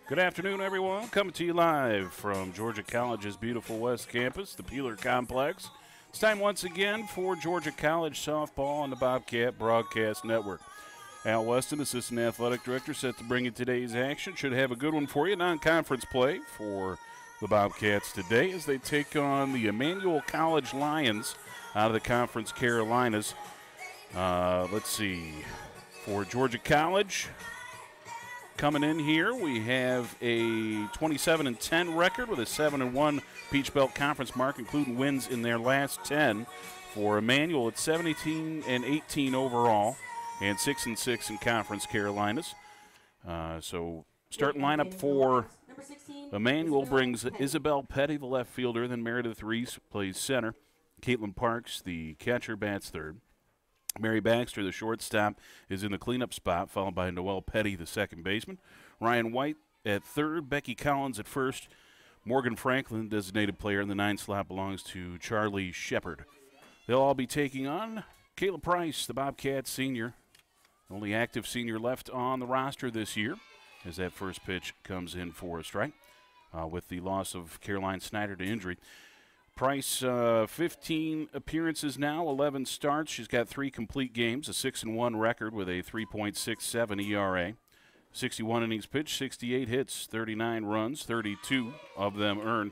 Good afternoon, everyone. Coming to you live from Georgia College's beautiful West Campus, the Peeler Complex. It's time once again for Georgia College softball on the Bobcat Broadcast Network. Al Weston, Assistant Athletic Director, set to bring you today's action. Should have a good one for you. Non-conference play for the Bobcats today as they take on the Emmanuel College Lions out of the Conference Carolinas. Let's see. For Georgia College, coming in here, we have a 27-10 record with a 7-1 Peach Belt Conference mark, including wins in their last 10. For Emmanuel, it's 17-18 overall and 6-6 in Conference Carolinas. So starting lineup for Emmanuel brings Isabel Petty, the left fielder, then Meredith Reese plays center. Caitlin Parks, the catcher, bats third. Mary Baxter, the shortstop, is in the cleanup spot, followed by Noelle Petty, the second baseman. Ryan White at third, Becky Collins at first. Morgan Franklin, designated player in the 9 slot, belongs to Charlie Shepard. They'll all be taking on Kayla Price, the Bobcats senior. Only active senior left on the roster this year, as that first pitch comes in for a strike with the loss of Caroline Snyder to injury. Price, 15 appearances now, 11 starts. She's got 3 complete games, a 6-1 record with a 3.67 ERA. 61 innings pitched, 68 hits, 39 runs, 32 of them earned.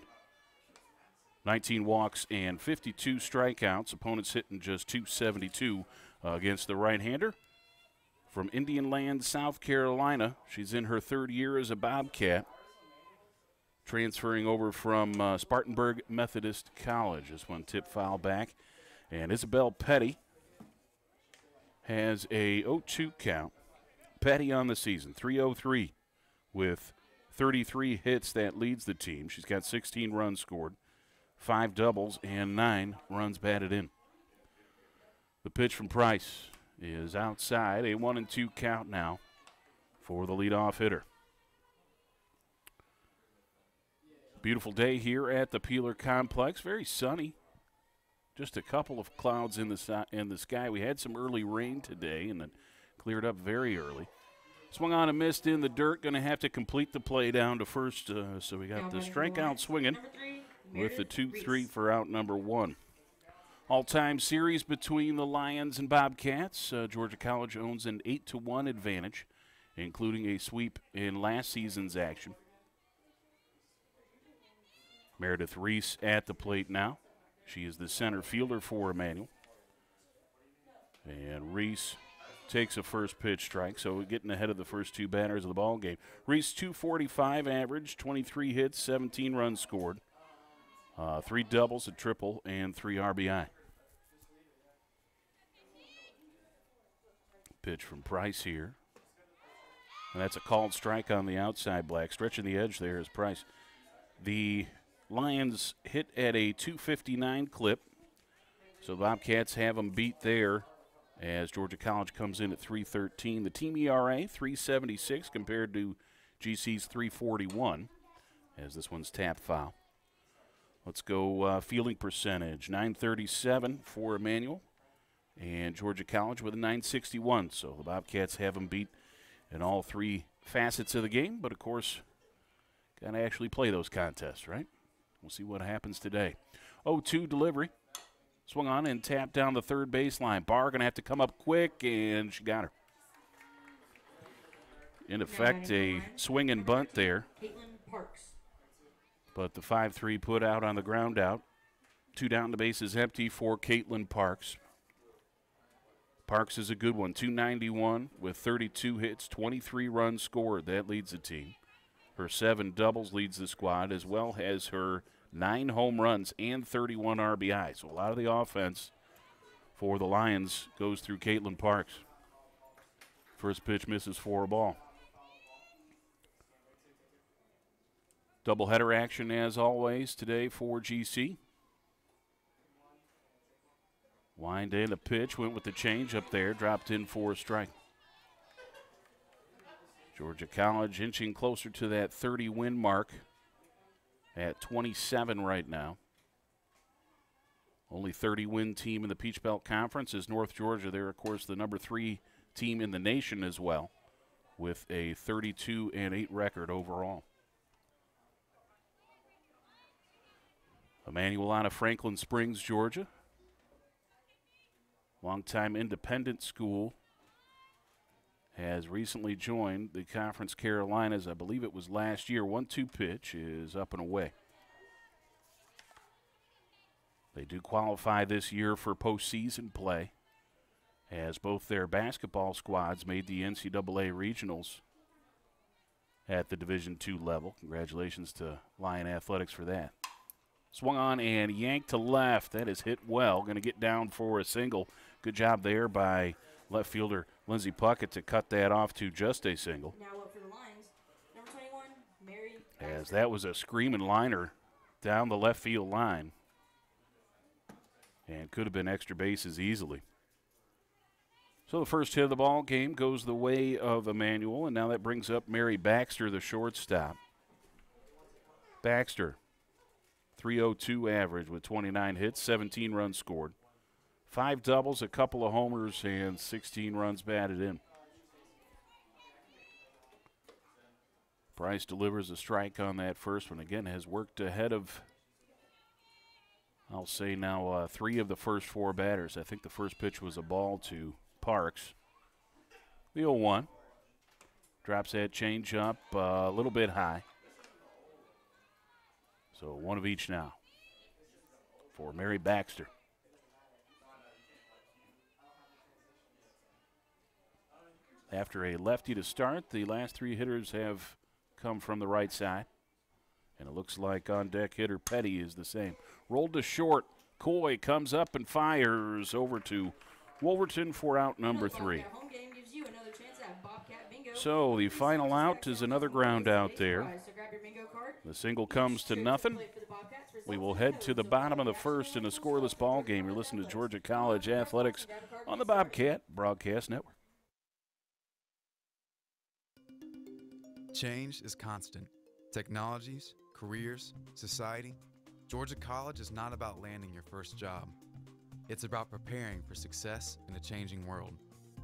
19 walks and 52 strikeouts. Opponents hitting just .272 against the right-hander. From Indian Land, South Carolina, she's in her 3rd year as a Bobcat. Transferring over from Spartanburg Methodist College. This one tip foul back. And Isabel Petty has a 0-2 count. Petty on the season, 303 with 33 hits. That leads the team. She's got 16 runs scored, 5 doubles, and 9 runs batted in. The pitch from Price is outside. A 1-2 count now for the leadoff hitter. Beautiful day here at the Peeler Complex. Very sunny. Just a couple of clouds in the sky. We had some early rain today, and it cleared up very early. Swung on and missed in the dirt. Going to have to complete the play down to first. So we got the strikeout swinging with the 2-3 for out number 1. All-time series between the Lions and Bobcats. Georgia College owns an 8-1 advantage, including a sweep in last season's action. Meredith Reese at the plate now. She is the center fielder for Emmanuel. And Reese takes a first pitch strike, so we're getting ahead of the first 2 batters of the ball game. Reese, 245 average, 23 hits, 17 runs scored. 3 doubles, a triple, and 3 RBI. Pitch from Price here. And that's a called strike on the outside, Black. Stretching the edge there is Price. The Lions hit at a 259 clip, so the Bobcats have them beat there as Georgia College comes in at 313. The team ERA, 376 compared to GC's 341, as this one's tap foul. Let's go fielding percentage, 937 for Emmanuel, and Georgia College with a 961. So the Bobcats have them beat in all 3 facets of the game, but of course, got to actually play those contests, right? We'll see what happens today. 0-2 delivery. Swung on and tapped down the third baseline. Barr going to have to come up quick, and she got her. In effect, a swing and bunt there. But the 5-3 put out on the ground out. 2 down, the base is empty for Caitlin Parks. Parks is a good one. 291 with 32 hits, 23 runs scored. That leads the team. Her 7 doubles leads the squad, as well as her 9 home runs and 31 RBI. So a lot of the offense for the Lions goes through Caitlin Parks. First pitch misses for a ball. Doubleheader action, as always, today for GC. Wind in a pitch, went with the change up there, dropped in for a strike. Georgia College inching closer to that 30-win mark at 27 right now. Only 30-win team in the Peach Belt Conference is North Georgia. They're, of course, the number 3 team in the nation as well. with a 32-8 record overall. Emmanuel out of Franklin Springs, Georgia. Longtime independent school. Has recently joined the Conference Carolinas. I believe it was last year. 1-2 pitch is up and away. They do qualify this year for postseason play, as both their basketball squads made the NCAA regionals at the Division II level. Congratulations to Lion Athletics for that. Swung on and yanked to left. That is hit well. Going to get down for a single. Good job there by left fielder Lindsey Puckett to cut that off to just a single. Now up for the Lions, number 21, Mary. As that was a screaming liner down the left field line. And could have been extra bases easily. So the first hit of the ball game goes the way of Emmanuel, and now that brings up Mary Baxter, the shortstop. Baxter, 302 average with 29 hits, 17 runs scored. 5 doubles, a couple of homers, and 16 runs batted in. Price delivers a strike on that first one. Again, has worked ahead of, I'll say now, 3 of the first 4 batters. I think the first pitch was a ball to Parks. The 0-1. Drops that change up a little bit high. So one of each now for Mary Baxter. After a lefty to start, the last 3 hitters have come from the right side. And it looks like on-deck hitter Petty is the same. Rolled to short. Coy comes up and fires over to Wolverton for out number 3. So the final out is another ground out there. The single comes to nothing. We will head to the bottom of the first in a scoreless ball game. You're listening to Georgia College Athletics on the Bobcat Broadcast Network. Change is constant. Technologies, careers, society. Georgia College is not about landing your first job. It's about preparing for success in a changing world.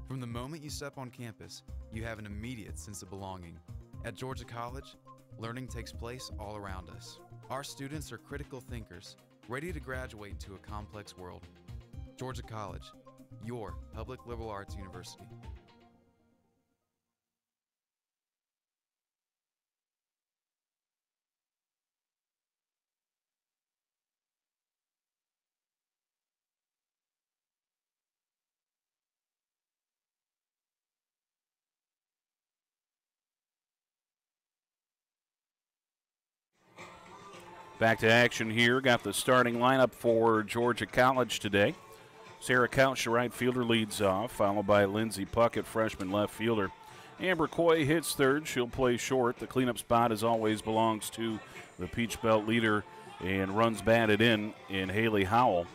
From the moment you step on campus, you have an immediate sense of belonging. At Georgia College, learning takes place all around us. Our students are critical thinkers, ready to graduate into a complex world. Georgia College, your public liberal arts university. Back to action here. Got the starting lineup for Georgia College today. Sarah Couch, the right fielder, leads off, followed by Lindsey Puckett, freshman left fielder. Amber Coy hits third. She'll play short. The cleanup spot, as always, belongs to the Peach Belt leader and runs batted in Haley Howell.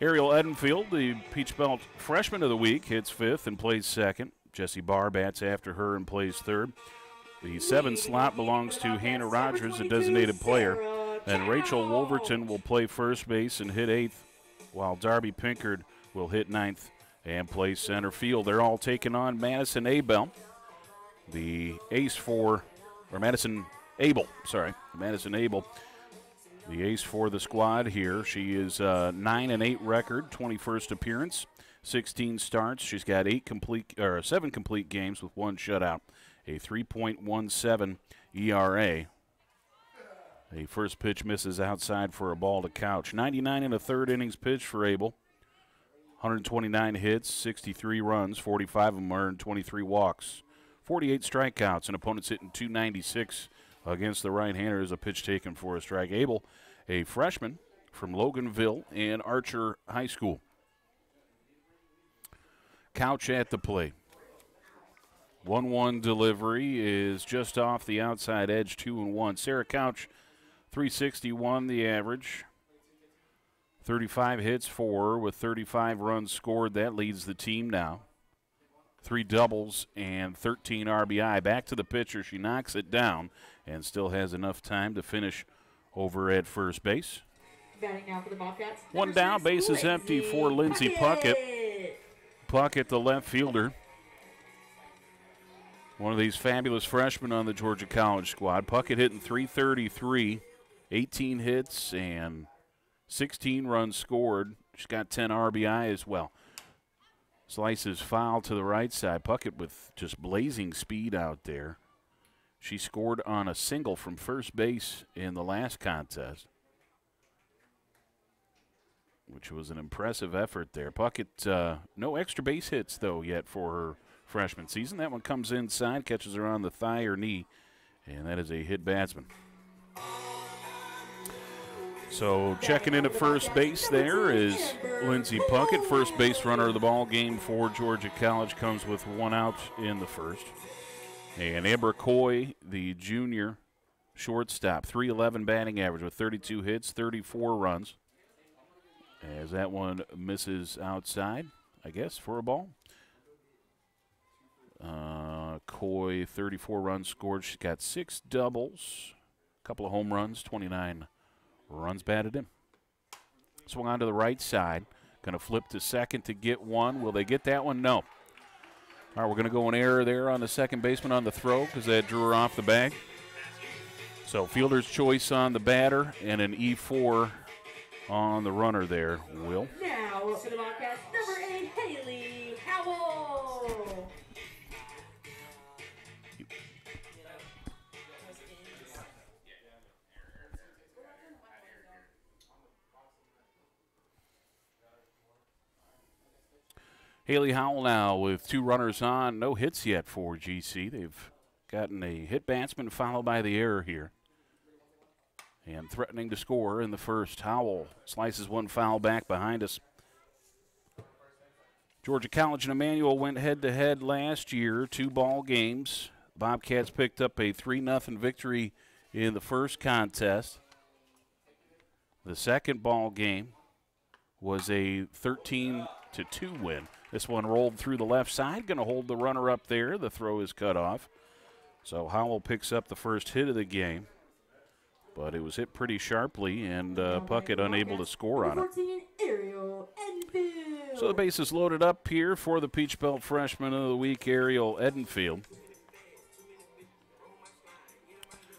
Ariel Edenfield, the Peach Belt freshman of the week, hits fifth and plays second. Jessie Barr bats after her and plays third. The 7 slot belongs to Hannah Rogers, a designated player. And Rachel Wolverton will play first base and hit 8th, while Darby Pinkard will hit 9th and play center field. They're all taking on Madison Abel, the ace for, or Madison Abel, the ace for the squad here. She is 9-8 record, 21st appearance, 16 starts. She's got 7 complete games with 1 shutout, a 3.17 ERA. The first pitch misses outside for a ball to Couch. 99 in the third innings pitch for Abel. 129 hits, 63 runs, 45 of them earned, 23 walks. 48 strikeouts, and opponents hitting .296 against the right-hander as a pitch taken for a strike. Abel, a freshman from Loganville and Archer High School. Couch at the plate. 1-1 delivery is just off the outside edge, 2-1. Sarah Couch, 361 the average. 35 hits for her with 35 runs scored. That leads the team now. 3 doubles and 13 RBI. Back to the pitcher. She knocks it down and still has enough time to finish over at first base. Batting now for the Bobcats. One down, base is empty for Lindsey Puckett. Puckett, the left fielder, One of these fabulous freshmen on the Georgia College squad. Puckett hitting .333, 18 hits and 16 runs scored. She's got 10 RBI as well. Slices foul to the right side. Puckett with just blazing speed out there. She scored on a single from first base in the last contest, which was an impressive effort there. Puckett, no extra base hits, though, yet for her freshman season. That one comes inside, catches her on the thigh or knee, and that is a hit batsman. So checking in at first base there is Lindsey Puckett. First base runner of the ball game for Georgia College, comes with 1 out in the first. And Amber Coy, the junior shortstop, .311 batting average with 32 hits, 34 runs. As that one misses outside, I guess, for a ball. Coy, 34 runs scored. She's got 6 doubles, a couple of home runs, 29 runs batted in. Swung on to the right side. Going to flip to second to get one. Will they get that one? No. All right, we're going to go an error there on the second baseman on the throw because that drew her off the bag. So fielder's choice on the batter and an E4 on the runner there, Will. Now for the Bobcats, number 8, Haley Howell. Haley Howell now with 2 runners on, no hits yet for GC. They've gotten a hit batsman followed by the error here. And threatening to score in the first. Howell slices one foul back behind us. Georgia College and Emmanuel went head-to-head last year, 2 ball games. Bobcats picked up a 3-0 victory in the first contest. The second ball game was a 13-2 win. This one rolled through the left side, going to hold the runner up there. The throw is cut off. So Howell picks up the first hit of the game. But it was hit pretty sharply, and Puckett unable to score on it. So the base is loaded up here for the Peach Belt Freshman of the Week, Ariel Edenfield.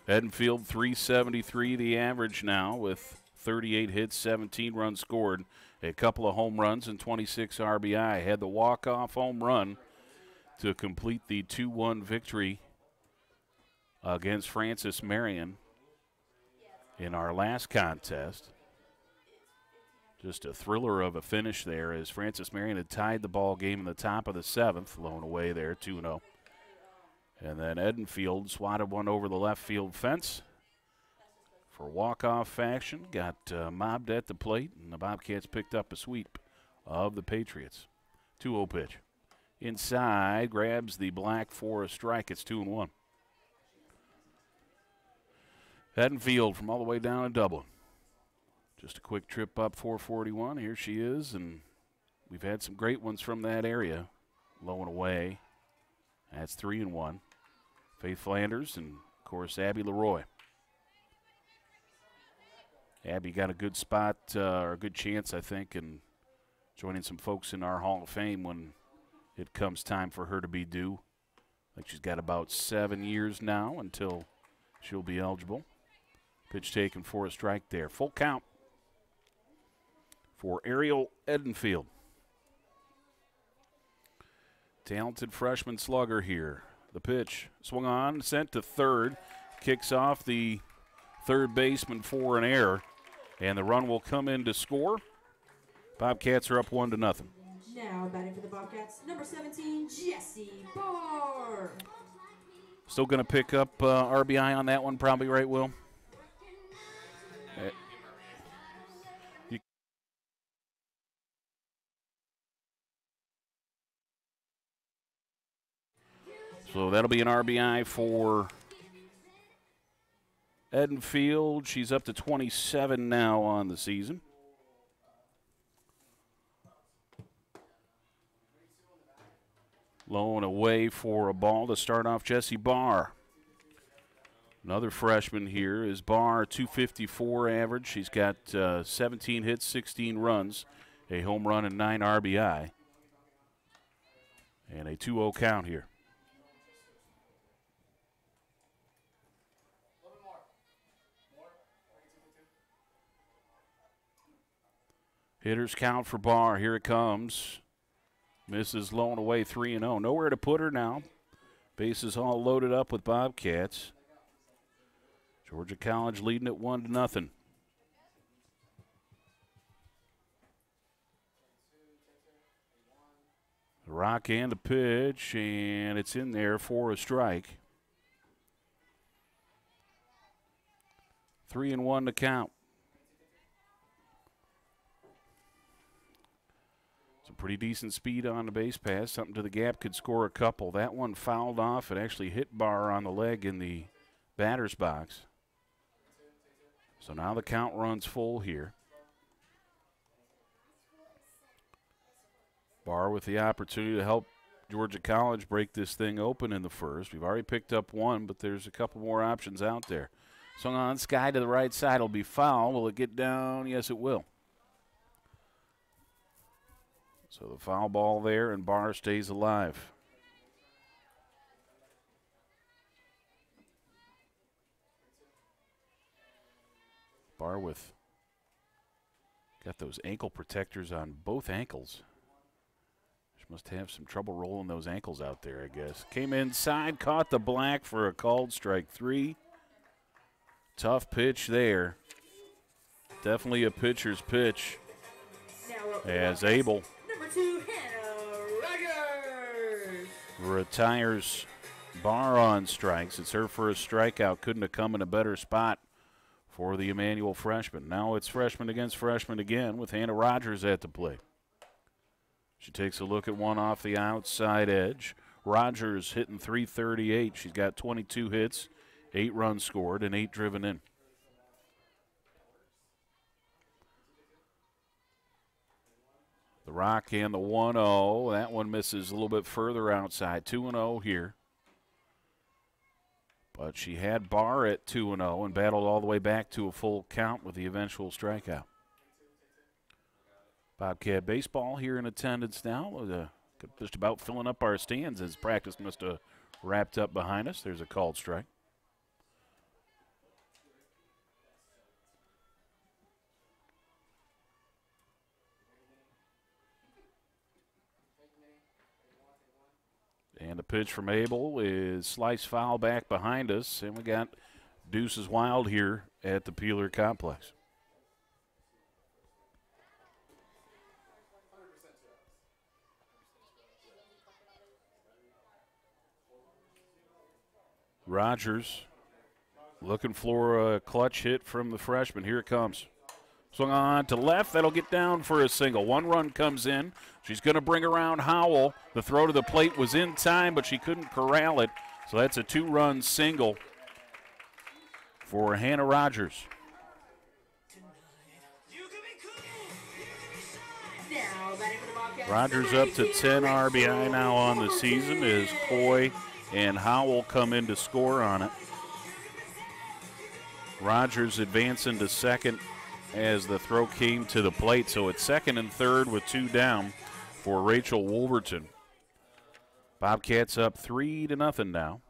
Edenfield, .373 the average now with 38 hits, 17 runs scored, a couple of home runs, and 26 RBI. Had the walk-off home run to complete the 2-1 victory against Francis Marion in our last contest. Just a thriller of a finish there as Francis Marion had tied the ball game in the top of the 7th, blown away there, 2-0. And then Edenfield swatted one over the left field fence for walk-off fashion. Got mobbed at the plate, and the Bobcats picked up a sweep of the Patriots. 2-0 pitch. Inside, grabs the black for a strike. It's 2-1. Edenfield from all the way down in Dublin. Just a quick trip up 441. Here she is, and we've had some great ones from that area. Low and away. That's 3-1. Faith Flanders and, of course, Abby Leroy. Abby got a good spot, or a good chance, I think, in joining some folks in our Hall of Fame when it comes time for her to be due. I think she's got about 7 years now until she'll be eligible. Pitch taken for a strike there. Full count for Ariel Edenfield. Talented freshman slugger here. The pitch swung on, sent to third. Kicks off the third baseman for an error. And the run will come in to score. Bobcats are up 1-0. Now batting for the Bobcats, number 17, Jesse Barr. Still going to pick up RBI on that one, probably, right, Will? So that'll be an RBI for Edenfield. She's up to 27 now on the season. Low and away for a ball to start off Jesse Barr. Another freshman here is Barr, .254 average. She's got 17 hits, 16 runs, a home run, and 9 RBI. And a 2-0 count here. Hitters count for Barr. Here it comes. Misses low and away 3-0. Nowhere to put her now. Bases all loaded up with Bobcats. Georgia College leading it 1-0. The rock and the pitch, and it's in there for a strike. 3-1 to count. Some pretty decent speed on the base pass. Something to the gap, could score a couple. That one fouled off and actually hit Barr on the leg in the batter's box. So now the count runs full here. Barr with the opportunity to help Georgia College break this thing open in the first. We've already picked up one, but there's a couple more options out there. Swung on, sky to the right side will be foul. Will it get down? Yes, it will. So the foul ball there, and Barr stays alive. Barr with got those ankle protectors on both ankles. She must have some trouble rolling those ankles out there, I guess. Came inside, caught the black for a called strike 3. Tough pitch there. Definitely a pitcher's pitch. As Abel retires Barr on strikes. It's her first strikeout. Couldn't have come in a better spot for the Emmanuel freshman. Now it's freshman against freshman again with Hannah Rogers at the plate. She takes a look at one off the outside edge. Rogers hitting .338. She's got 22 hits, 8 runs scored, and 8 driven in. The rock and the 1-0. That one misses a little bit further outside. 2-0 here. But she had Barr at 2-0 and battled all the way back to a full count with the eventual strikeout. Bobcat baseball here in attendance now. Just about filling up our stands as practice must have wrapped up behind us. There's a called strike. And the pitch from Abel is slice foul back behind us. And we got Deuces Wild here at the Peeler Complex. Rogers looking for a clutch hit from the freshman. Here it comes. Swung on to left. That'll get down for a single. 1 run comes in. She's going to bring around Howell. The throw to the plate was in time, but she couldn't corral it. So that's a 2-run single for Hannah Rogers. Rogers up to 10 RBI now on the season as Coy and Howell come in to score on it. Rogers advancing to second as the throw came to the plate. So it's second and third with 2 down for Rachel Wolverton. Bobcats up 3-0 now.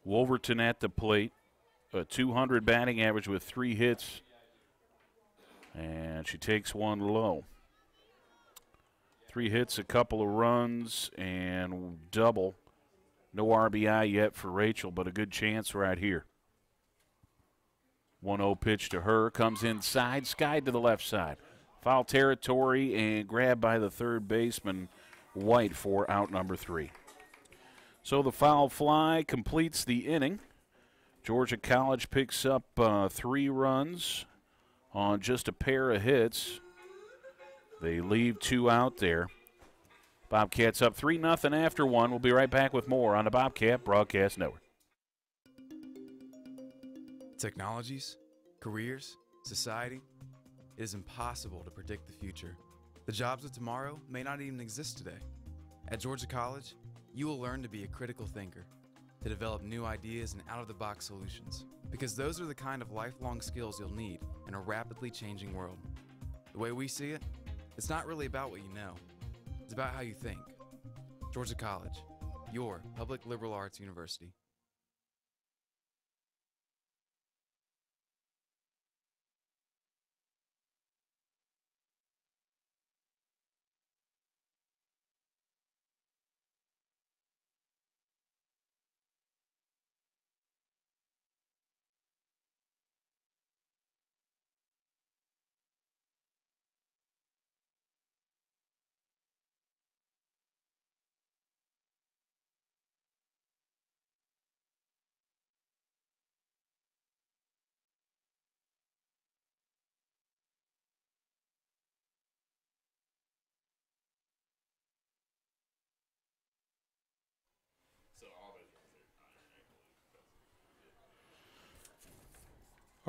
Wolverton at the plate, a .200 batting average with 3 hits. And she takes one low. 3 hits, a couple of runs, and double. No RBI yet for Rachel, but a good chance right here. 1-0 pitch to her, comes inside, skied to the left side. Foul territory and grabbed by the third baseman, White, for out number 3. So the foul fly completes the inning. Georgia College picks up 3 runs on just a pair of hits. They leave 2 out there. Bobcats up 3-0 after 1. We'll be right back with more on the Bobcat Broadcast Network. Technologies, careers, society. It is impossible to predict the future. The jobs of tomorrow may not even exist today. At Georgia College, you will learn to be a critical thinker, to develop new ideas and out-of-the-box solutions, because those are the kind of lifelong skills you'll need in a rapidly changing world. The way we see it, it's not really about what you know. It's about how you think. Georgia College, your public liberal arts university.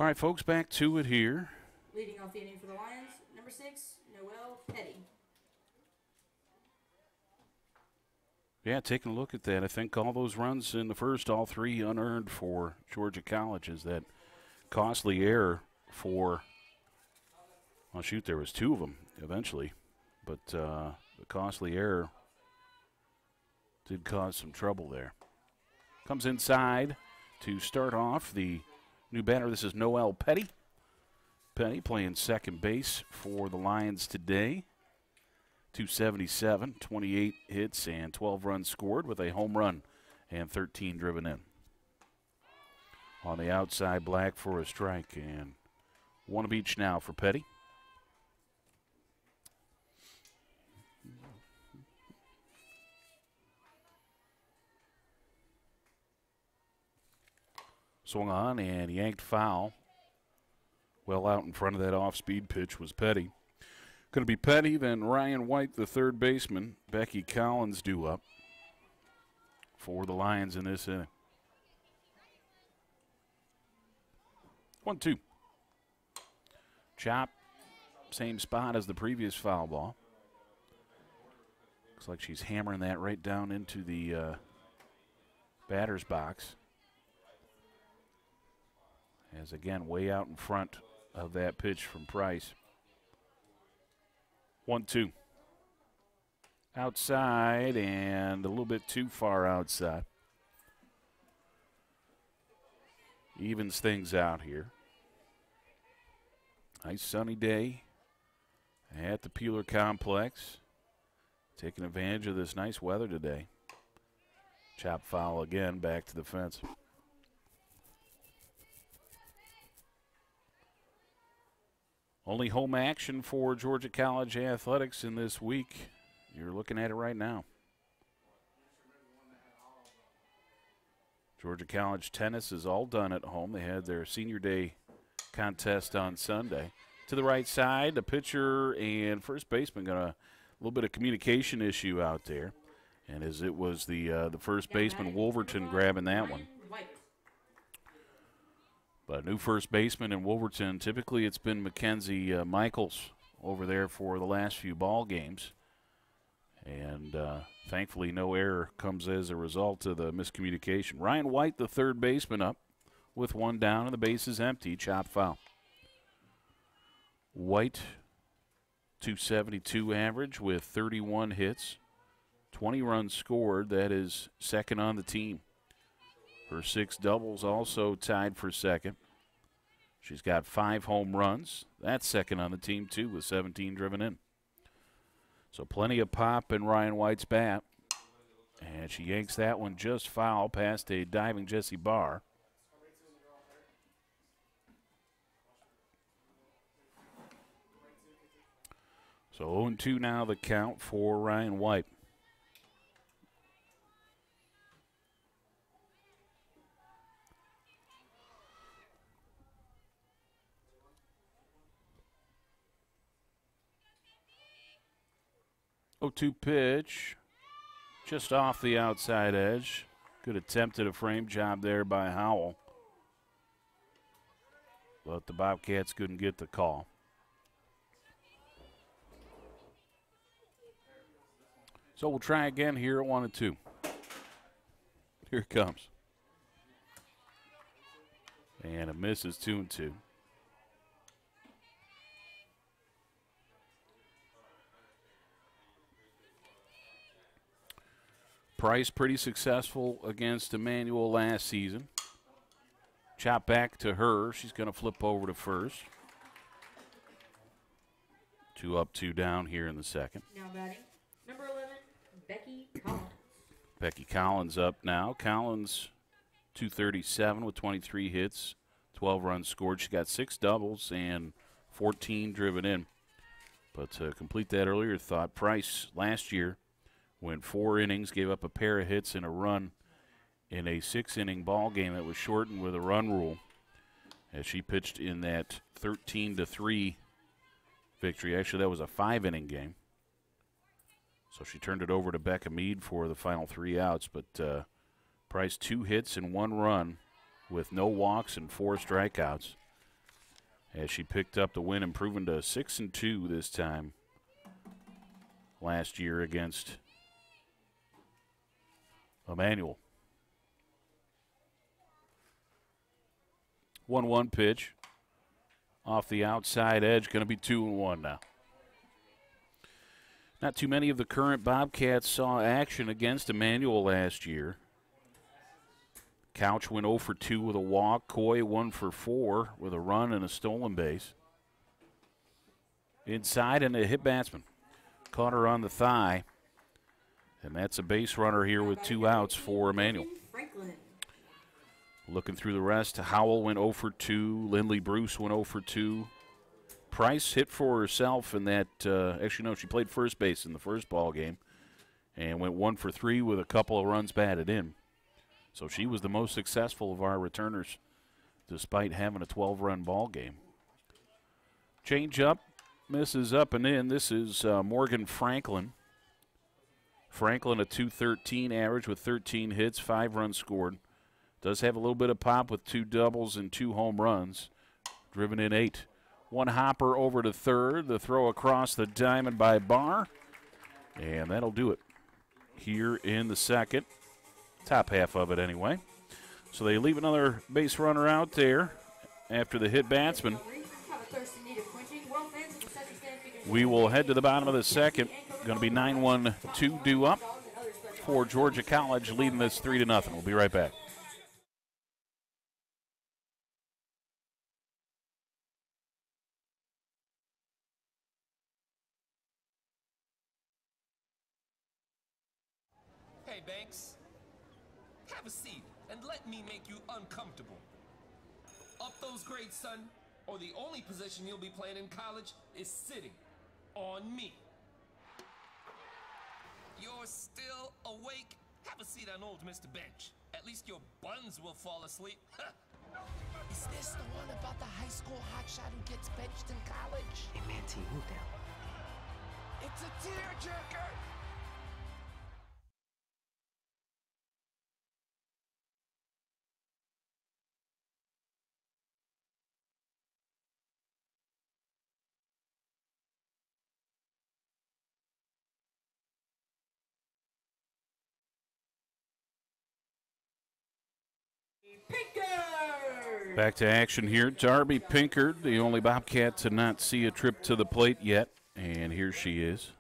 All right, folks, back to it here. Leading off the inning for the Lions, number 6, Noel Petty. Yeah, taking a look at that, I think all those runs in the first, all 3 unearned for Georgia College, is that costly error for, well, shoot, there was 2 of them eventually, but the costly error did cause some trouble there. Comes inside to start off the new batter. This is Noel Petty. Petty playing second base for the Lions today. 277, 28 hits, and 12 runs scored with a home run and 13 driven in. On the outside, Black for a strike, and 1 of each now for Petty. Swung on and yanked foul. Well out in front of that off-speed pitch was Petty. Going to be Petty, then Ryan White, the third baseman. Becky Collins due up for the Lions in this inning. 1-2. Chop, same spot as the previous foul ball. Looks like she's hammering that right down into the batter's box. As again, way out in front of that pitch from Price. 1-2. Outside and a little bit too far outside. Evens things out here. Nice sunny day at the Peeler Complex. Taking advantage of this nice weather today. Chop foul again, back to the fence. Only home action for Georgia College Athletics in this week. You're looking at it right now. Georgia College tennis is all done at home. They had their senior day contest on Sunday. To the right side, the pitcher and first baseman got a little bit of communication issue out there. And as it was the first baseman, Wolverton, grabbing that one. But a new first baseman in Wolverton, typically it's been Mackenzie Michaels over there for the last few ball games. And thankfully no error comes as a result of the miscommunication. Ryan White, the third baseman, up with 1 down and the base is empty. Chop foul. White, 272 average with 31 hits, 20 runs scored. That is second on the team. Her 6 doubles also tied for second. She's got 5 home runs. That's second on the team, too, with 17 driven in. So plenty of pop in Ryan White's bat. And she yanks that one just foul past a diving Jessie Barr. So 0-2 now the count for Ryan White. Oh-2 pitch, just off the outside edge. Good attempt at a frame job there by Howell. But the Bobcats couldn't get the call. So we'll try again here at 1-2. Here it comes. And it misses 2-2. Price pretty successful against Emmanuel last season. Chop back to her. She's going to flip over to first. 2 up, 2 down here in the second. Now batting, number 11, Becky Collins. Becky Collins up now. Collins, 237 with 23 hits, 12 runs scored. She got 6 doubles and 14 driven in. But to complete that earlier thought, Price last year went 4 innings, gave up a pair of hits and a run in a 6-inning ball game that was shortened with a run rule, as she pitched in that 13-3 victory. Actually, that was a 5-inning game. So she turned it over to Becca Mead for the final 3 outs. But Price 2 hits and 1 run with no walks and 4 strikeouts. as she picked up the win, improving to 6-2 this time. Last year against Emmanuel. 1-1 pitch. Off the outside edge, going to be 2-1 now. Not too many of the current Bobcats saw action against Emmanuel last year. Couch went 0 for 2 with a walk. Coy 1 for 4 with a run and a stolen base. Inside and a hit batsman. Caught her on the thigh. And that's a base runner here with 2 outs for Emmanuel. Looking through the rest, Howell went 0 for 2. Lindley Bruce went 0 for 2. Price hit for herself in that, actually no, she played first base in the first ball game and went 1 for 3 with a couple of runs batted in. So she was the most successful of our returners despite having a 12-run ball game. Change up, misses up and in. This is Morgan Franklin. Franklin a .213 average with 13 hits, 5 runs scored. Does have a little bit of pop with 2 doubles and 2 home runs. Driven in 8. One hopper over to third. The throw across the diamond by Barr. And that'll do it here in the second. Top half of it anyway. So they leave another base runner out there after the hit batsman. We will head to the bottom of the second. Going to be 9-1-2 due up for Georgia College, leading this 3-0. We'll be right back. Hey, Banks. Have a seat and let me make you uncomfortable. Up those grades, son, or the only position you'll be playing in college is sitting on me. You're still awake? Have a seat on old Mr. Bench. At least your buns will fall asleep. Is this the one about the high school hotshot who gets benched in college? Hey, man, T, move down. It's a tearjerker! Pinkard! Back to action here. Darby Pinkard, the only Bobcat to not see a trip to the plate yet. And here she is.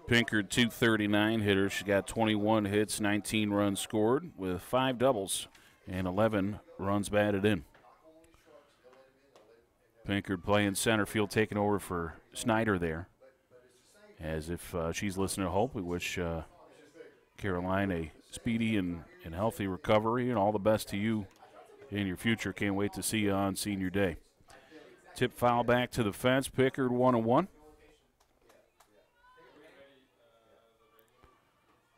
Pinkard, .239 hitter. She got 21 hits, 19 runs scored with 5 doubles and 11 runs batted in. Pinkard playing center field, taking over for Snyder there. As if she's listening to Hope, we wish Caroline a speedy and healthy recovery, and all the best to you in your future. Can't wait to see you on senior day. Tip foul back to the fence. Pickard 1-1.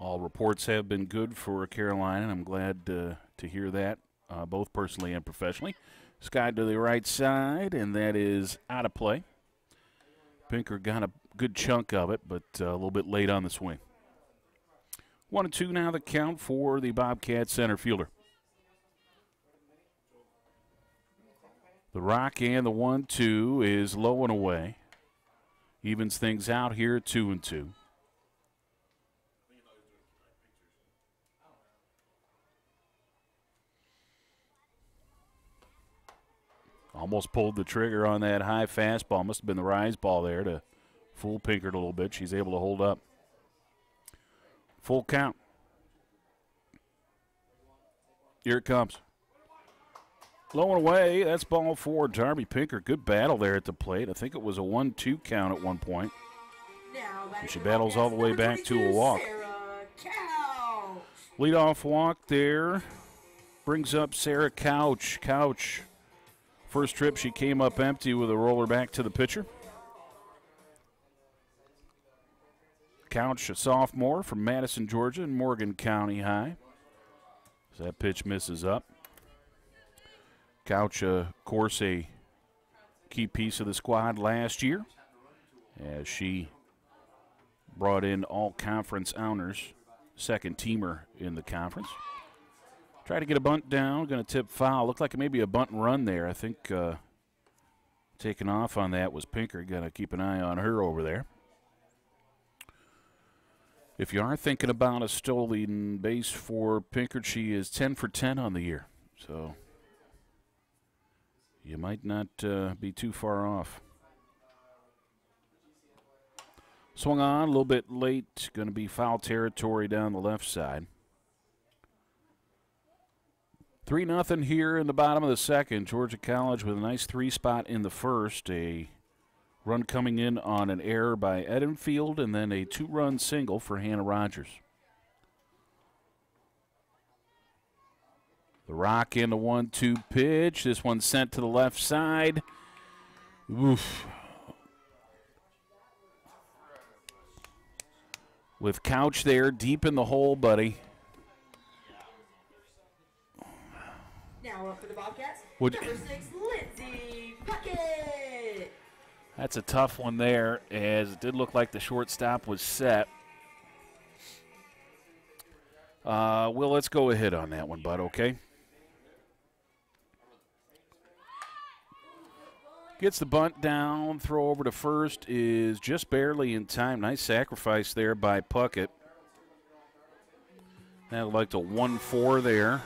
All reports have been good for Caroline, and I'm glad to hear that, both personally and professionally. Sky to the right side, and that is out of play. Pinkard got a good chunk of it, but a little bit late on the swing. 1-2 now the count for the Bobcat center fielder. The rock and the 1-2 is low and away. Evens things out here at 2-2. Almost pulled the trigger on that high fastball. Must have been the rise ball there to fool Pinkard a little bit. She's able to hold up. Full count. Here it comes. Low and away. That's ball 4. Darby Pinkard. Good battle there at the plate. I think it was a 1-2 count at one point. And she battles all the way back to a walk. Leadoff walk there. Brings up Sarah Couch. Couch. First trip she came up empty with a roller back to the pitcher. Couch, a sophomore from Madison, Georgia, and Morgan County High. So that pitch misses up. Couch, of course, a key piece of the squad last year as she brought in all conference honors, second teamer in the conference. Try to get a bunt down, going to tip foul. Looked like maybe a bunt and run there. I think taking off on that was Pinker. Got to keep an eye on her over there. If you are thinking about a stolen base for Pinkard, she is 10 for 10 on the year. So you might not be too far off. Swung on a little bit late. Going to be foul territory down the left side. 3-0 here in the bottom of the second. Georgia College with a nice 3-spot in the first. A run coming in on an error by Edenfield, and then a 2-run single for Hannah Rogers. The rock in the 1-2 pitch. This one sent to the left side. Oof. With Couch there deep in the hole, buddy. Now up for the Bobcats, Would number 6, Lindsay Puckett. That's a tough one there, as it did look like the shortstop was set. Well, let's go ahead on that one, bud, okay? Gets the bunt down, throw over to first is just barely in time. Nice sacrifice there by Puckett. That looked like the 1-4 there,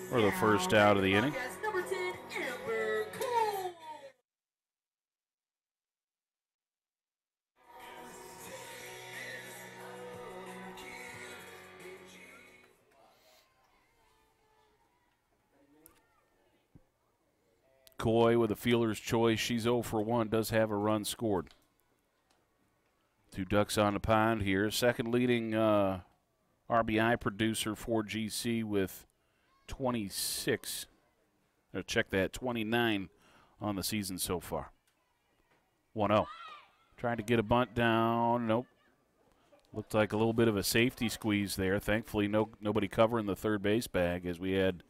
or the first out of the inning. Number 10, Amber Cole. Coy with a fielder's choice. She's 0 for 1, does have a run scored. 2 ducks on the pond here. Second leading RBI producer for GC with 26. Check that, 29 on the season so far. 1-0. Trying to get a bunt down. Nope. Looked like a little bit of a safety squeeze there. Thankfully, nobody covering the third base bag, as we had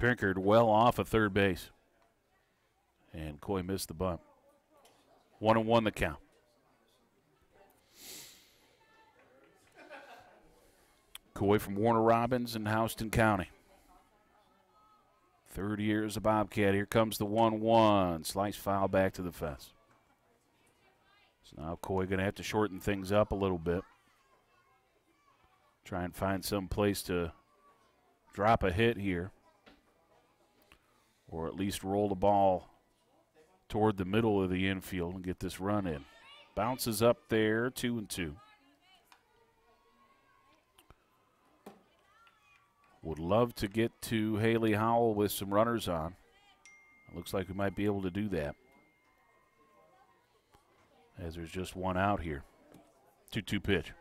Pinkard well off of third base. And Coy missed the bunt. 1-1 the count. Coy from Warner Robins in Houston County. 30 years of Bobcat. Here comes the 1-1. Slice foul back to the fence. So now Coy going to have to shorten things up a little bit. Try and find some place to drop a hit here. Or at least roll the ball toward the middle of the infield and get this run in. Bounces up there, 2-2. Would love to get to Haley Howell with some runners on. It looks like we might be able to do that, as there's just one out here. 2-2 pitch.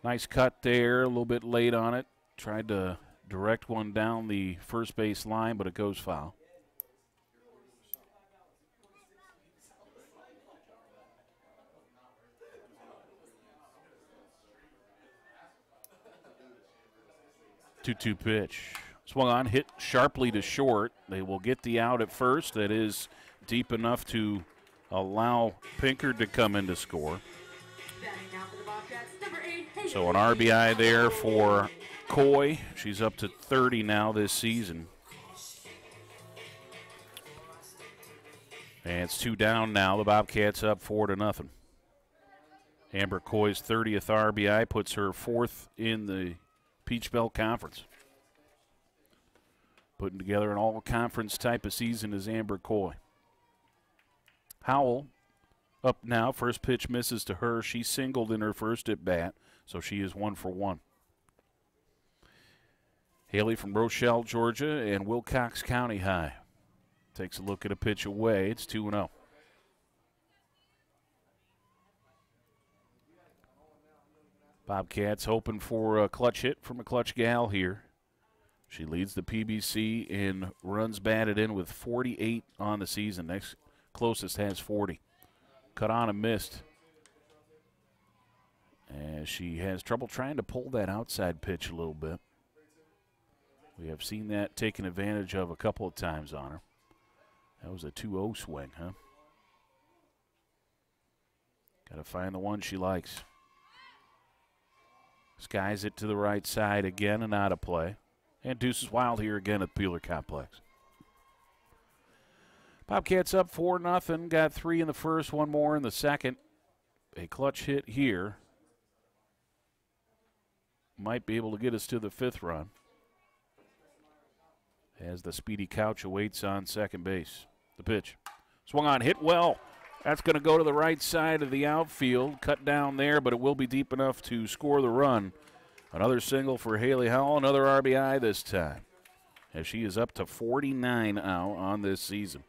Nice cut there, a little bit late on it. Tried to direct one down the first base line, but it goes foul. Two-two pitch. Swung on, hit sharply to short. They will get the out at first. That is deep enough to allow Pinkard to come in to score. So an RBI there for Coy. She's up to 30 now this season. And it's 2 down now. The Bobcats up 4-0. Amber Coy's 30th RBI puts her 4th in the Peach Belt Conference. Putting together an all-conference type of season is Amber Coy. Howell up now. First pitch misses to her. She singled in her first at bat, so she is 1 for 1. Haley from Rochelle, Georgia, and Wilcox County High takes a look at a pitch away. It's 2-0. Bobcats hoping for a clutch hit from a clutch gal here. She leads the PBC in runs batted in with 48 on the season. Next closest has 40. Cut on and missed, as she has trouble trying to pull that outside pitch a little bit. We have seen that taken advantage of a couple of times on her. That was a 2-0 swing, huh? Got to find the one she likes. Skies it to the right side again and out of play. And deuces wild here again at the Peeler Complex. Bobcats up 4-0. Got 3 in the first, 1 more in the second. A clutch hit here might be able to get us to the 5th run as the speedy Couch awaits on second base. The pitch. Swung on, hit well. That's going to go to the right side of the outfield. Cut down there, but it will be deep enough to score the run. Another single for Haley Howell, another RBI this time, as she is up to 49 now on this season.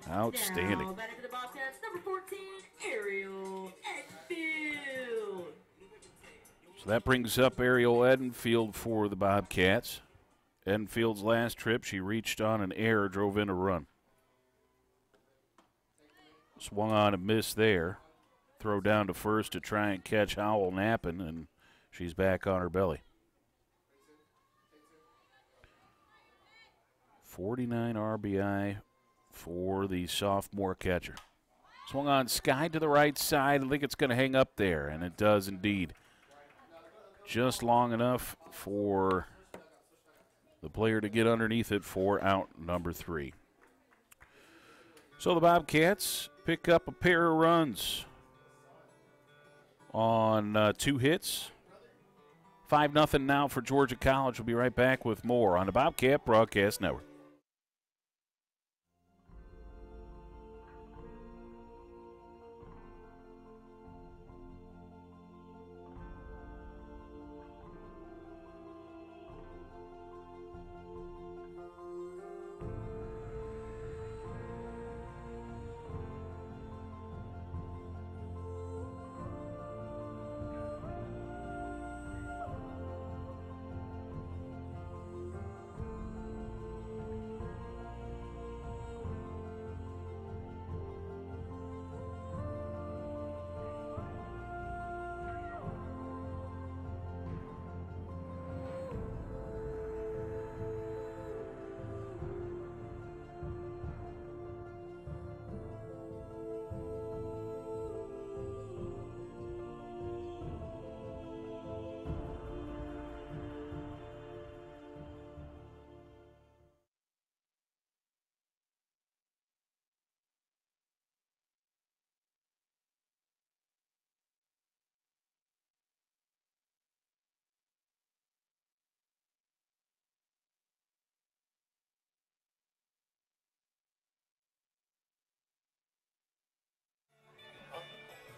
Outstanding. Now, batting for the Bobcats, number 14, Ariel Enfield. So that brings up Ariel Edenfield for the Bobcats. Edenfield's last trip, she reached on an error, drove in a run. Swung on and missed there. Throw down to first to try and catch Howell napping, and she's back on her belly. 49 RBI for the sophomore catcher. Swung on, skied to the right side. I think it's going to hang up there, and it does indeed. Just long enough for the player to get underneath it for out number 3. So the Bobcats pick up a pair of runs on 2 hits. 5-0 now for Georgia College. We'll be right back with more on the Bobcat Broadcast Network.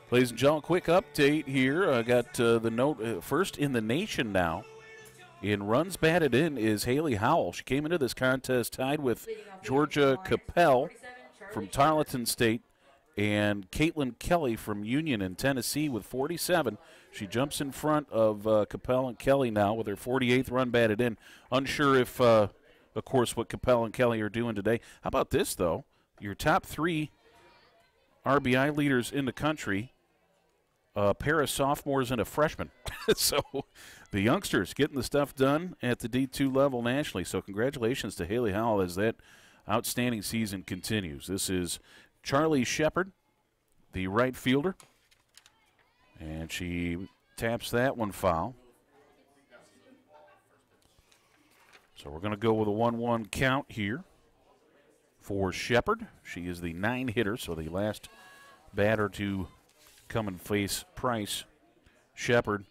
Ladies and gentlemen, quick update here. I got the note, first in the nation now in runs batted in is Haley Howell. She came into this contest tied with Georgia Capel from Tarleton State and Caitlin Kelly from Union in Tennessee with 47. She jumps in front of Capel and Kelly now with her 48th run batted in. Unsure if, of course, what Capel and Kelly are doing today. How about this, though? Your top 3 RBI leaders in the country, a pair of sophomores and a freshman. So the youngsters getting the stuff done at the D2 level nationally. So congratulations to Haley Howell as that outstanding season continues. This is Charlie Shepard, the right fielder, and she taps that one foul. So we're going to go with a 1-1 count here for Shepard. She is the 9 hitter, so the last batter to come and face Price. Shepard,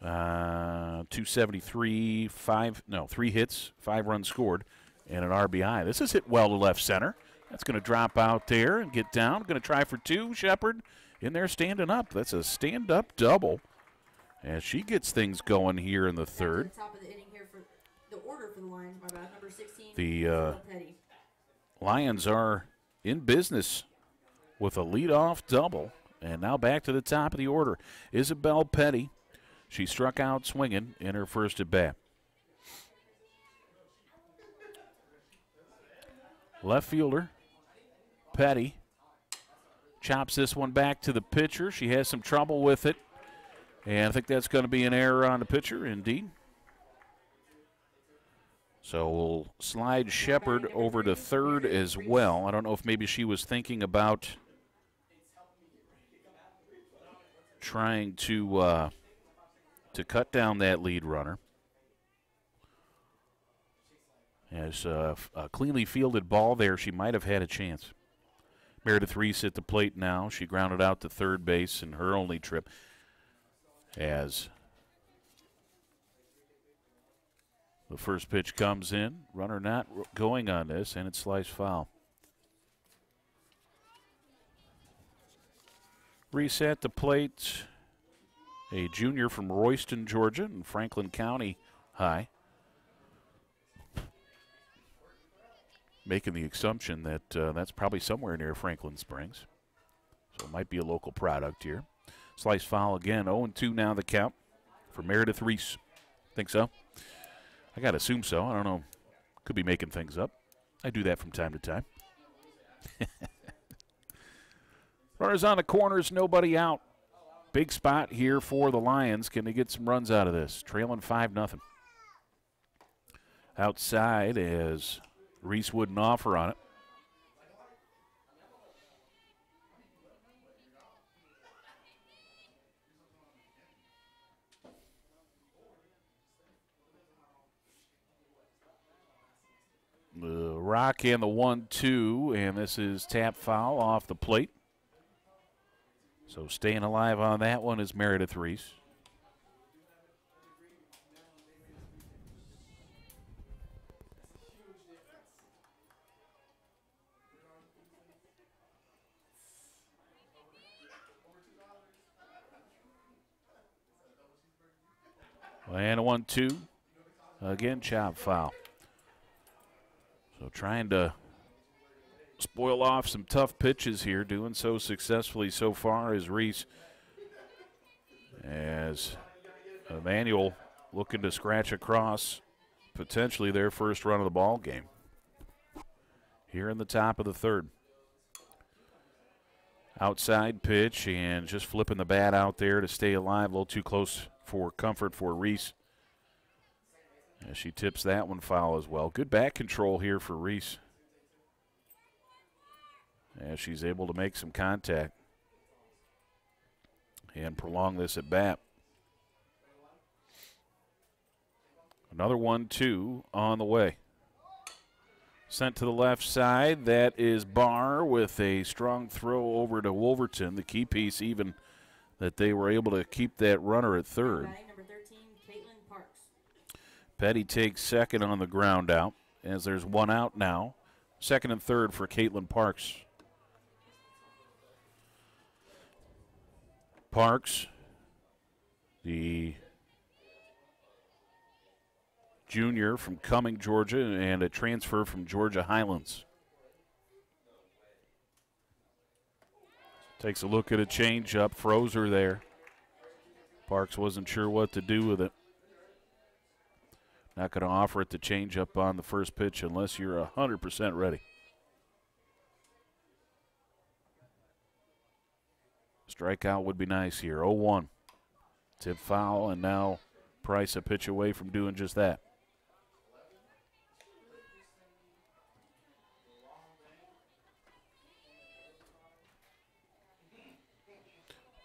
273, 3 hits, 5 runs scored, and an RBI. This is hit well to left center. That's going to drop out there and get down. Going to try for 2. Shepard in there standing up. That's a stand-up double as she gets things going here in the 3rd. Top of the inning here for the order for the Lions. My bad. Number 16. The Lions are in business with a leadoff double. And now back to the top of the order. Isabel Petty. She struck out swinging in her first at bat. Left fielder, Petty, chops this one back to the pitcher. She has some trouble with it. And I think that's going to be an error on the pitcher, indeed. So we'll slide Shepard over to 3rd as well. I don't know if maybe she was thinking about trying to cut down that lead runner. As a cleanly fielded ball there, she might have had a chance. Meredith Reese at the plate now. She grounded out to third base in her only trip. As the first pitch comes in, runner not going on this, and it's sliced foul. Reese at the plate, a junior from Royston, Georgia, in Franklin County High. Making the assumption that that's probably somewhere near Franklin Springs. So it might be a local product here. Slice foul again. 0-2 now the count for Meredith Reese. Think so? I got to assume so. I don't know. Could be making things up. I do that from time to time. Runners on the corners, nobody out. Big spot here for the Lions. Can they get some runs out of this? Trailing 5-0. Outside as Reese wouldn't offer on it. The rock and the 1-2, and this is tap foul off the plate. So staying alive on that one is Meredith Reese. And a 1-2. Again, chop foul. So trying to spoil off some tough pitches here, doing so successfully so far is Reese. As Emmanuel looking to scratch across potentially their first run of the ball game. Here in the top of the third. Outside pitch and just flipping the bat out there to stay alive. A little too close for comfort for Reese. As she tips that one foul as well. Good bat control here for Reese. As she's able to make some contact and prolong this at bat. Another 1-2 on the way. Sent to the left side. That is Barr with a strong throw over to Wolverton. The key piece even that they were able to keep that runner at third. Number 13, Caitlin Parks. Petty takes second on the ground out as there's one out now. Second and third for Caitlin Parks. Parks, the junior from Cumming, Georgia, and a transfer from Georgia Highlands. Takes a look at a changeup, froze her there. Parks wasn't sure what to do with it. Not going to offer it to changeup on the first pitch unless you're 100% ready. Strikeout would be nice here. 0-1. Tip foul, and now Price a pitch away from doing just that.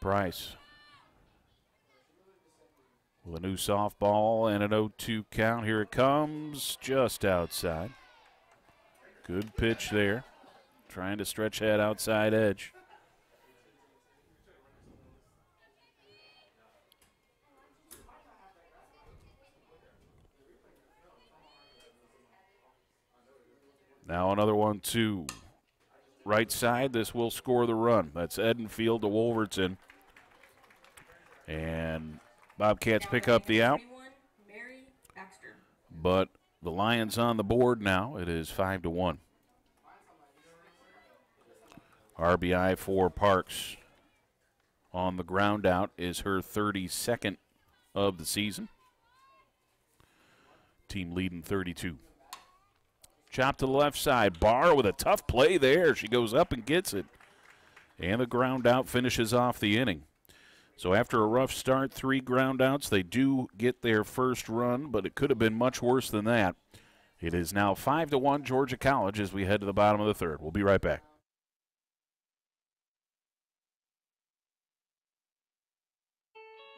Price with a new softball and an 0-2 count. Here it comes, just outside. Good pitch there. Trying to stretch that outside edge. Now another 1-2. Right side, this will score the run. That's Edenfield to Wolverton. And Bobcats pick up the out. But the Lions on the board now. It is 5-1. RBI for Parks. On the ground out is her 32nd of the season. Team leading 32. Chop to the left side. Barr with a tough play there. She goes up and gets it. And the ground out finishes off the inning. So after a rough start, 3 ground outs, they do get their first run, but it could have been much worse than that. It is now 5-1 Georgia College as we head to the bottom of the third. We'll be right back.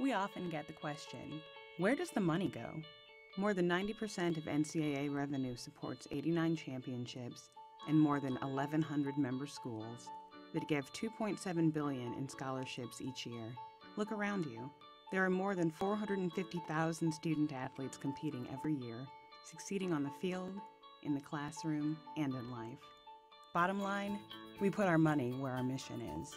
We often get the question, where does the money go? More than 90% of NCAA revenue supports 89 championships and more than 1,100 member schools that give $2.7 billion in scholarships each year. Look around you. There are more than 450,000 student athletes competing every year, succeeding on the field, in the classroom, and in life. Bottom line, we put our money where our mission is.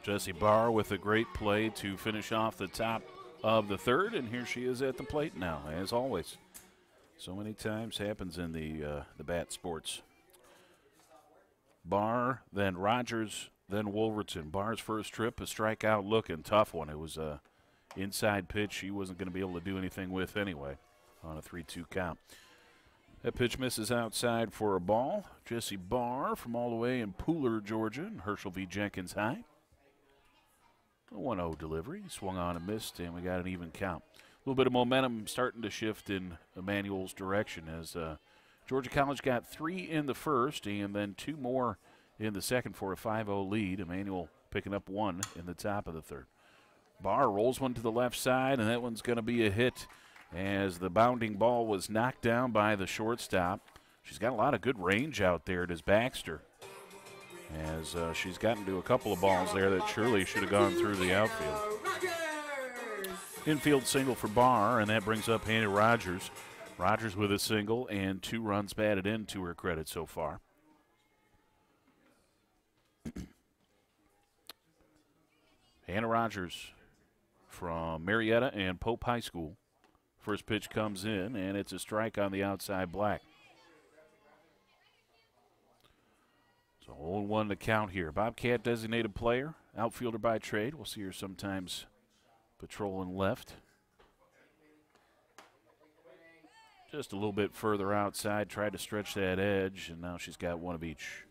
Jessie Barr with a great play to finish off the top of the third, and here she is at the plate now, as always. So many times happens in the bat sports. Barr, then Rogers, then Wolverton. Barr's first trip, a strikeout looking tough one. It was a inside pitch she wasn't going to be able to do anything with anyway on a 3-2 count. That pitch misses outside for a ball. Jessie Barr from all the way in Pooler, Georgia, in Herschel V. Jenkins High. A 1-0 delivery, swung on and missed, and we got an even count. A little bit of momentum starting to shift in Emmanuel's direction as Georgia College got 3 in the first and then 2 more in the second for a 5-0 lead. Emmanuel picking up 1 in the top of the third. Barr rolls one to the left side, and that one's going to be a hit as the bounding ball was knocked down by the shortstop. She's got a lot of good range out there, does Baxter, as she's gotten to a couple of balls there that surely should have gone through the outfield. Infield single for Barr, and that brings up Hannah Rogers. Rogers with a single and 2 runs batted in to her credit so far. Hannah Rogers from Marietta and Pope High School. First pitch comes in, and it's a strike on the outside black. So 0-1 to count here. Bobcat designated player, outfielder by trade. We'll see her sometimes patrolling left. Just a little bit further outside, tried to stretch that edge, and now she's got 1 of each.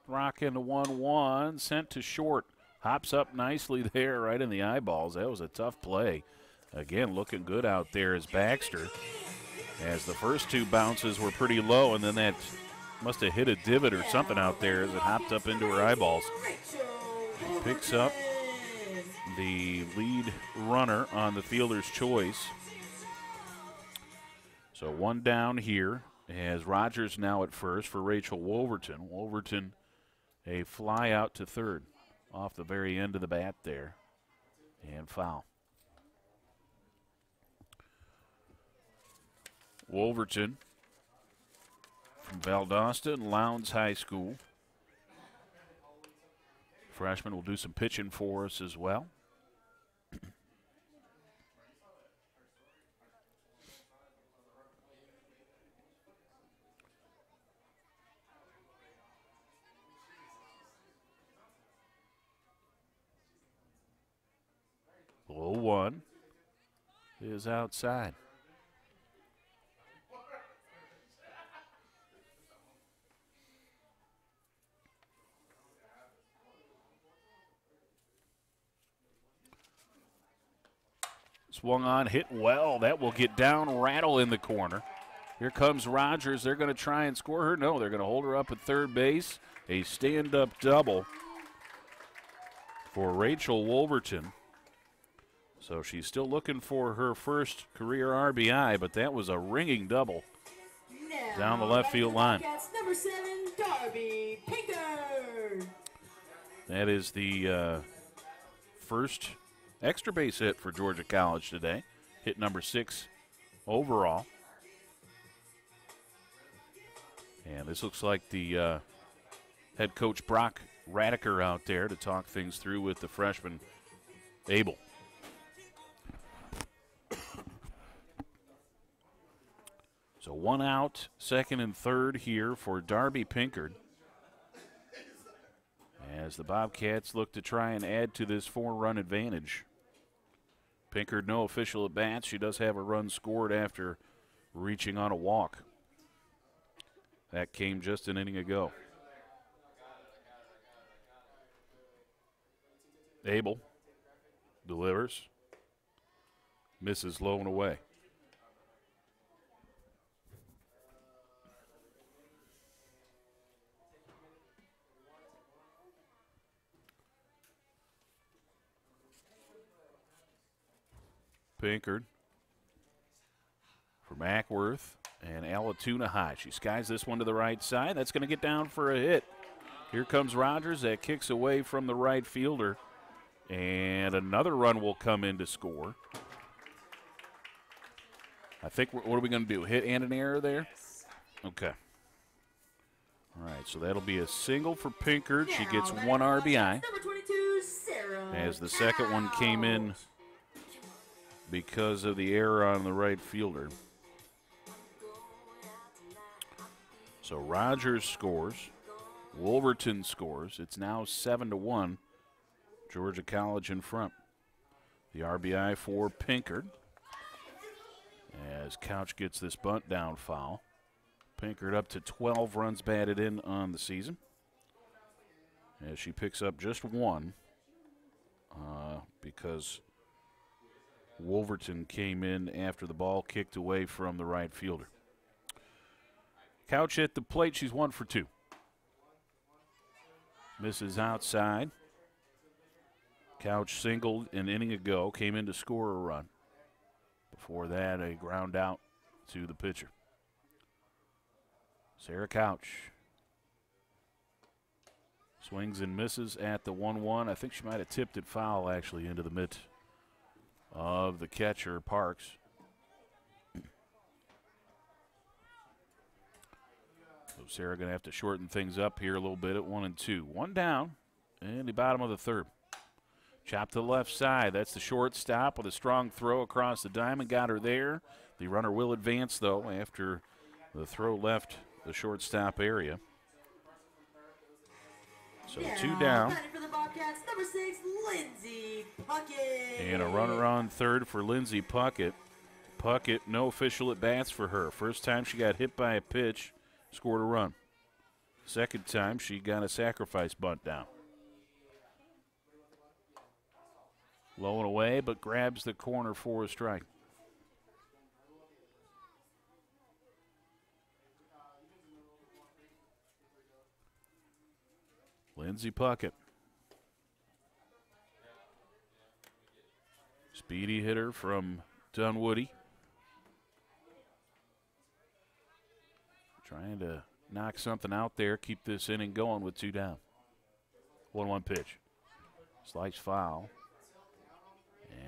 Rocking the 1-1, sent to short. Hops up nicely there, right in the eyeballs. That was a tough play. Again, looking good out there is Baxter, as the first 2 bounces were pretty low, and then that must have hit a divot or something out there as it hopped up into her eyeballs. She picks up the lead runner on the fielder's choice. So 1 down here, as Rogers now at first for Rachel Wolverton. Wolverton, a fly out to third off the very end of the bat there, and foul. Wolverton from Valdosta and Lowndes High School. Freshman will do some pitching for us as well. 0-1 is outside. Swung on, hit well. That will get down, rattle in the corner. Here comes Rogers. They're going to try and score her. No, they're going to hold her up at third base. A stand-up double for Rachel Wolverton. So she's still looking for her first career RBI, but that was a ringing double down the left field line. Number 7, Darby Pinker. That is the first extra base hit for Georgia College today. Hit number 6 overall. And this looks like the head coach Brock Radiker out there to talk things through with the freshman Abel. So 1 out, second and third here for Darby Pinkard, as the Bobcats look to try and add to this 4-run advantage. Pinkard, no official at bats. She does have a run scored after reaching on a walk. That came just an inning ago. Abel delivers, misses low and away. Pinkard for Mackworth and Alatuna high. She skies this one to the right side. That's going to get down for a hit. Here comes Rogers. That kicks away from the right fielder. And another run will come in to score. I think, what are we going to do? Hit and an error there? Okay. All right, so that'll be a single for Pinkard. She gets 1 RBI. Number 22, Sarah. As the second one came in because of the error on the right fielder. So Rogers scores. Wolverton scores. It's now 7-1. Georgia College in front. The RBI for Pinkard, as Couch gets this bunt down foul. Pinkard up to 12 runs batted in on the season, as she picks up just 1 because Wolverton came in after the ball kicked away from the right fielder. Couch at the plate. She's 1 for 2. Misses outside. Couch singled an inning ago, came in to score a run. Before that, a ground out to the pitcher. Sarah Couch swings and misses at the 1-1. I think she might have tipped it foul, actually, into the mitt of the catcher, Parks. So Sarah going to have to shorten things up here a little bit at 1-2. 1 down in the bottom of the third. Chop to the left side. That's the shortstop with a strong throw across the diamond. Got her there. The runner will advance, though, after the throw left the shortstop area. So 2 down. For the Bobcats, number 6, Lindsey Puckett. And a runner on third for Lindsey Puckett. Puckett, no official at bats for her. First time she got hit by a pitch, scored a run. Second time she got a sacrifice bunt down. Low and away, but grabs the corner for a strike. Lindsey Puckett. Speedy hitter from Dunwoody. Trying to knock something out there, keep this inning going with 2 down. 1-1 pitch. Slice foul.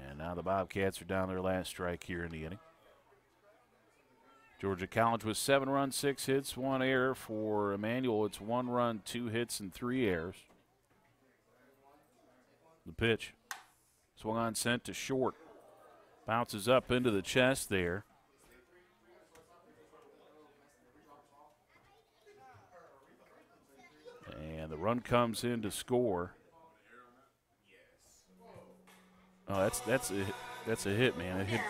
And now the Bobcats are down their last strike here in the inning. Georgia College with 7 runs, 6 hits, 1 error. For Emmanuel, it's 1 run, 2 hits, and 3 errors. The pitch. Swung on, sent to short. Bounces up into the chest there. And the run comes in to score. Oh, that's a hit, man. It hit.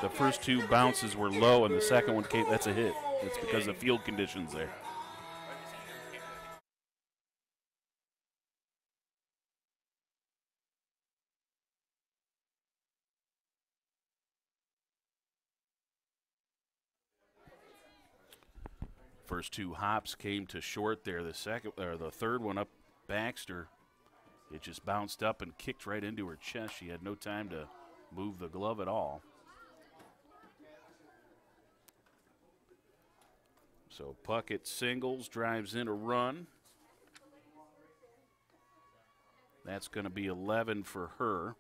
The first 2 bounces were low, and the second one came. That's a hit. It's because of field conditions there. First 2 hops came to short there. The third one up Baxter. It just bounced up and kicked right into her chest. She had no time to move the glove at all. So Puckett singles, drives in a run. That's going to be 11 for her,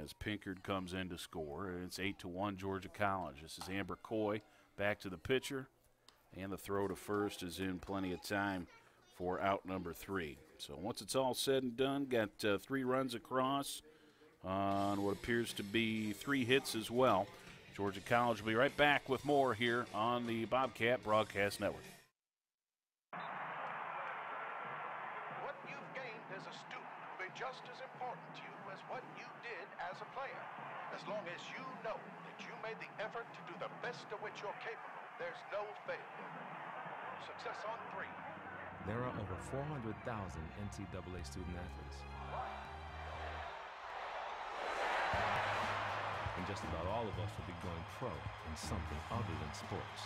as Pinkard comes in to score. And it's 8-1 Georgia College. This is Amber Coy back to the pitcher, and the throw to first is in plenty of time for out number 3. So once it's all said and done, got 3 runs across on what appears to be 3 hits as well. Georgia College will be right back with more here on the Bobcat Broadcast Network. What you've gained as a student will be just as important to you as what you did as a player. As long as you know that you made the effort to do the best of which you're capable, there's no failure. Success on 3. There are over 400,000 NCAA student athletes. And just about all of us will be going pro in something other than sports.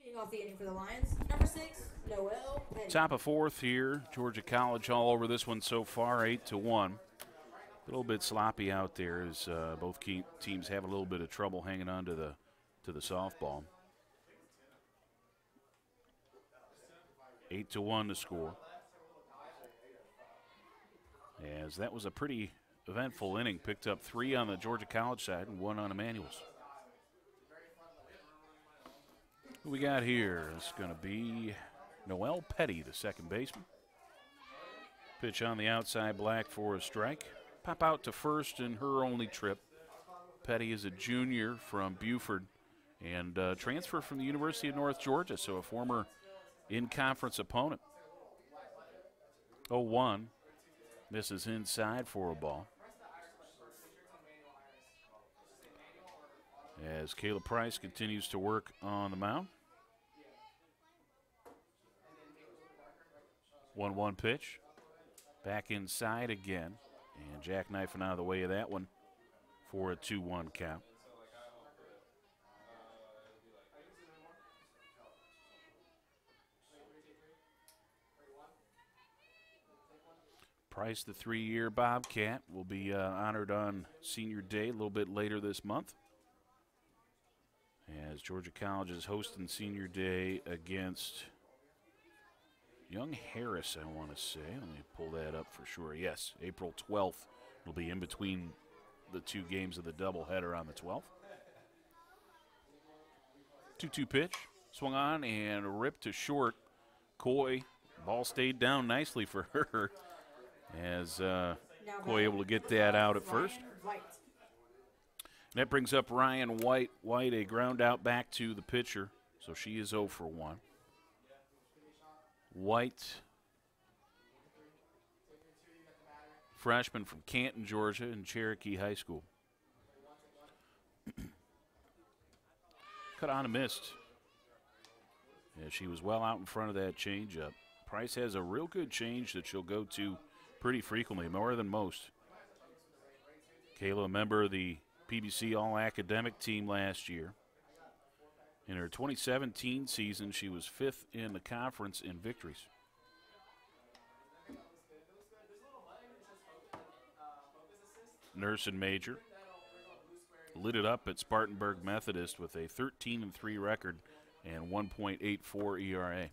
Leading off the inning for the Lions, number 6, Noel Petty. Top of 4th here. Georgia College all over this one so far, 8-1. A little bit sloppy out there as both teams have a little bit of trouble hanging on to the softball. 8-1 to score. As that was a pretty eventful inning. Picked up 3 on the Georgia College side and 1 on Emmanuel's. Who we got here? It's going to be Noel Petty, the second baseman. Pitch on the outside, black for a strike. Pop out to first in her only trip. Petty is a junior from Buford and transfer from the University of North Georgia, so a former in-conference opponent. 0-1, misses inside for a ball. As Kayla Price continues to work on the mound. 1-1 pitch. Back inside again. And jackknifing out of the way of that one for a 2-1 count. Price, the 3-year Bobcat, will be honored on Senior Day a little bit later this month. As Georgia College is hosting Senior Day against Young Harris, I want to say. Let me pull that up for sure. Yes, April 12th will be in between the 2 games of the doubleheader on the 12th. 2-2 pitch, swung on and ripped to short. Coy, ball stayed down nicely for her as Coy able to get that out at first. That brings up Ryan White. White, a ground out back to the pitcher, so she is 0 for 1. White, freshman from Canton, Georgia, and Cherokee High School. Cut on a missed. Yeah, she was well out in front of that changeup. Price has a real good change that she'll go to pretty frequently, more than most. Kayla, a member of the PBC All-Academic team last year. In her 2017 season, she was 5th in the conference in victories. Nurse and major. Lit it up at Spartanburg Methodist with a 13-3 record and 1.84 ERA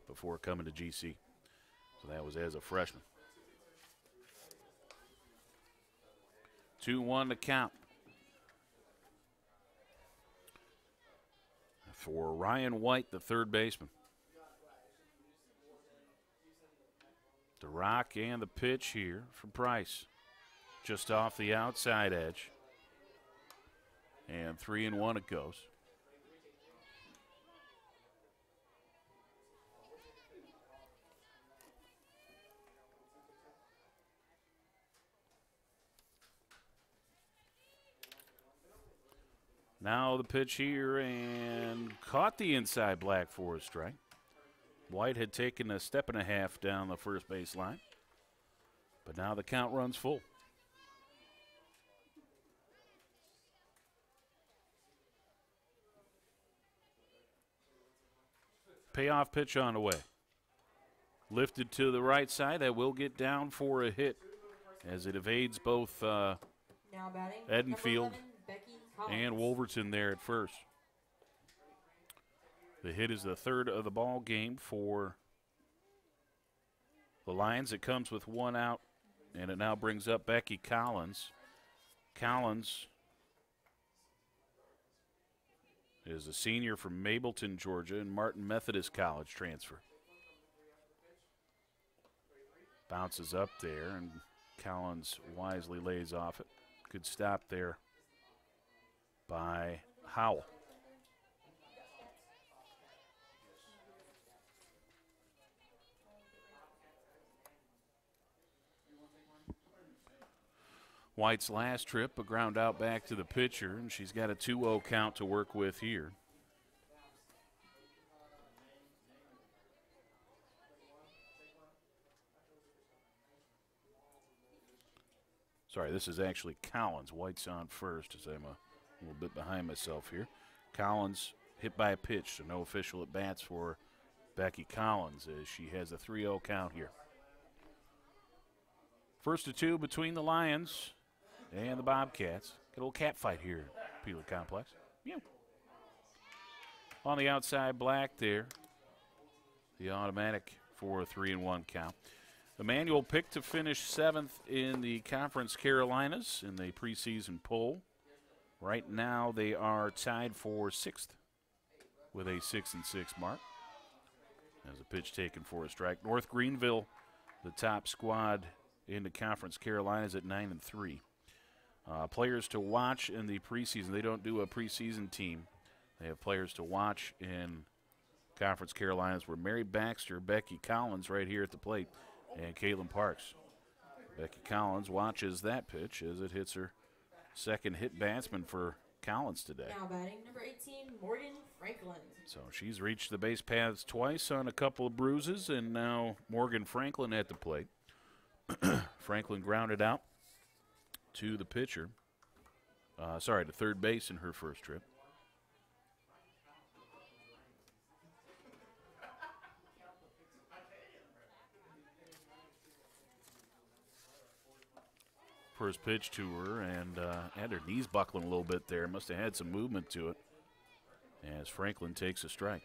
before coming to GC. So that was as a freshman. 2-1 to count for Ryan White, the third baseman. The rock and the pitch here for Price. Just off the outside edge. And 3-1 it goes. Now the pitch here, and caught the inside black for a strike. White had taken a step and a half down the first base line, but now the count runs full. Payoff pitch on the way. Lifted to the right side. That will get down for a hit as it evades both Now batting, Edenfield number 11, Becky Collins. and Wolverton there at first. The hit is the third of the ball game for the Lions. It comes with one out, and it now brings up Becky Collins. Collins is a senior from Mableton, Georgia, and Martin Methodist College transfer. Bounces up there, and Collins wisely lays off it. Good stop there by Howell. White's last trip, a ground out back to the pitcher, and she's got a 2-0 count to work with here. Sorry, this is actually Collins. White's on first as I'm a little bit behind myself here. Collins hit by a pitch, so no official at bats for Becky Collins as she has a 3-0 count here. First of two between the Lions and the Bobcats. Get a little cat fight here at Peeler Complex. Yeah. On the outside, black there. The automatic for a 3-1 count. Emmanuel picked to finish 7th in the Conference Carolinas in the preseason poll. Right now they are tied for 6th with a 6-6 mark. As a pitch taken for a strike. North Greenville, the top squad in the Conference Carolinas at 9-3. Players to watch in the preseason. They don't do a preseason team. They have players to watch in Conference Carolinas. Where Mary Baxter, Becky Collins right here at the plate, and Caitlin Parks. Becky Collins watches that pitch as it hits her second hit batsman for Collins today. Now batting, number 18, Morgan Franklin. So she's reached the base paths twice on a couple of bruises, and now Morgan Franklin at the plate. Franklin grounded out to the pitcher. To third base in her first trip. First pitch to her, and had her knees buckling a little bit there. Must have had some movement to it as Franklin takes a strike.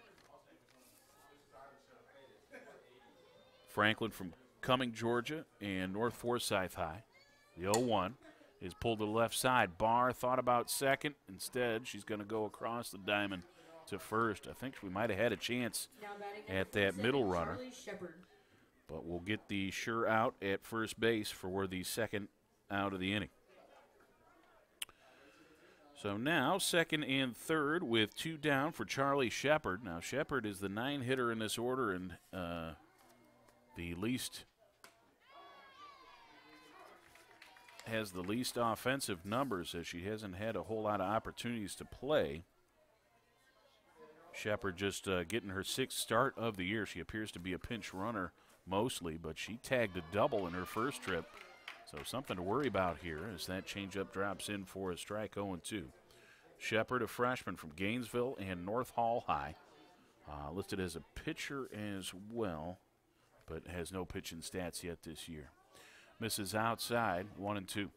Franklin from Cumming, Georgia, and North Forsyth High. The 0-1 is pulled to the left side. Barr thought about second. Instead, she's going to go across the diamond to first. I think we might have had a chance at that middle runner. But we'll get the sure out at first base for the second out of the inning. So now second and third with 2 down for Charlie Shepard. Now Shepard is the 9 hitter in this order and the least has the least offensive numbers as she hasn't had a whole lot of opportunities to play. Shepard just getting her 6th start of the year. She appears to be a pinch runner mostly, but she tagged a double in her first trip. So something to worry about here as that changeup drops in for a strike. 0-2. Shepard, a freshman from Gainesville and North Hall High. Listed as a pitcher as well, but has no pitching stats yet this year. Misses outside, 1-2.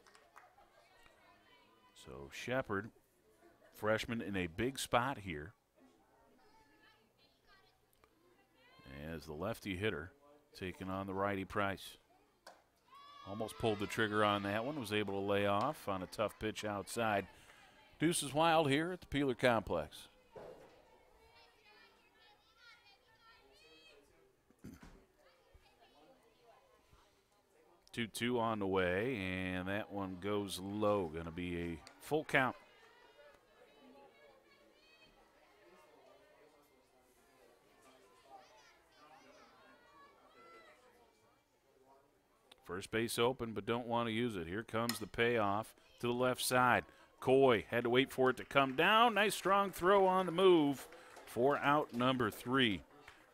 So Shepard, freshman in a big spot here. As the lefty hitter taking on the righty Price. Almost pulled the trigger on that one. Was able to lay off on a tough pitch outside. Deuces wild here at the Peeler Complex. Two on the way, and that one goes low. Going to be a full count. First base open, but don't want to use it. Here comes the payoff to the left side. Coy had to wait for it to come down. Nice strong throw on the move for out number 3.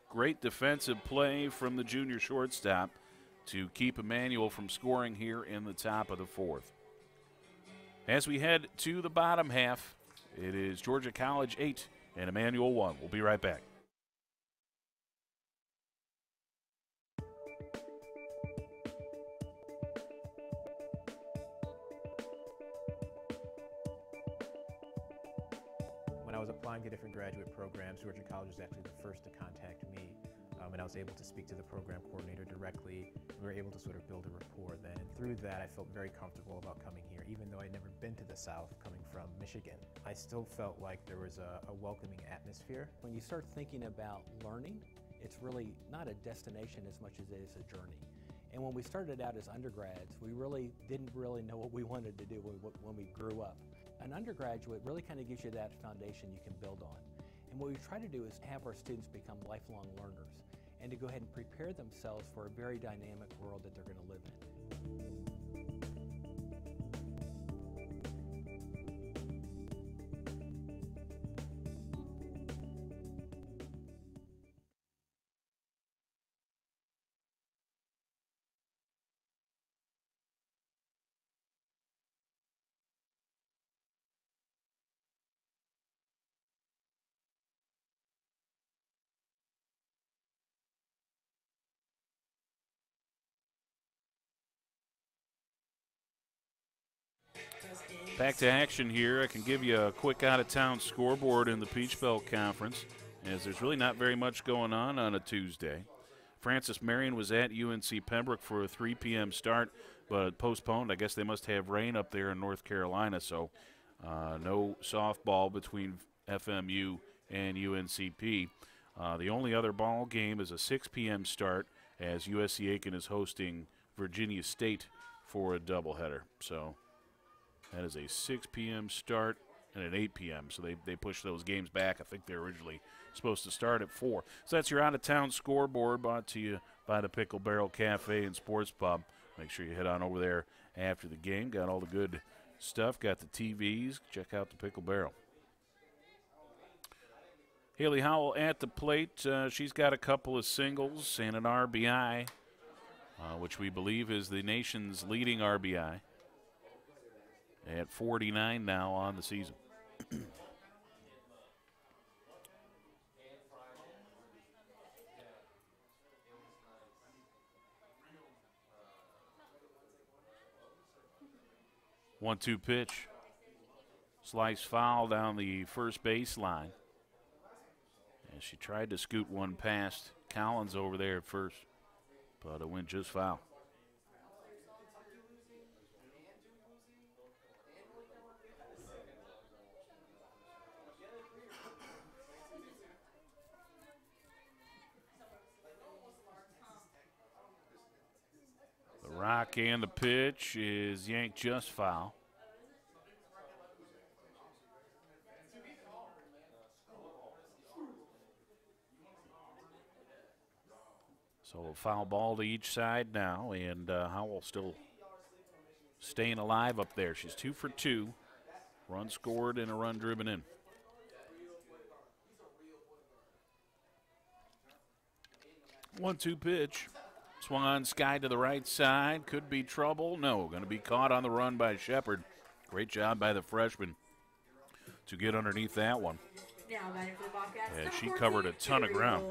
Great defensive play from the junior shortstop to keep Emmanuel from scoring here in the top of the 4th. As we head to the bottom half, it is Georgia College 8 and Emmanuel 1. We'll be right back. When I was applying to different graduate programs, Georgia College was actually the first to contact me, and I was able to speak to the program coordinator directly. We were able to sort of build a rapport then, and through that I felt very comfortable about coming here, even though I'd never been to the South coming from Michigan. I still felt like there was a welcoming atmosphere. When you start thinking about learning, it's really not a destination as much as it is a journey. And when we started out as undergrads, we really didn't know what we wanted to do when we grew up. An undergraduate really kind of gives you that foundation you can build on. And what we try to do is have our students become lifelong learners and to go ahead and prepare themselves for a very dynamic world that they're going to live in. Back to action here. I can give you a quick out-of-town scoreboard in the Peach Belt Conference, as there's really not very much going on a Tuesday. Francis Marion was at UNC Pembroke for a 3 p.m. start, but postponed. I guess they must have rain up there in North Carolina, so no softball between FMU and UNCP. The only other ball game is a 6 p.m. start, as USC Aiken is hosting Virginia State for a doubleheader. So that is a 6 p.m. start and an 8 p.m. So they pushed those games back. I think they were originally supposed to start at 4. So that's your out-of-town scoreboard, brought to you by the Pickle Barrel Cafe and Sports Pub. Make sure you head on over there after the game. Got all the good stuff. Got the TVs. Check out the Pickle Barrel. Haley Howell at the plate. She's got a couple of singles and an RBI, which we believe is the nation's leading RBI. At 49 now on the season. One-two pitch. Slice foul down the first base line. And she tried to scoot one past Collins over there at first, but it went just foul. Rock and the pitch is yanked just foul. So a foul ball to each side now, and Howell still staying alive up there. She's 2 for 2. Run scored and a run driven in. One-two pitch. Swung on Sky to the right side. Could be trouble. No, going to be caught on the run by Shepard. Great job by the freshman to get underneath that one. Now batting for the Bobcats. Yeah, she covered a ton of ground.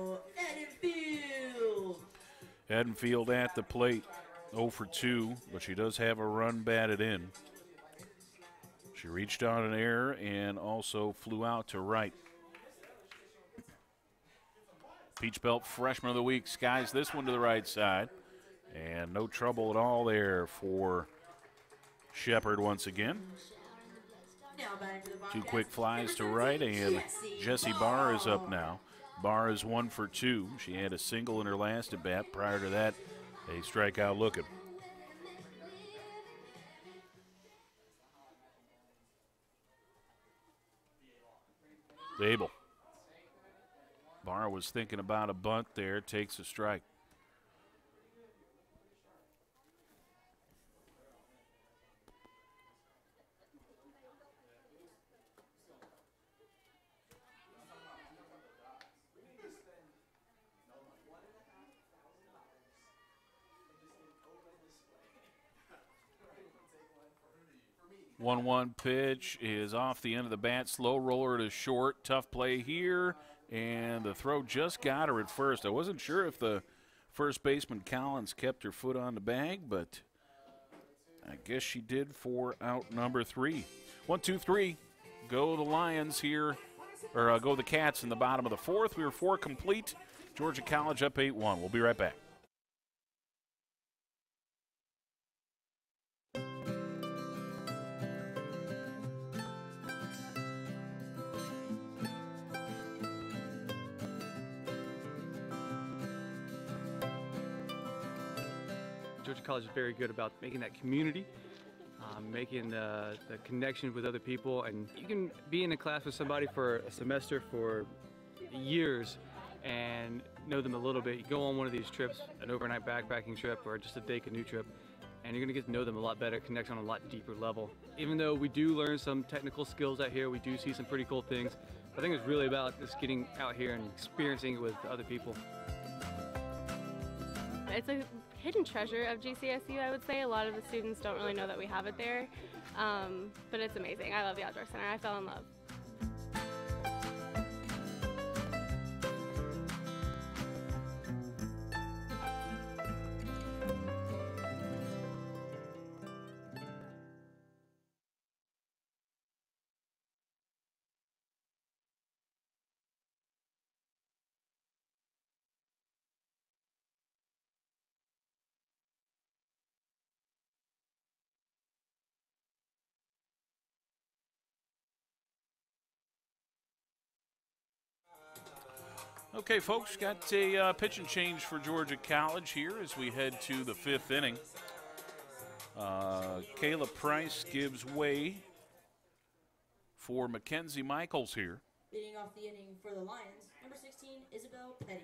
Edenfield at the plate, 0 for 2, but she does have a run batted in. She reached on an error and also flew out to right. Peach Belt Freshman of the Week skies this one to the right side. And no trouble at all there for Shepard once again. 2 quick flies to right, and Jessie Barr is up now. Barr is 1 for 2. She had a single in her last at bat. Prior to that, a strikeout looking. Zabel. Barr was thinking about a bunt there, takes a strike. 1-1 pitch is off the end of the bat. Slow roller to short. Tough play here. And the throw just got her at first. I wasn't sure if the first baseman Collins kept her foot on the bag, but I guess she did for out number 3. 1-2-3. Go the Lions here, or go the Cats in the bottom of the 4th. We were 4 complete. Georgia College up 8-1. We'll be right back. Georgia College is very good about making that community, making the connection with other people, and you can be in a class with somebody for a semester, for years, and know them a little bit. You go on one of these trips, an overnight backpacking trip or just a day canoe trip, and you're going to get to know them a lot better, connect on a lot deeper level. Even though we do learn some technical skills out here, we do see some pretty cool things. I think it's really about just getting out here and experiencing it with other people. It's a hidden treasure of GCSU, I would say. A lot of the students don't really know that we have it there, but it's amazing. I love the Outdoor Center. I fell in love. Okay, folks, got a pitch and change for Georgia College here as we head to the 5th inning. Kayla Price gives way for Mackenzie Michaels here. Leading off the inning for the Lions, number 16, Isabel Petty.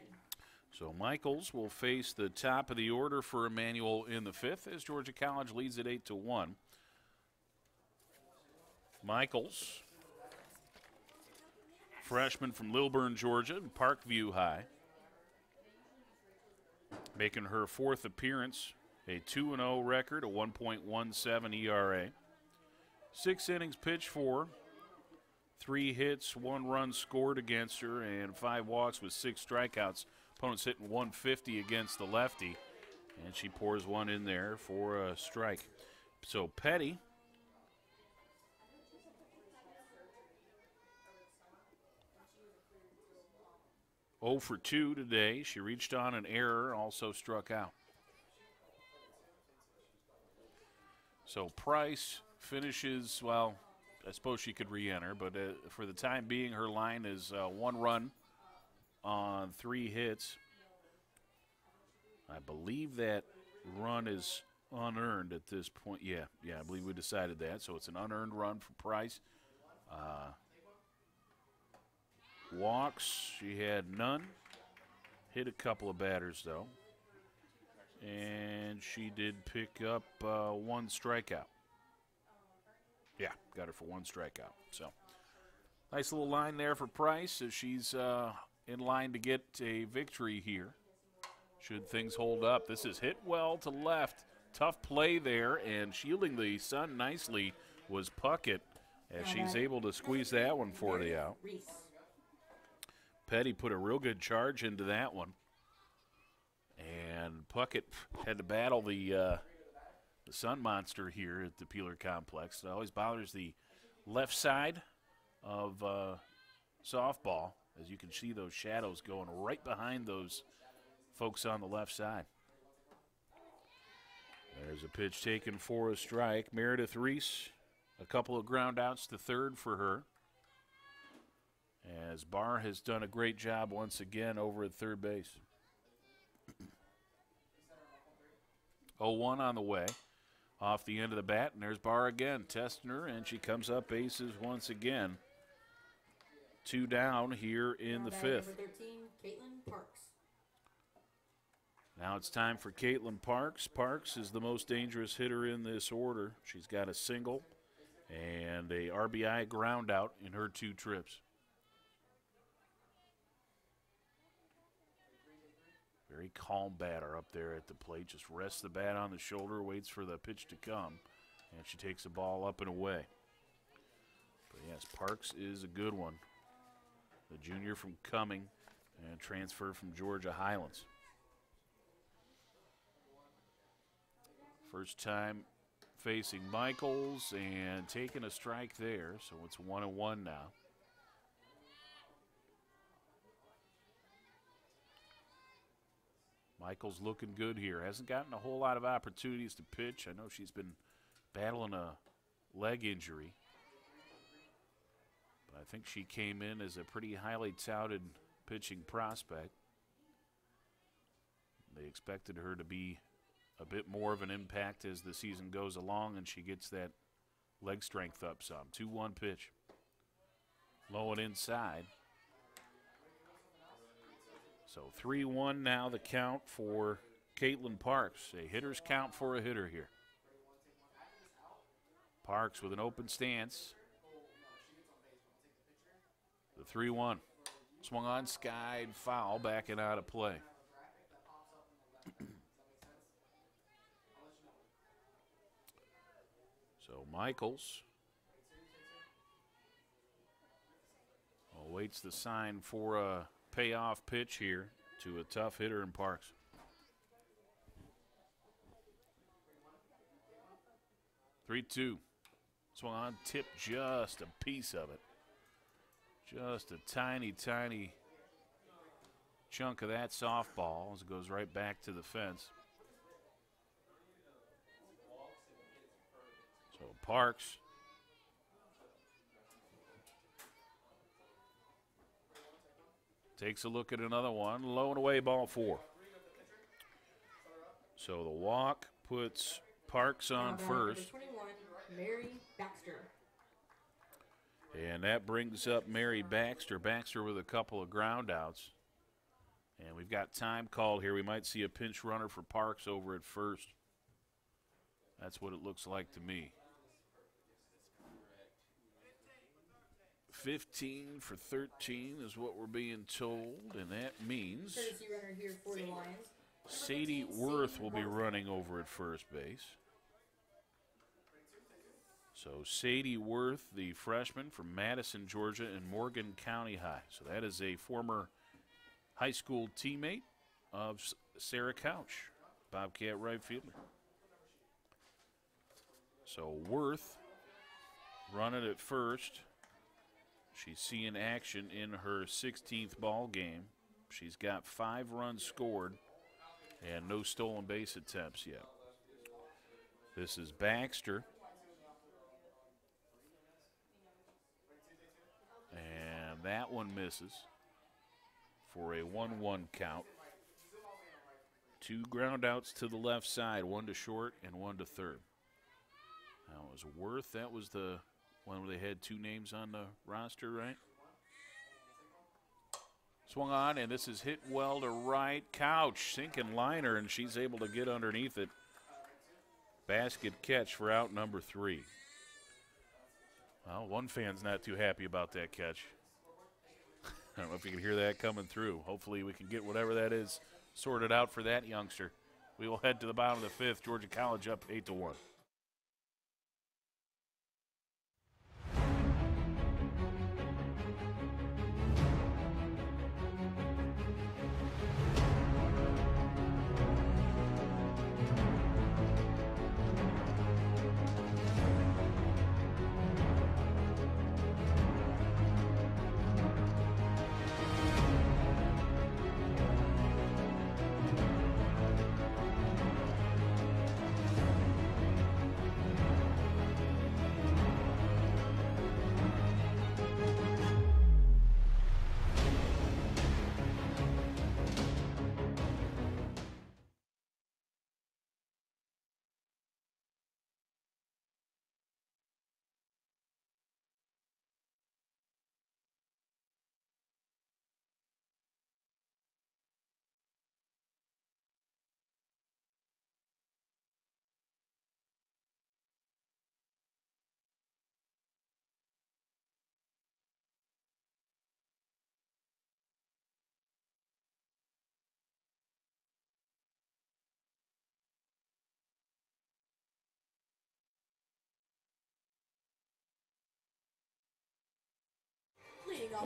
So Michaels will face the top of the order for Emmanuel in the 5th as Georgia College leads it 8-1. Michaels, freshman from Lilburn, Georgia, and Parkview High, making her 4th appearance, a 2-0 record, a 1.17 ERA. 6 innings pitched for, 3 hits, 1 run scored against her, and 5 walks with 6 strikeouts. Opponent's hitting 150 against the lefty, and she pours one in there for a strike. So Petty, oh for 2 today. She reached on an error, also struck out. So Price finishes, well, I suppose she could re-enter, but for the time being, her line is 1 run on 3 hits. I believe that run is unearned at this point. Yeah, I believe we decided that. So it's an unearned run for Price. Walks, she had none. Hit a couple of batters, though. And she did pick up 1 strikeout. Yeah, got her for 1 strikeout. So nice little line there for Price as she's in line to get a victory here, should things hold up. This is hit well to left. Tough play there, and shielding the sun nicely was Puckett as she's able to squeeze that one for the out. Petty put a real good charge into that one. And Puckett had to battle the sun monster here at the Peeler Complex. It always bothers the left side of softball, as you can see those shadows going right behind those folks on the left side. There's a pitch taken for a strike. Meredith Reese, a couple of ground outs to third for her, as Barr has done a great job once again over at third base. 0-1 on the way. Off the end of the bat, and there's Barr again, testing her, and she comes up bases once again. 2 down here in the 5th. Number 13, Caitlin Parks. Now it's time for Caitlin Parks. Parks is the most dangerous hitter in this order. She's got a single and a RBI ground out in her 2 trips. Very calm batter up there at the plate. Just rests the bat on the shoulder, waits for the pitch to come. And she takes the ball up and away. But yes, Parks is a good one. The junior from Cumming and transfer from Georgia Highlands. First time facing Michaels and taking a strike there, so it's 1-1 now. Michaels looking good here. Hasn't gotten a whole lot of opportunities to pitch. I know she's been battling a leg injury. But I think she came in as a pretty highly touted pitching prospect. They expected her to be a bit more of an impact as the season goes along, and she gets that leg strength up some. 2-1 pitch. Low and inside. So 3-1 now the count for Caitlin Parks. A hitter's count for a hitter here. Parks with an open stance. The 3-1. Swung on, skied, foul, backing out of play. So Michaels awaits the sign for a payoff pitch here to a tough hitter in Parks. Three-two. Swung on, tipped just a piece of it. Just a tiny, tiny chunk of that softball as it goes right back to the fence. So Parks takes a look at another one. Low and away, ball 4. So the walk puts Parks on first. 21, Mary Baxter. And that brings up Mary Baxter. Baxter with a couple of ground outs. And we've got time called here. We might see a pinch runner for Parks over at first. That's what it looks like to me. 15 for 13 is what we're being told, and that means Courtesy runner here for the Lions. Sadie Worth will be running over at first base. So Sadie Worth, the freshman from Madison, Georgia, and Morgan County High. So that is a former high school teammate of Sarah Couch, Bobcat right fielder. So Worth running at first. She's seeing action in her 16th ball game. She's got 5 runs scored and no stolen base attempts yet. This is Baxter. And that one misses for a 1-1 count. 2 ground outs to the left side, 1 to short and 1 to third. That was Worth. That was the one where they had 2 names on the roster, right? Swung on, and this is hit well to right. Couch, sinking liner, and she's able to get underneath it. Basket catch for out number 3. Well, one fan's not too happy about that catch. I don't know if you can hear that coming through. Hopefully we can get whatever that is sorted out for that youngster. We will head to the bottom of the 5th. Georgia College up 8-1.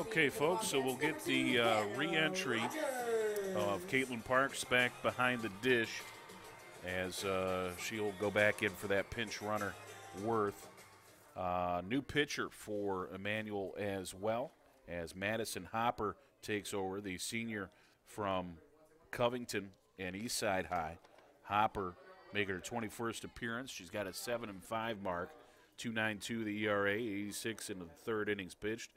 Okay, folks, so we'll get the re-entry of Caitlin Parks back behind the dish as she'll go back in for that pinch runner Worth. New pitcher for Emmanuel as well, as Madison Hopper takes over, the senior from Covington and Eastside High. Hopper making her 21st appearance. She's got a 7-5 mark, 2.92 the ERA, 86 in the third innings pitched.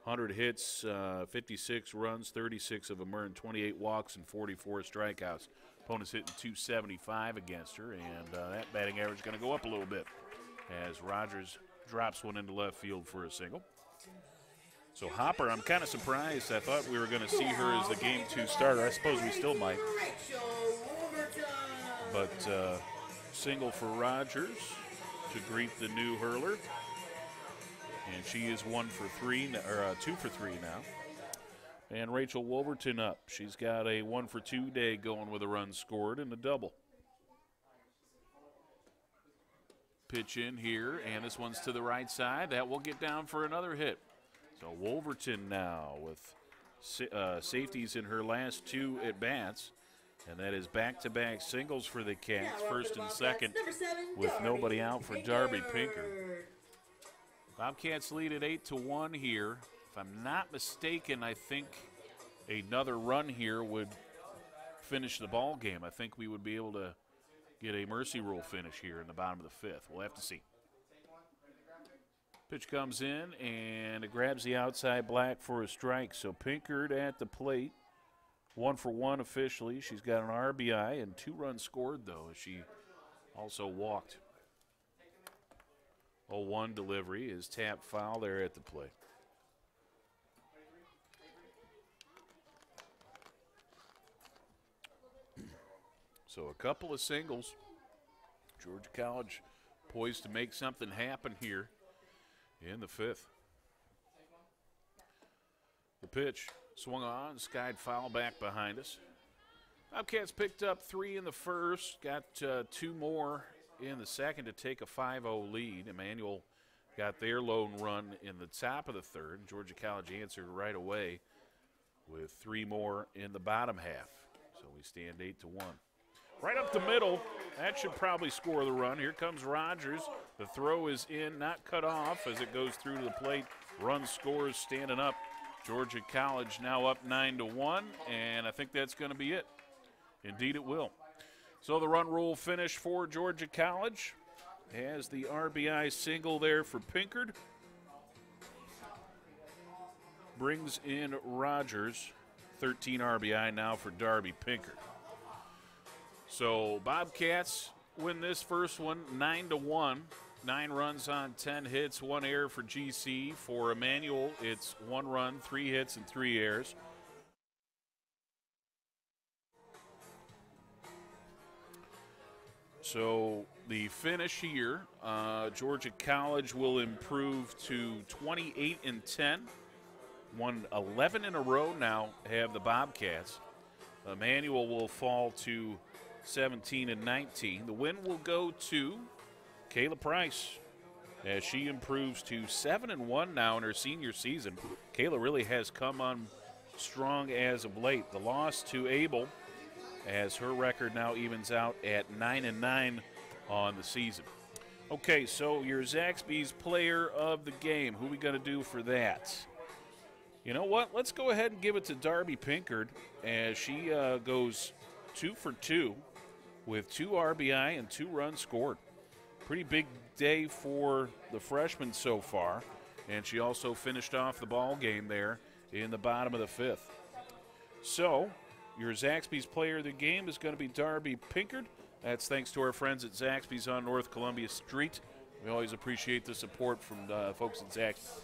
100 hits, 56 runs, 36 of them earned, 28 walks, and 44 strikeouts. Opponent's hitting 275 against her, and that batting average is going to go up a little bit as Rogers drops one into left field for a single. So Hopper, I'm kind of surprised. I thought we were going to see her as the Game 2 starter. I suppose we still might. But single for Rogers to greet the new hurler. And she is 2 for 3 now. And Rachel Wolverton up. She's got a 1 for 2 day going with a run scored and a double. Pitch in here, and this one's to the right side. That will get down for another hit. So Wolverton now with safeties in her last 2 at-bats. And that is back-to-back singles for the Cats, first and second, with nobody out for Darby Pinker. Bobcats lead at 8-1 here. If I'm not mistaken, I think another run here would finish the ball game. I think we would be able to get a mercy rule finish here in the bottom of the 5th. We'll have to see. Pitch comes in, and it grabs the outside black for a strike. So Pinkard at the plate. 1 for 1 officially. She's got an RBI and 2 runs scored, though, as she also walked. 0-1 delivery is tapped foul there at the plate. So a couple of singles. Georgia College poised to make something happen here in the 5th. The pitch swung on, skied foul back behind us. Bobcats picked up 3 in the first, got 2 more in the second to take a 5-0 lead. Emmanuel got their lone run in the top of the 3rd. Georgia College answered right away with 3 more in the bottom half. So we stand 8-1. Right up the middle, that should probably score the run. Here comes Rogers. The throw is in, not cut off as it goes through to the plate. Run scores, standing up. Georgia College now up 9-1, and I think that's going to be it. Indeed it will. So the run rule finish for Georgia College. Has the RBI single there for Pinkard. Brings in Rogers. 13 RBI now for Darby Pinkard. So Bobcats win this first one 9-1. 9 runs on 10 hits, 1 error for GC. For Emmanuel, it's 1 run, 3 hits, and 3 errors. So the finish here, Georgia College will improve to 28-10. Won 11 in a row now, have the Bobcats. Emmanuel will fall to 17-19. The win will go to Kayla Price as she improves to 7-1 now in her senior season. Kayla really has come on strong as of late. The loss to Abel as her record now evens out at 9-9 on the season. Okay, so your Zaxby's player of the game. Who are we going to do for that? You know what? Let's go ahead and give it to Darby Pinkard as she goes 2 for 2 with 2 RBI and 2 runs scored. Pretty big day for the freshman so far, and she also finished off the ball game there in the bottom of the 5th. So your Zaxby's player of the game is going to be Darby Pinkard. That's thanks to our friends at Zaxby's on North Columbia Street. We always appreciate the support from folks at Zaxby's.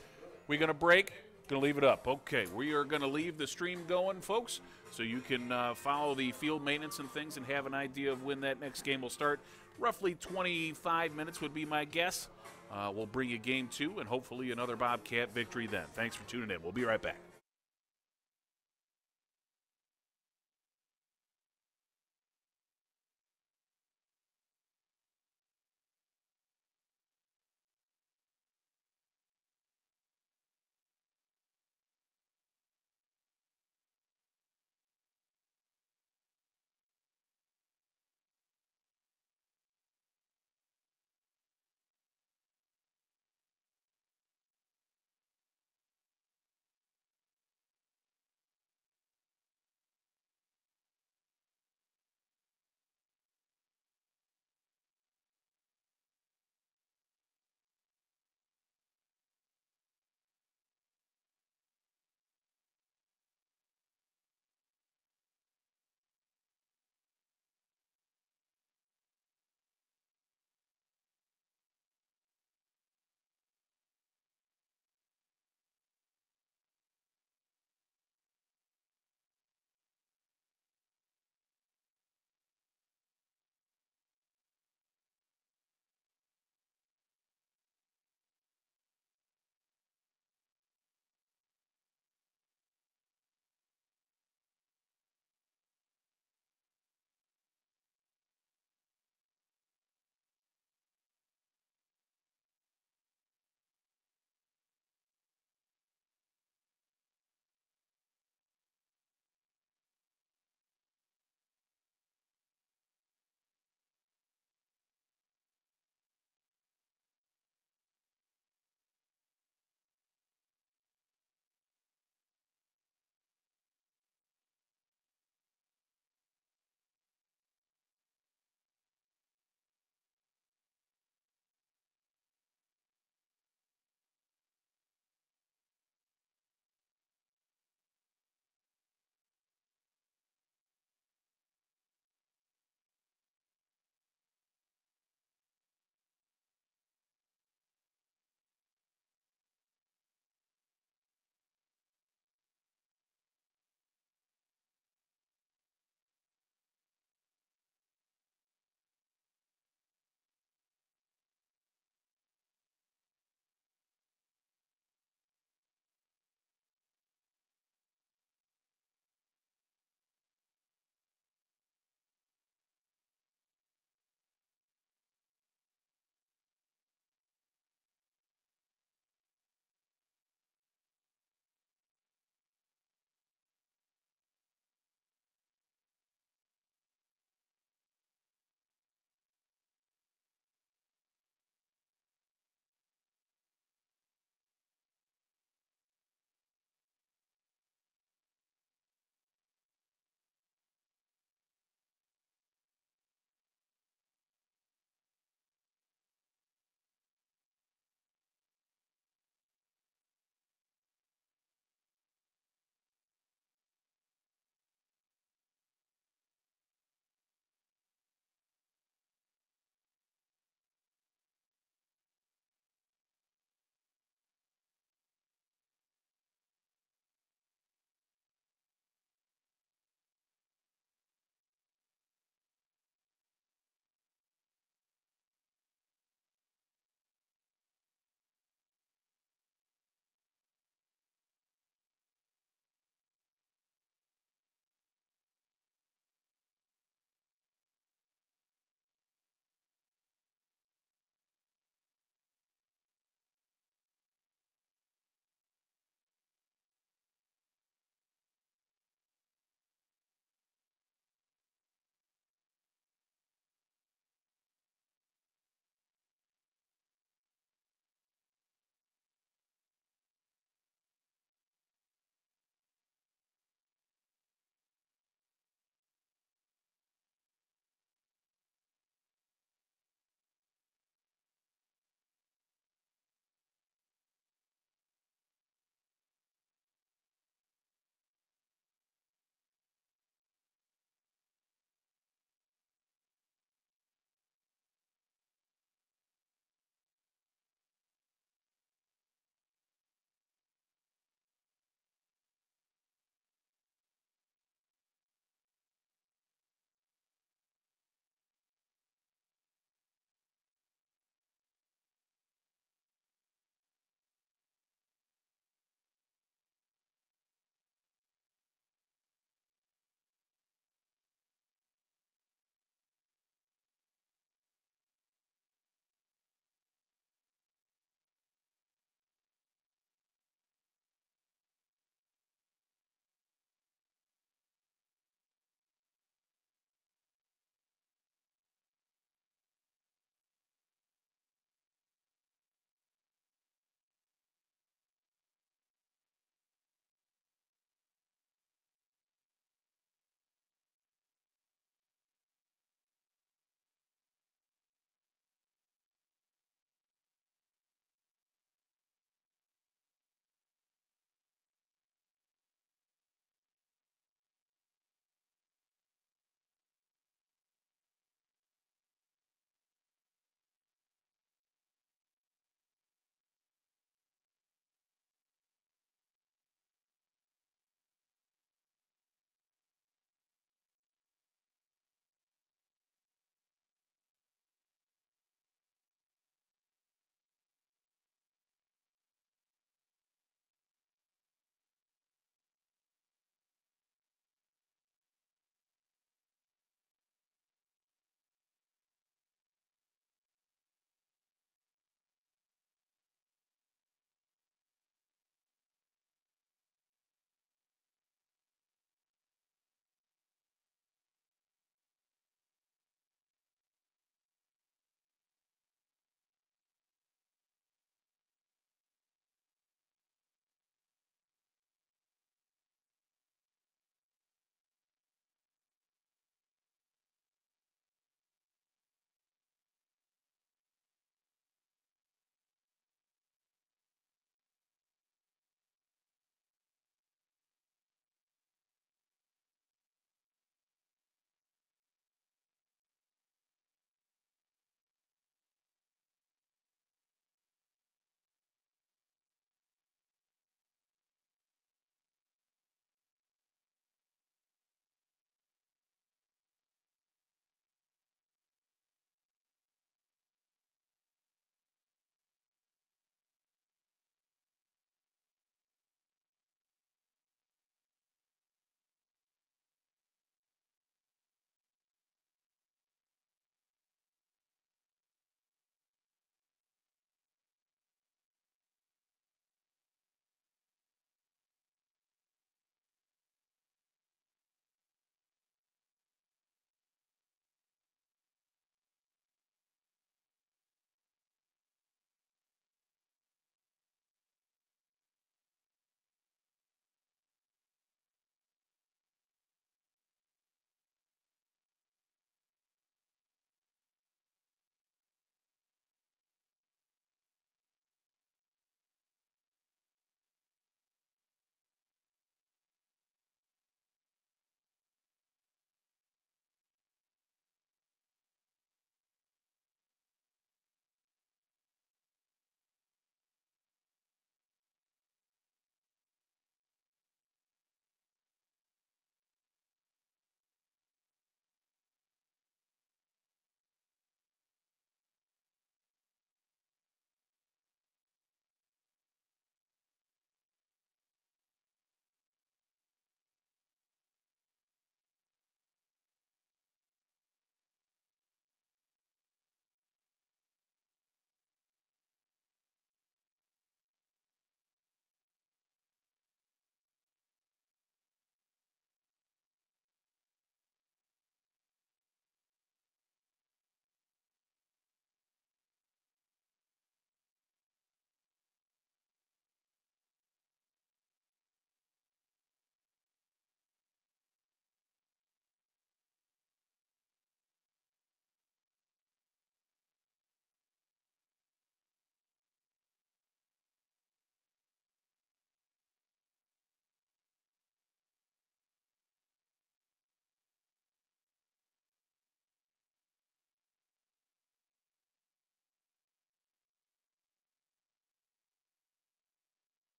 We're going to break. Going to leave it up. Okay, we are going to leave the stream going, folks, so you can follow the field maintenance and things and have an idea of when that next game will start. Roughly 25 minutes would be my guess. We'll bring you game 2 and hopefully another Bobcat victory then. Thanks for tuning in. We'll be right back.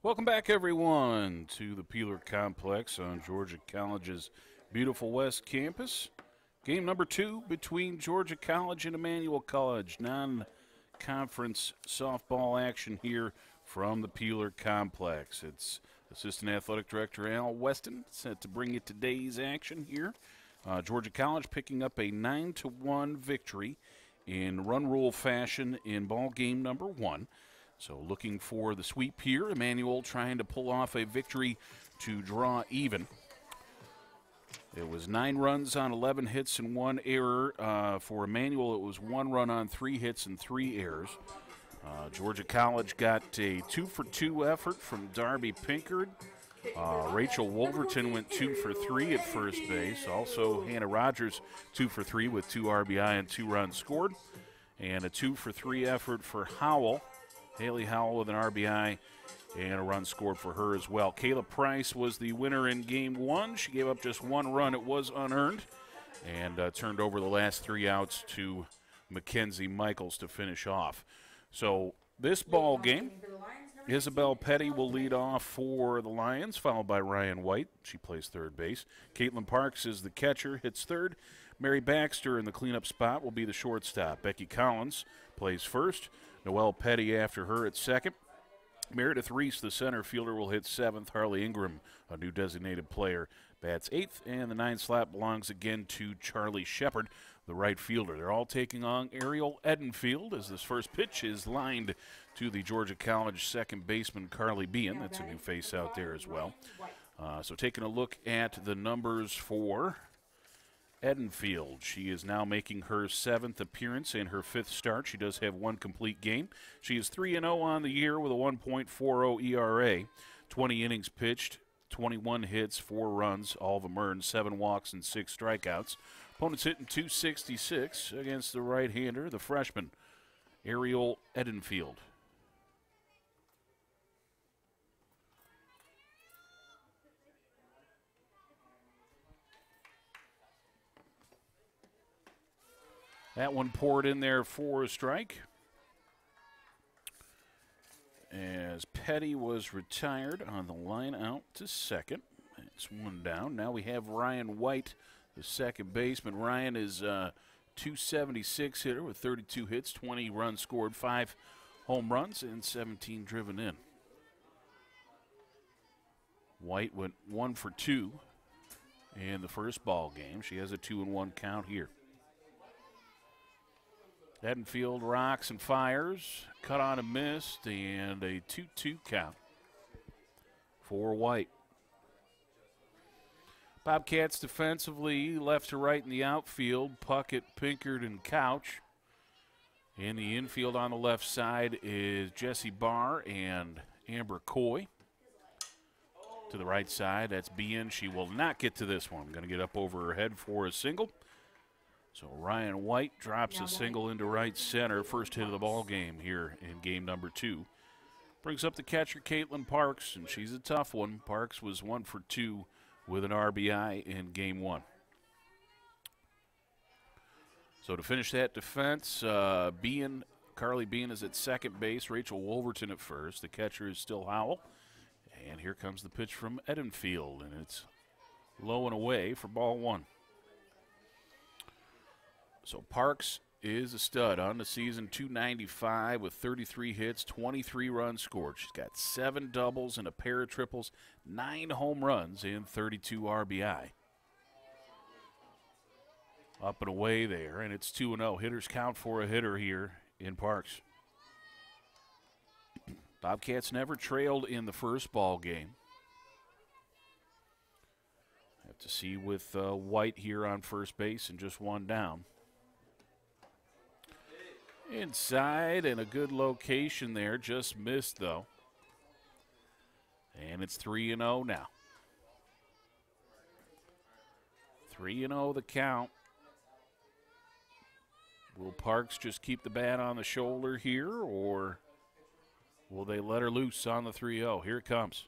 Welcome back, everyone, to the Peeler Complex on Georgia College's beautiful West Campus. Game number 2 between Georgia College and Emmanuel College. Non-conference softball action here from the Peeler Complex. It's Assistant Athletic Director Al Weston set to bring you today's action here. Georgia College picking up a 9-1 victory in run rule fashion in ball game number 1. So looking for the sweep here. Emmanuel trying to pull off a victory to draw even. It was 9 runs on 11 hits and 1 error. For Emmanuel, it was 1 run on 3 hits and 3 errors. Georgia College got a 2-for-2 effort from Darby Pinkard. Rachel Wolverton went 2 for 3 at first base. Also, Hannah Rogers 2 for 3 with 2 RBI and 2 runs scored. And a 2 for 3 effort for Howell. Haley Howell with an RBI and a run scored for her as well. Kayla Price was the winner in game 1. She gave up just 1 run. It was unearned. And turned over the last 3 outs to Mackenzie Michaels to finish off. So this ball game, Isabel Petty will lead off for the Lions, followed by Ryan White. She plays third base. Caitlin Parks is the catcher, hits third. Mary Baxter in the cleanup spot will be the shortstop. Becky Collins plays first. Noelle Petty after her at second. Meredith Reese, the center fielder, will hit 7th. Harley Ingram, a new designated player, bats 8th. And the 9th slot belongs again to Charlie Shepard, the right fielder. They're all taking on Ariel Edenfield as this first pitch is lined to the Georgia College second baseman, Carly Bean. That's a new face out there as well. So taking a look at the numbers for Edenfield. She is now making her 7th appearance and her 5th start. She does have 1 complete game. She is 3-0 on the year with a 1.40 ERA. 20 innings pitched, 21 hits, 4 runs, all of them earned, 7 walks and 6 strikeouts. Opponents hitting .266 against the right-hander, the freshman, Ariel Edenfield. That one poured in there for a strike. As Petty was retired on the line out to second. It's 1 down. Now we have Ryan White, the second baseman. Ryan is a .276 hitter with 32 hits, 20 runs scored, 5 home runs, and 17 driven in. White went 1 for 2 in the first ball game. She has a 2-1 count here. Edenfield rocks and fires, cut on and missed, and a 2-2 count for White. Bobcats defensively, left to right in the outfield, Puckett, Pinkard, and Couch. In the infield on the left side is Jesse Barr and Amber Coy. To the right side, that's Bean. She will not get to this one. Going to get up over her head for a single. So Ryan White drops a single into right center. First hit of the ball game here in game number 2. Brings up the catcher, Caitlin Parks, and she's a tough one. Parks was 1 for 2 with an RBI in game 1. So to finish that defense, Carly Bean is at second base. Rachel Wolverton at first. The catcher is still Howell. And here comes the pitch from Edenfield, and it's low and away for ball 1. So Parks is a stud on the season, .295 with 33 hits, 23 runs scored. She's got 7 doubles and a pair of triples, 9 home runs, and 32 RBI. Up and away there, and it's 2-0. Hitters count for a hitter here in Parks. Bobcats never trailed in the first ball game. Have to see with White here on first base and just 1 down. Inside and a good location there, just missed though. And it's 3-0 now. 3-0 the count. Will Parks just keep the bat on the shoulder here, or will they let her loose on the 3-0? Here it comes.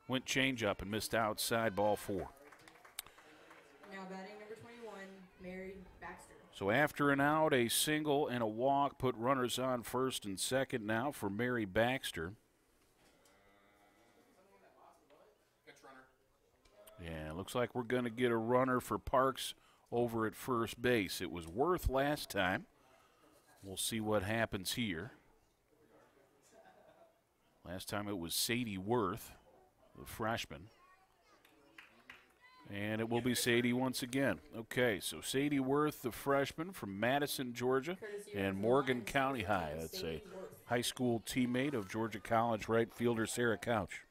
Went change up and missed outside, ball 4. Now batting number 21, Mary Baxter. So after an out, a single and a walk put runners on first and second now for Mary Baxter. Yeah, looks like we're going to get a runner for Parks over at first base. It was Worth last time. We'll see what happens here. Last time it was Sadie Worth, the freshman. And it will be Sadie once again. Okay, so Sadie Worth, the freshman from Madison, Georgia, and Morgan County High. That's a high school teammate of Georgia College right fielder Sarah Couch.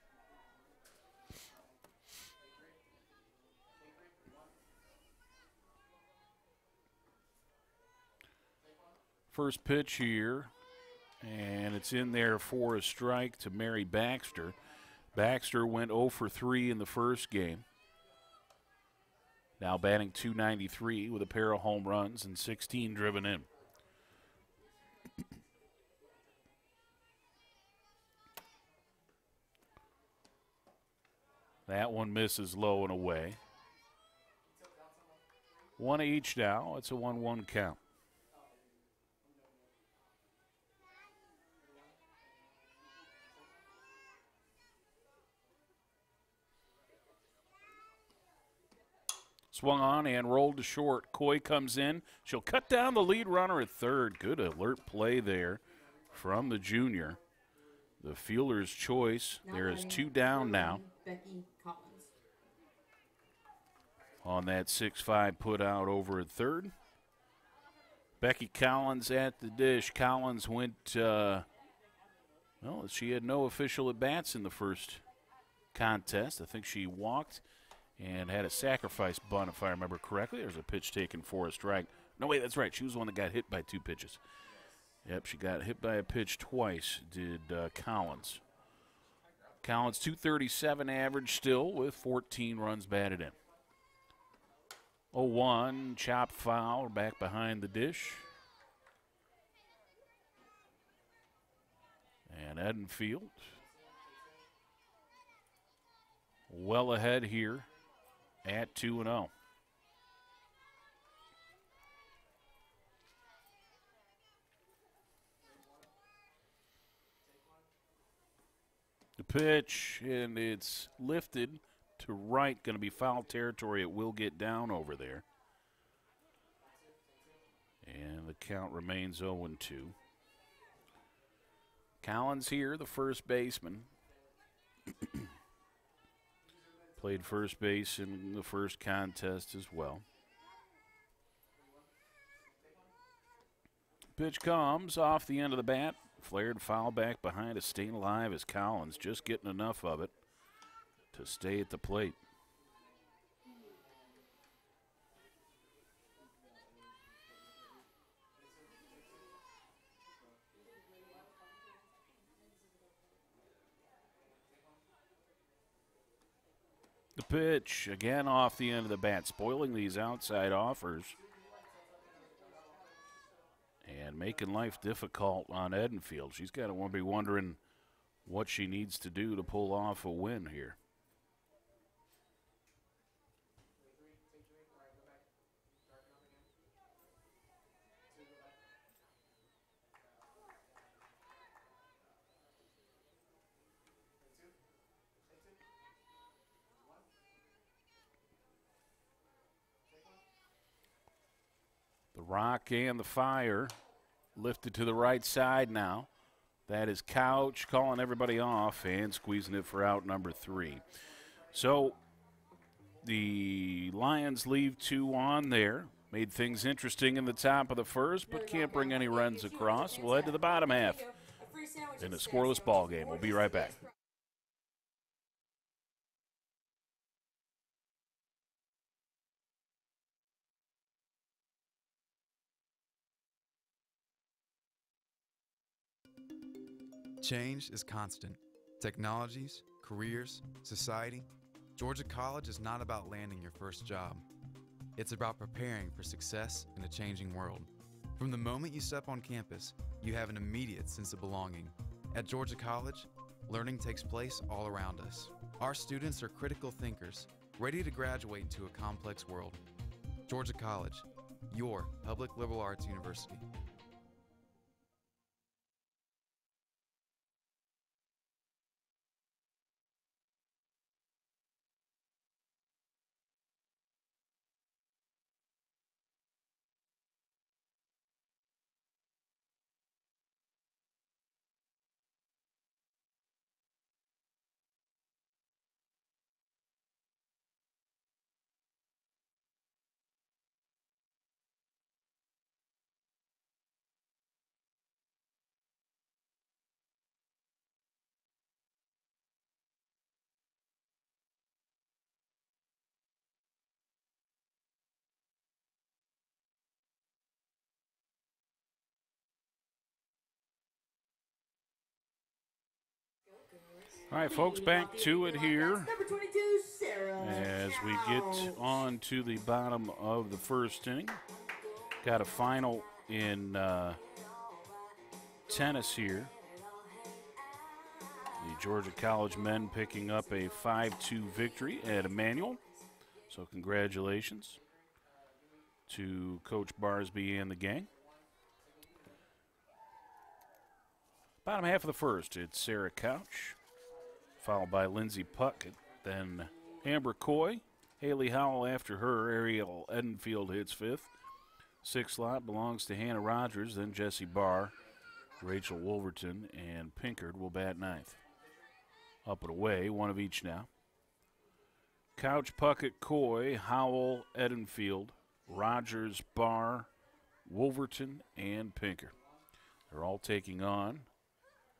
First pitch here, and it's in there for a strike to Mary Baxter. Baxter went 0 for 3 in the first game. Now batting .293 with a pair of home runs and 16 driven in. That one misses low and away. One each now. It's a 1-1 count. Swung on and rolled to short. Coy comes in. She'll cut down the lead runner at third. Good alert play there from the junior. The fielder's choice. There is 2 down now. Becky Collins. On that 6-5 put out over at third. Becky Collins at the dish. Collins went, well, she had no official at-bats in the first contest. I think she walked and had a sacrifice bunt, if I remember correctly. There's a pitch taken for a strike. No, wait, that's right. She was the one that got hit by 2 pitches. Yep, she got hit by a pitch twice, did Collins. Collins, .237 average still with 14 runs batted in. 0-1, chopped foul, back behind the dish. And Edenfield well ahead here at 2-0. The pitch, and it's lifted to right, going to be foul territory. It will get down over there. And the count remains 0-2. Collins here, the first baseman. Played first base in the first contest as well. Pitch comes off the end of the bat. Flared foul back behind is staying alive as Collins just getting enough of it to stay at the plate. The pitch, again off the end of the bat, spoiling these outside offers and making life difficult on Edenfield. She's got to be wondering what she needs to do to pull off a win here. The rock and the fire lifted to the right side now. That is Couch calling everybody off and squeezing it for out number 3. So the Lions leave 2 on there. Made things interesting in the top of the first, but can't bring any runs across. We'll head to the bottom half in a scoreless ball game. We'll be right back. Change is constant. Technologies, careers, society. Georgia College is not about landing your first job. It's about preparing for success in a changing world. From the moment you step on campus, you have an immediate sense of belonging. At Georgia College, learning takes place all around us. Our students are critical thinkers, ready to graduate into a complex world. Georgia College, your public liberal arts university. All right, folks, back to it here Number 22, Sarah. as we get on to the bottom of the first inning. Got a final in tennis here. The Georgia College men picking up a 5-2 victory at Emmanuel. So congratulations to Coach Barsby and the gang. Bottom half of the first, it's Sarah Couch, followed by Lindsay Puckett, then Amber Coy, Haley Howell after her, Ariel Edenfield hits fifth. Sixth slot belongs to Hannah Rogers, then Jessie Barr, Rachel Wolverton, and Pinkard will bat ninth. Up and away, one of each now. Couch, Puckett, Coy, Howell, Edenfield, Rogers, Barr, Wolverton, and Pinkard. They're all taking on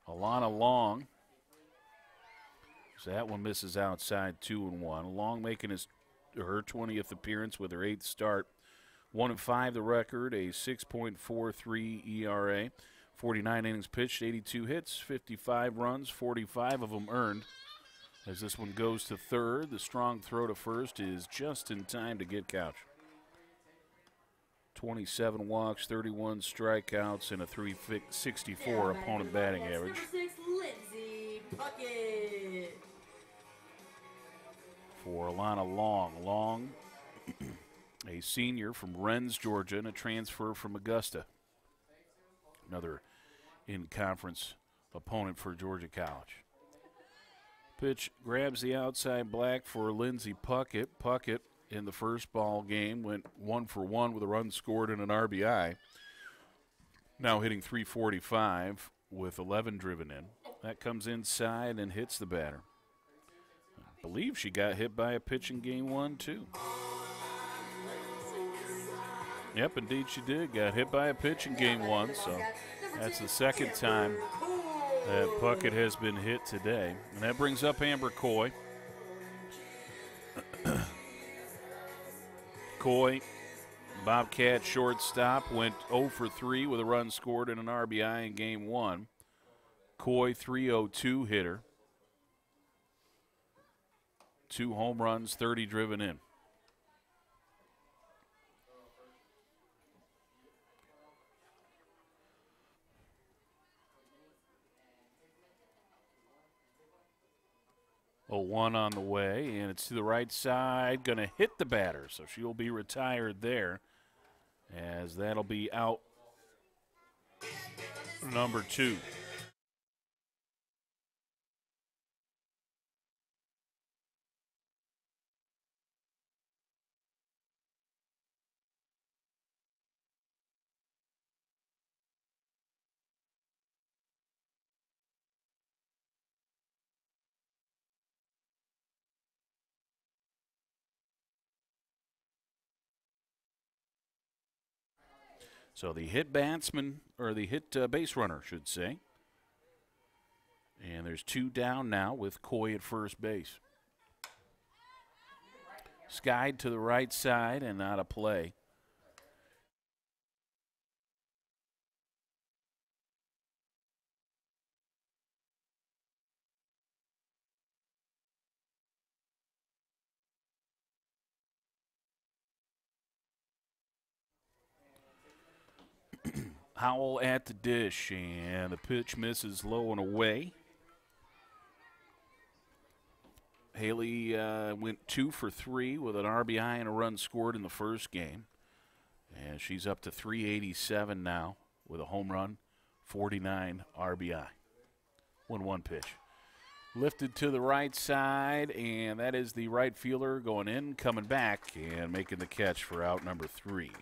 Alana Long. So that one misses outside 2-1. Long making her 20th appearance with her 8th start. 1-5 the record, a 6.43 ERA. 49 innings pitched, 82 hits, 55 runs, 45 of them earned. As this one goes to third, the strong throw to first is just in time to get Couch. 27 walks, 31 strikeouts, and a .364 opponent batting average. Number 6, Lindsay Puckett. For Alana Long. Long, a senior from Rennes, Georgia, and a transfer from Augusta. Another in-conference opponent for Georgia College. Pitch grabs the outside black for Lindsay Puckett. Puckett in the first ball game went 1 for 1 with a run scored and an RBI. Now hitting .345 with 11 driven in. That comes inside and hits the batter. I believe she got hit by a pitch in game 1 too. Yep, indeed she did. Got hit by a pitch in game 1, so that's the second time that Puckett has been hit today. And that brings up Amber Coy. Coy, Bobcat shortstop, went 0 for 3 with a run scored and an RBI in game 1. Coy, .302 hitter. 2 home runs, 30 driven in. A 1 on the way, and it's to the right side, going to hit the batter, so she'll be retired there, as that'll be out number 2. So the hit batsman, or the hit base runner, should say. And there's 2 down now with Coy at first base. Skied to the right side and out of play. Howell at the dish, and the pitch misses low and away. Haley went 2 for 3 with an RBI and a run scored in the first game. And she's up to .387 now with a home run, 49 RBI. 1-1 pitch. Lifted to the right side, and that is the right fielder going in, coming back, and making the catch for out number 3.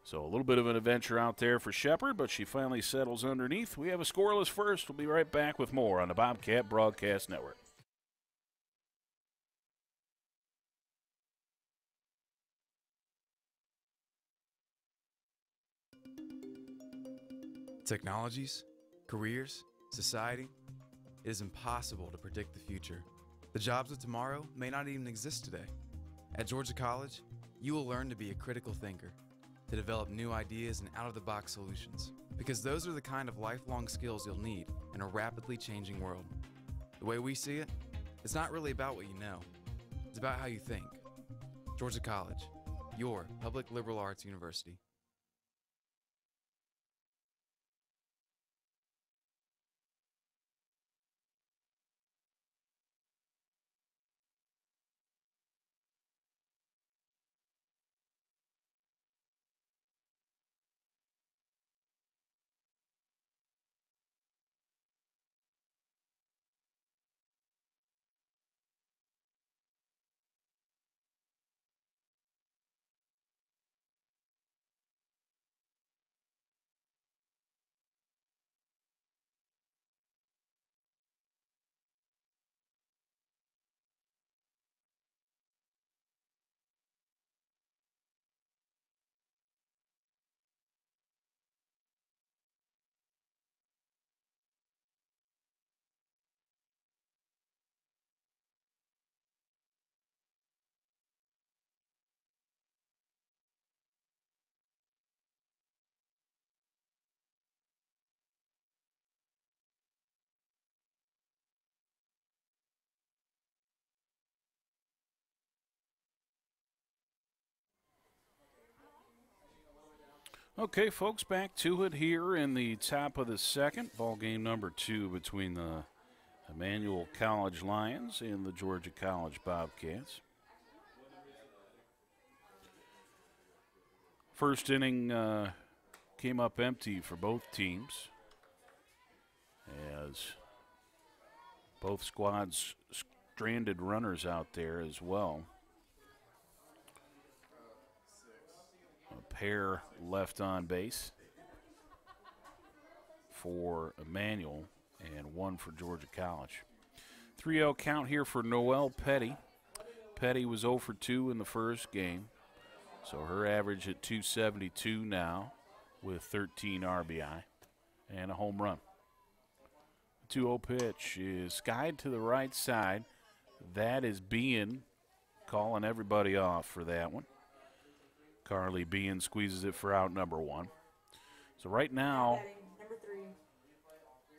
So a little bit of an adventure out there for Shepard, but she finally settles underneath. We have a scoreless first. We'll be right back with more on the Bobcat Broadcast Network. Technologies, careers, society. It is impossible to predict the future. The jobs of tomorrow may not even exist today. At Georgia College, you will learn to be a critical thinker, to develop new ideas and out-of-the-box solutions, because those are the kind of lifelong skills you'll need in a rapidly changing world. The way we see it, it's not really about what you know. It's about how you think. Georgia College, your public liberal arts university. Okay, folks, back to it here in the top of the second. Ball game number 2 between the Emmanuel College Lions and the Georgia College Bobcats. First inning came up empty for both teams as both squads stranded runners out there as well. A pair left on base for Emmanuel and one for Georgia College. 3-0 count here for Noelle Petty. Petty was 0 for 2 in the first game, so her average at 272 now with 13 RBI and a home run. 2-0 pitch is skied to the right side. That is Bean calling everybody off for that one. Carly Bean squeezes it for out number 1. So right now, Number 3,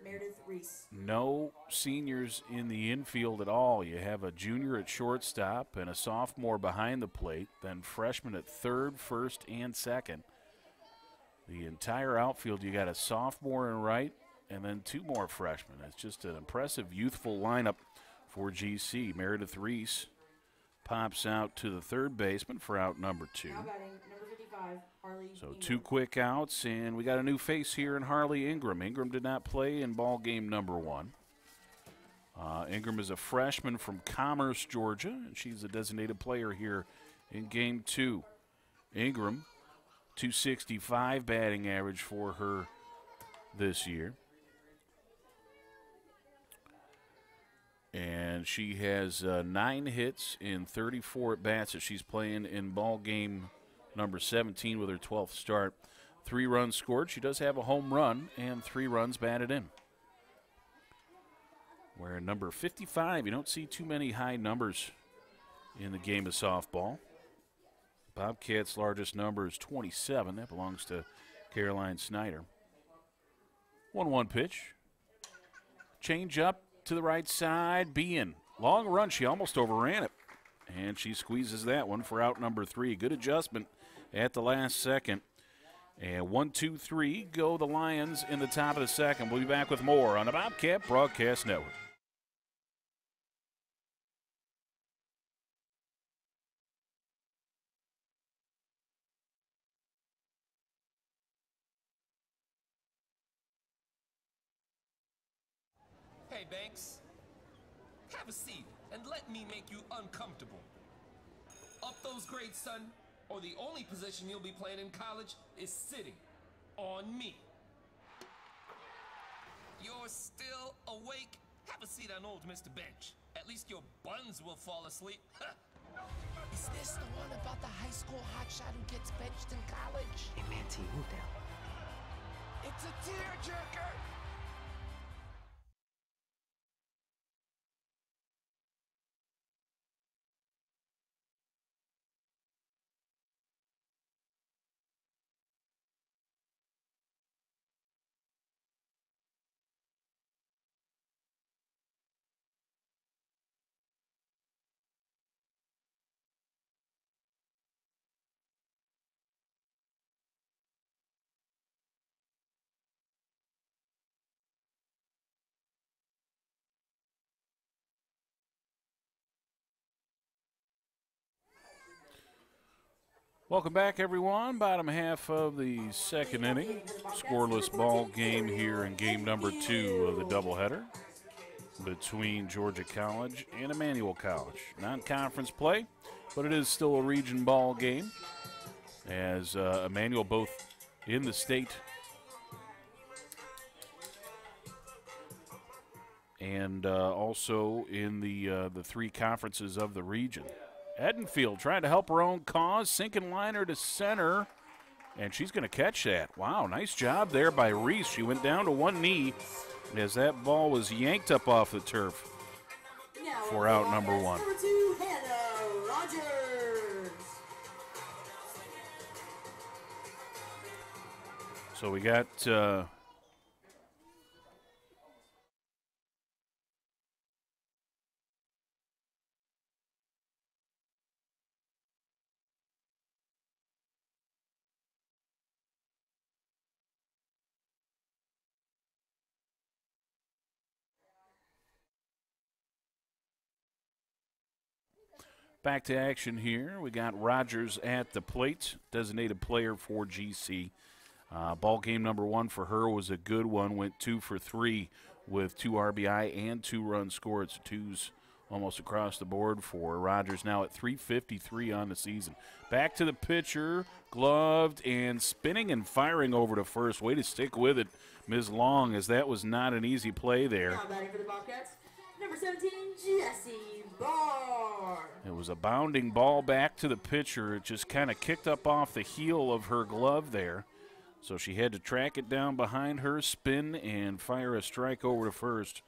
Meredith Reese. No seniors in the infield at all. You have a junior at shortstop and a sophomore behind the plate, then freshmen at third, first, and second. The entire outfield, you got a sophomore in right and then 2 more freshmen. It's just an impressive youthful lineup for GC. Meredith Reese pops out to the third baseman for out number 2. Now batting, number 55, Harley So Ingram. 2 quick outs, and we got a new face here in Harley Ingram. Ingram did not play in ball game number 1. Ingram is a freshman from Commerce, Georgia, and she's a designated player here in game 2. Ingram, 265 batting average for her this year. And she has 9 hits in 34 at-bats that she's playing in ball game number 17 with her 12th start. 3 runs scored. She does have a home run and 3 runs batted in. Where number 55, you don't see too many high numbers in the game of softball. Bobcats' largest number is 27. That belongs to Caroline Snyder. 1-1 pitch. Change up to the right side. Bean. Long run. She almost overran it. And she squeezes that one for out number 3. Good adjustment at the last second. And 1, 2, 3 go the Lions in the top of the second. We'll be back with more on the Bobcat Broadcast Network. Hey, Banks. Have a seat and let me make you uncomfortable. Up those grades, son, or the only position you'll be playing in college is sitting on me. You're still awake? Have a seat on old Mr. Bench. At least your buns will fall asleep. Is this the one about the high school hotshot who gets benched in college? Hey, man, T, move down. It's a tearjerker! Welcome back, everyone. Bottom half of the second inning. Scoreless ball game here in game number 2 of the doubleheader between Georgia College and Emmanuel College. Non-conference play, but it is still a region ball game, as Emmanuel both in the state and also in the 3 conferences of the region. Edenfield trying to help her own cause, sinking liner to center, and she's going to catch that. Wow, nice job there by Reese. She went down to one knee as that ball was yanked up off the turf for out number 1. Number 2, Hannah Rogers. So we got back to action here. We got Rogers at the plate, designated player for GC. Ball game number 1 for her was a good one. Went 2 for 3 with 2 RBI and 2 runs scored. So 2s almost across the board for Rogers. Now at .353 on the season. Back to the pitcher, gloved and spinning and firing over to first. Way to stick with it, Ms. Long, as that was not an easy play there. Now batting for the Bobcats, number 17, Jesse Barr. It was a bounding ball back to the pitcher. It just kind of kicked up off the heel of her glove there. So she had to track it down behind her, spin, and fire a strike over to first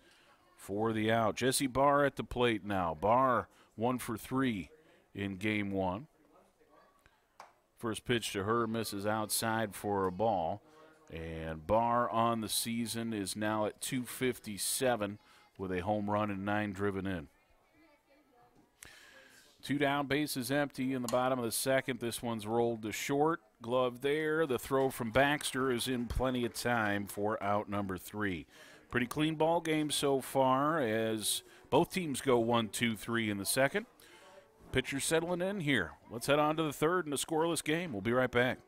for the out. Jesse Barr at the plate now. Barr 1 for 3 in game 1. First pitch to her misses outside for a ball. And Barr on the season is now at .257 with a home run and 9 driven in. 2 down, bases empty in the bottom of the second. This one's rolled to short. Glove there. The throw from Baxter is in plenty of time for out number 3. Pretty clean ball game so far as both teams go 1-2-3 in the second. Pitchers settling in here. Let's head on to the third in a scoreless game. We'll be right back.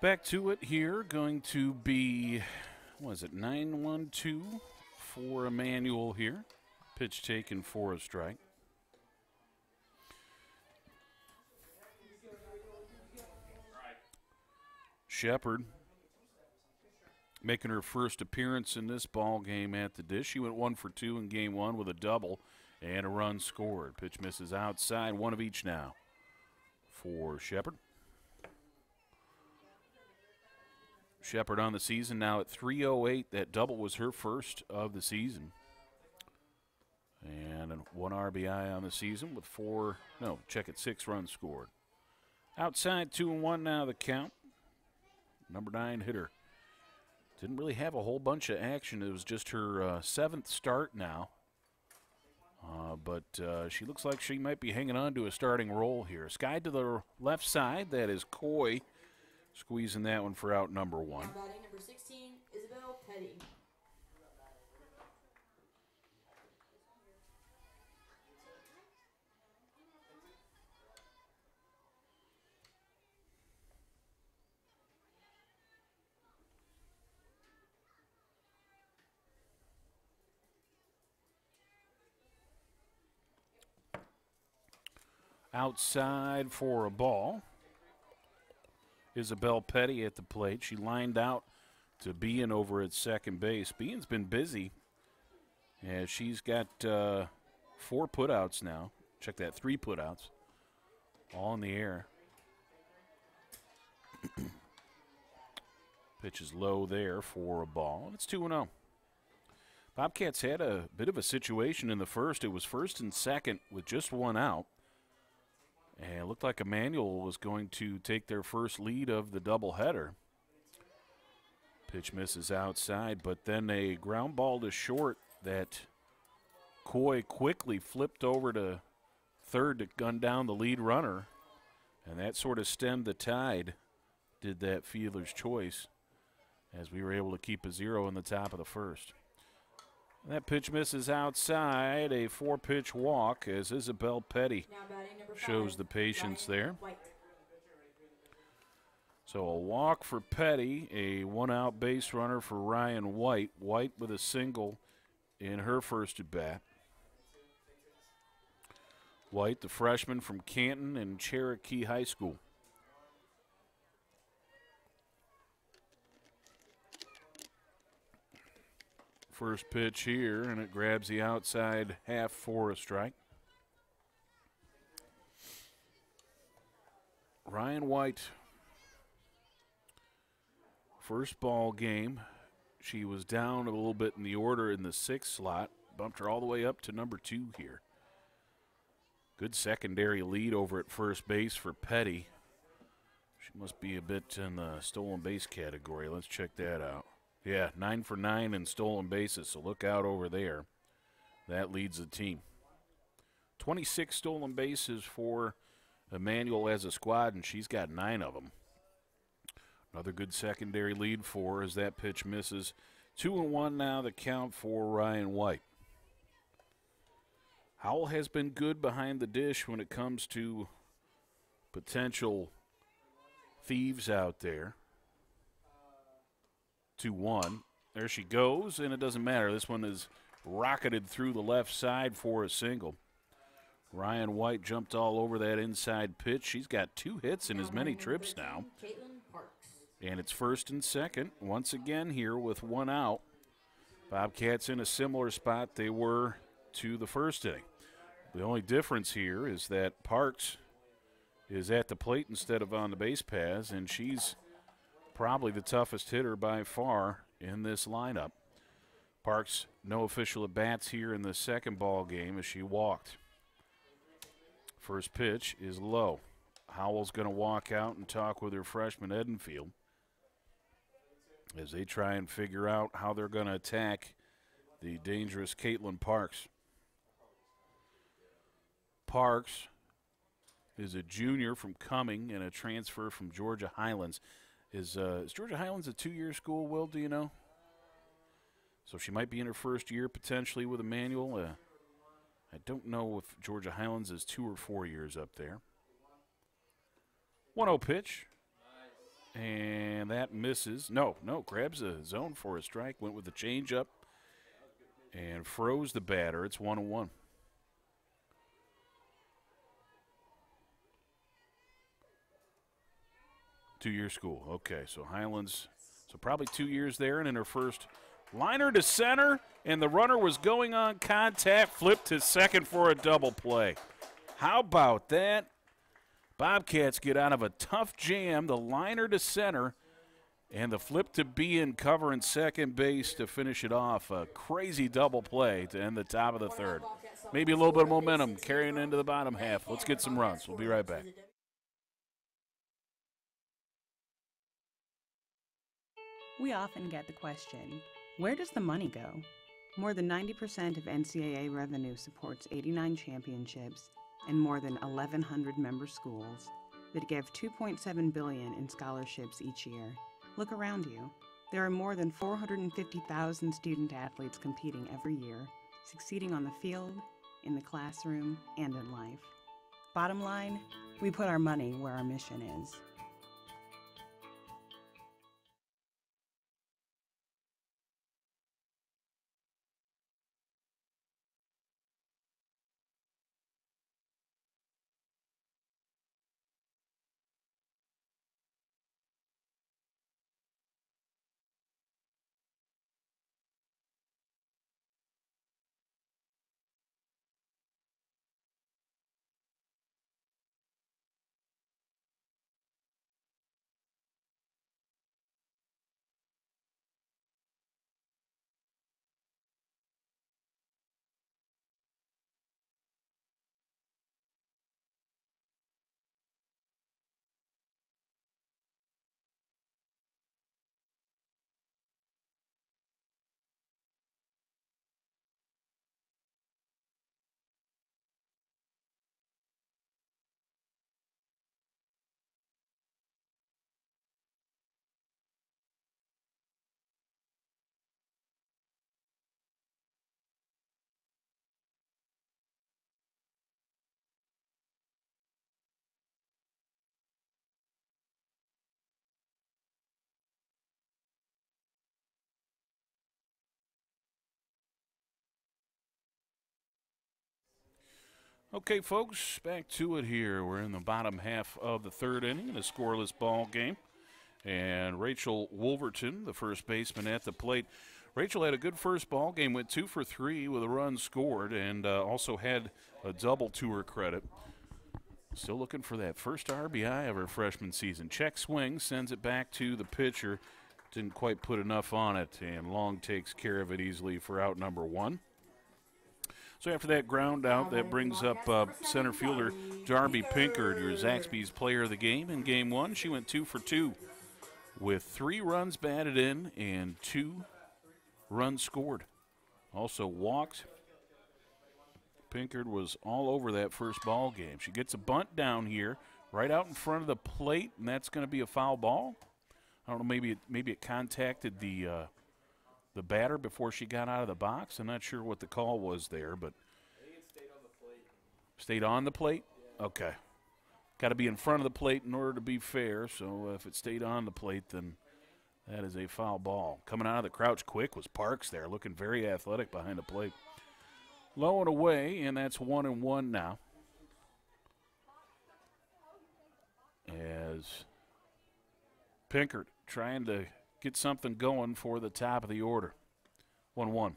Back to it here. Going to be, what is it, 9-1-2 for Emmanuel here. Pitch taken for a strike. Shepard making her first appearance in this ball game at the dish. She went 1 for 2 in game 1 with a double and a run scored. Pitch misses outside, 1 of each now for Shepard. Shepard on the season now at .308. That double was her first of the season. And 1 RBI on the season with 6 runs scored. Outside 2-1 now the count. Number 9 hitter Didn't really have a whole bunch of action. It was just her 7th start now. But she looks like she might be hanging on to a starting role here. Sky to the left side. That is Coy squeezing that one for out number 1. Now batting number 16, Isabel Petty. Outside for a ball. Isabel Petty at the plate. She lined out to Bean over at second base. Bean's been busy. Yeah, she's got 4 putouts now. Check that, 3 putouts. All in the air. Pitch is low there for a ball. It's 2-0. Bobcats had a bit of a situation in the first. It was first and second with just 1 out. And it looked like Emmanuel was going to take their first lead of the doubleheader. Pitch misses outside, but then a ground ball to short that Coy quickly flipped over to third to gun down the lead runner. And that sort of stemmed the tide, did that fielder's choice, as we were able to keep a 0 in the top of the first. That pitch misses outside, a 4-pitch walk as Isabel Petty shows the patience there. So a walk for Petty, a 1-out base runner for Ryan White. White with a single in her first at bat. White, the freshman from Canton and Cherokee High School. First pitch here, and it grabs the outside half for a strike. Ryan White, first ball game. She was down a little bit in the order in the 6th slot. Bumped her all the way up to number 2 here. Good secondary lead over at first base for Petty. She must be a bit in the stolen base category. Let's check that out. Yeah, 9 for 9 in stolen bases, so look out over there. That leads the team. 26 stolen bases for Emmanuel as a squad, and she's got 9 of them. Another good secondary lead for her as that pitch misses. 2-1 now the count for Ryan White. Howell has been good behind the dish when it comes to potential thieves out there. 2-1. There she goes, and it doesn't matter. This one is rocketed through the left side for a single. Ryan White jumped all over that inside pitch. She's got 2 hits in as many trips now. And it's first and second. Once again here with 1 out. Bobcats in a similar spot they were to the first inning. The only difference here is that Parks is at the plate instead of on the base paths, and she's probably the toughest hitter by far in this lineup. Parks, no official at-bats here in the second ball game as she walked. First pitch is low. Howell's going to walk out and talk with her freshman Edenfield as they try and figure out how they're going to attack the dangerous Caitlin Parks. Parks is a junior from Cumming and a transfer from Georgia Highlands. Is Georgia Highlands a 2-year school, Will, do you know? So she might be in her first year potentially with Emmanuel. I don't know if Georgia Highlands is 2 or 4 years up there. 1-0 pitch. And that misses. No, grabs a zone for a strike. Went with the changeup and froze the batter. It's 1-1. Two-year school. Okay, so Highlands, so probably 2 years there, and in her first liner to center, and the runner was going on contact, flipped to second for a double play. How about that? Bobcats get out of a tough jam, the liner to center, and the flip to Bean covering second base to finish it off. A crazy double play to end the top of the third. Maybe a little bit of momentum carrying into the bottom half. Let's get some runs. We'll be right back. We often get the question, where does the money go? More than 90% of NCAA revenue supports 89 championships and more than 1,100 member schools that give $2.7 billion in scholarships each year. Look around you. There are more than 450,000 student athletes competing every year, succeeding on the field, in the classroom, and in life. Bottom line, we put our money where our mission is. Okay, folks, back to it here. We're in the bottom half of the third inning in a scoreless ball game. And Rachel Wolverton, the first baseman at the plate. Rachel had a good first ball game, went 2 for 3 with a run scored, and also had a double to her credit. Still looking for that first RBI of her freshman season. Check swing, sends it back to the pitcher. Didn't quite put enough on it, and Long takes care of it easily for out number 1. So after that ground out, that brings up center fielder Darby Pinkard, your Zaxby's player of the game in game 1. She went 2 for 2 with 3 runs batted in and 2 runs scored. Also walked. Pinkard was all over that first ball game. She gets a bunt down here, right out in front of the plate, and that's going to be a foul ball. I don't know, maybe it contacted the batter before she got out of the box. I'm not sure what the call was there, but I think it stayed on the plate. Stayed on the plate? Yeah. Okay. Got to be in front of the plate in order to be fair, so if it stayed on the plate, then that is a foul ball. Coming out of the crouch quick was Parks there, looking very athletic behind the plate. Low and away, and that's 1-1 now. As Pinkard trying to get something going for the top of the order. 1-1.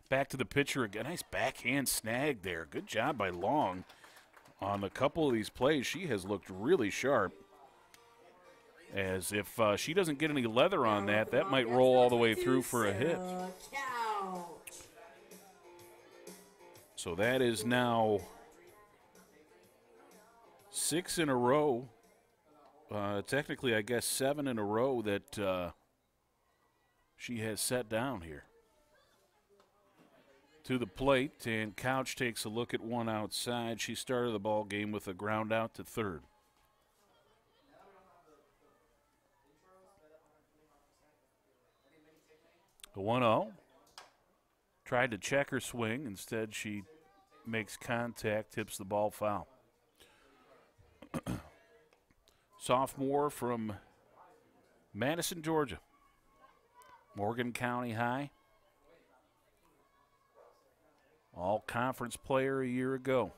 Back to the pitcher again. Nice backhand snag there. Good job by Long. On a couple of these plays, she has looked really sharp. As if she doesn't get any leather on that, that might roll all the way through for a hit. So that is now 6 in a row. Technically, I guess 7 in a row that she has set down here. To the plate, and Couch takes a look at one outside. She started the ball game with a ground out to third. The 1-0. Tried to check her swing. Instead, she makes contact, tips the ball foul. Sophomore from Madison, Georgia. Morgan County High. All-conference player a year ago.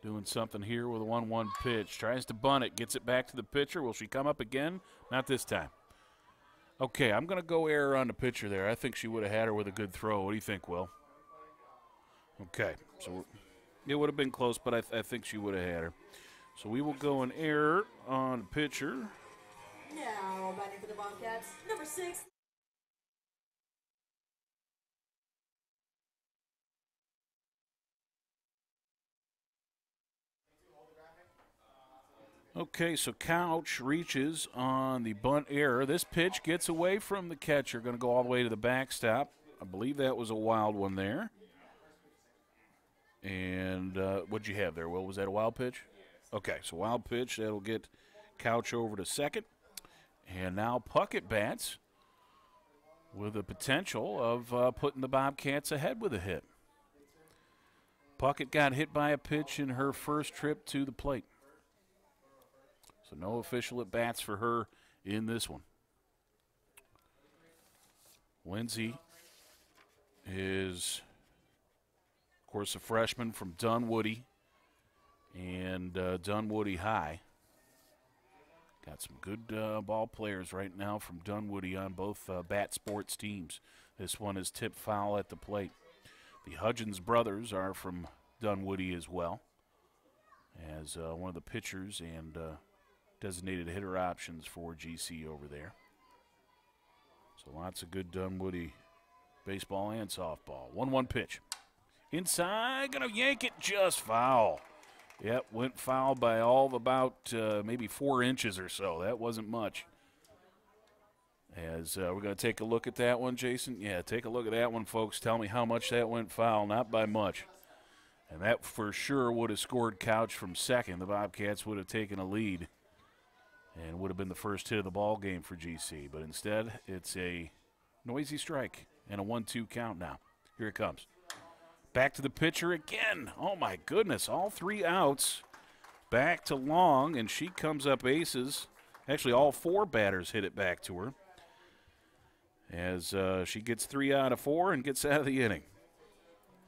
Doing something here with a 1-1 pitch. Tries to bunt it, gets it back to the pitcher. Will she come up again? Not this time. Okay, I'm going to go error on the pitcher there. I think she would have had her with a good throw. What do you think, Will? Okay, so it would have been close, but I think she would have had her. So we will go an error on the pitcher. Now batting for the Bobcats, number 6. Okay, so Couch reaches on the bunt error. This pitch gets away from the catcher, going to go all the way to the backstop. I believe that was a wild one there. And what'd you have there, Will? Was that a wild pitch? Okay, so wild pitch. That'll get Couch over to second. And now Puckett bats with the potential of putting the Bobcats ahead with a hit. Puckett got hit by a pitch in her first trip to the plate. So no official at-bats for her in this one. Lindsay is, of course, a freshman from Dunwoody and Dunwoody High. Got some good ball players right now from Dunwoody on both bat sports teams. This one is tipped foul at the plate. The Hudgens brothers are from Dunwoody as well, as one of the pitchers and designated hitter options for GC over there. So lots of good Dunwoody baseball and softball. 1-1 pitch. Inside, gonna yank it just foul. Yep, went foul by all of about maybe 4 inches or so. That wasn't much. As we're going to take a look at that one, Jason. Yeah, take a look at that one, folks. Tell me how much that went foul. Not by much. And that for sure would have scored Couch from second. The Bobcats would have taken a lead and would have been the first hit of the ball game for GC. But instead, it's a noisy strike and a 1-2 count now. Here it comes. Back to the pitcher again. Oh, my goodness. All 3 outs. Back to Long, and she comes up aces. Actually, all 4 batters hit it back to her. As she gets 3 out of 4 and gets out of the inning.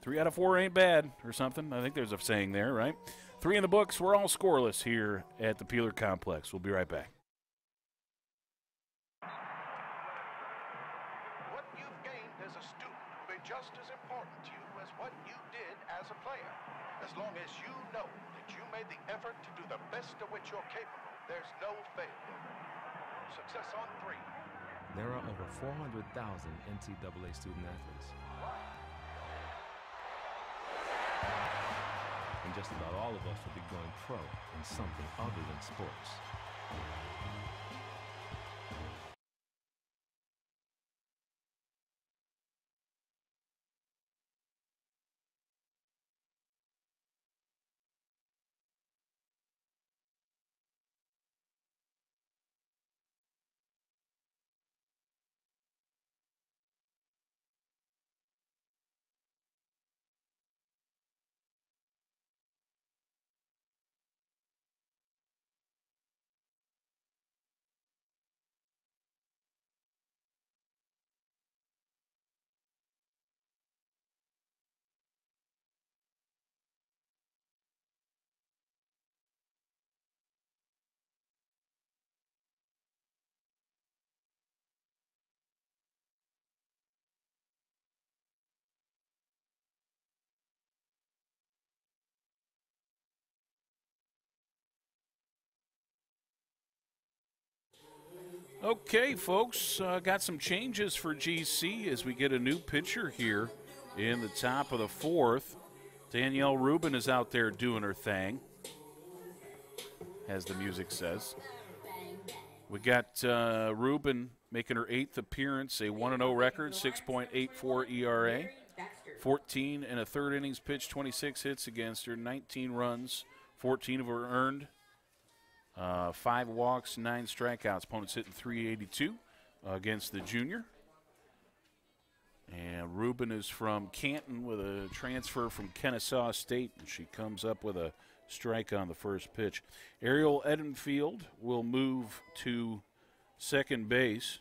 3 out of 4 ain't bad or something. I think there's a saying there, right? 3 in the books. We're all scoreless here at the Peeler Complex. We'll be right back. What you've gained as a student will be just as important to you as what you did as a player. As long as you know that you made the effort to do the best of which you're capable, there's no failure. Success on 3. There are over 400,000 NCAA student athletes. And just about all of us will be going pro in something other than sports. Okay, folks, got some changes for GC as we get a new pitcher here in the top of the 4th. Danielle Rubin is out there doing her thing, as the music says. We got Rubin making her 8th appearance, a 1-0 record, 6.84 ERA, 14 and a third innings pitched, 26 hits against her, 19 runs, 14 of her earned. 5 walks, 9 strikeouts. Opponents hitting .382 against the junior. And Rubin is from Canton with a transfer from Kennesaw State. And she comes up with a strike on the first pitch. Ariel Edenfield will move to second base.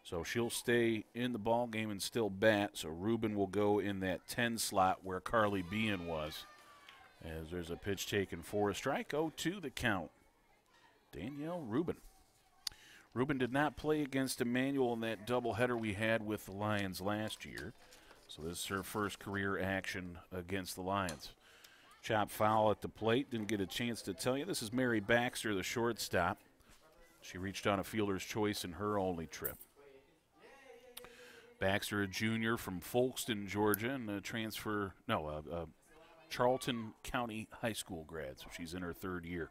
So she'll stay in the ball game and still bat. So Rubin will go in that 10 slot where Carly Bean was. As there's a pitch taken for a strike, 0-2 the count. Danielle Rubin. Rubin did not play against Emmanuel in that doubleheader we had with the Lions last year. So this is her first career action against the Lions. Chop foul at the plate. Didn't get a chance to tell you. This is Mary Baxter, the shortstop. She reached on a fielder's choice in her only trip. Baxter, a junior from Folkston, Georgia, and a transfer, Charlton County High School grad, so she's in her 3rd year.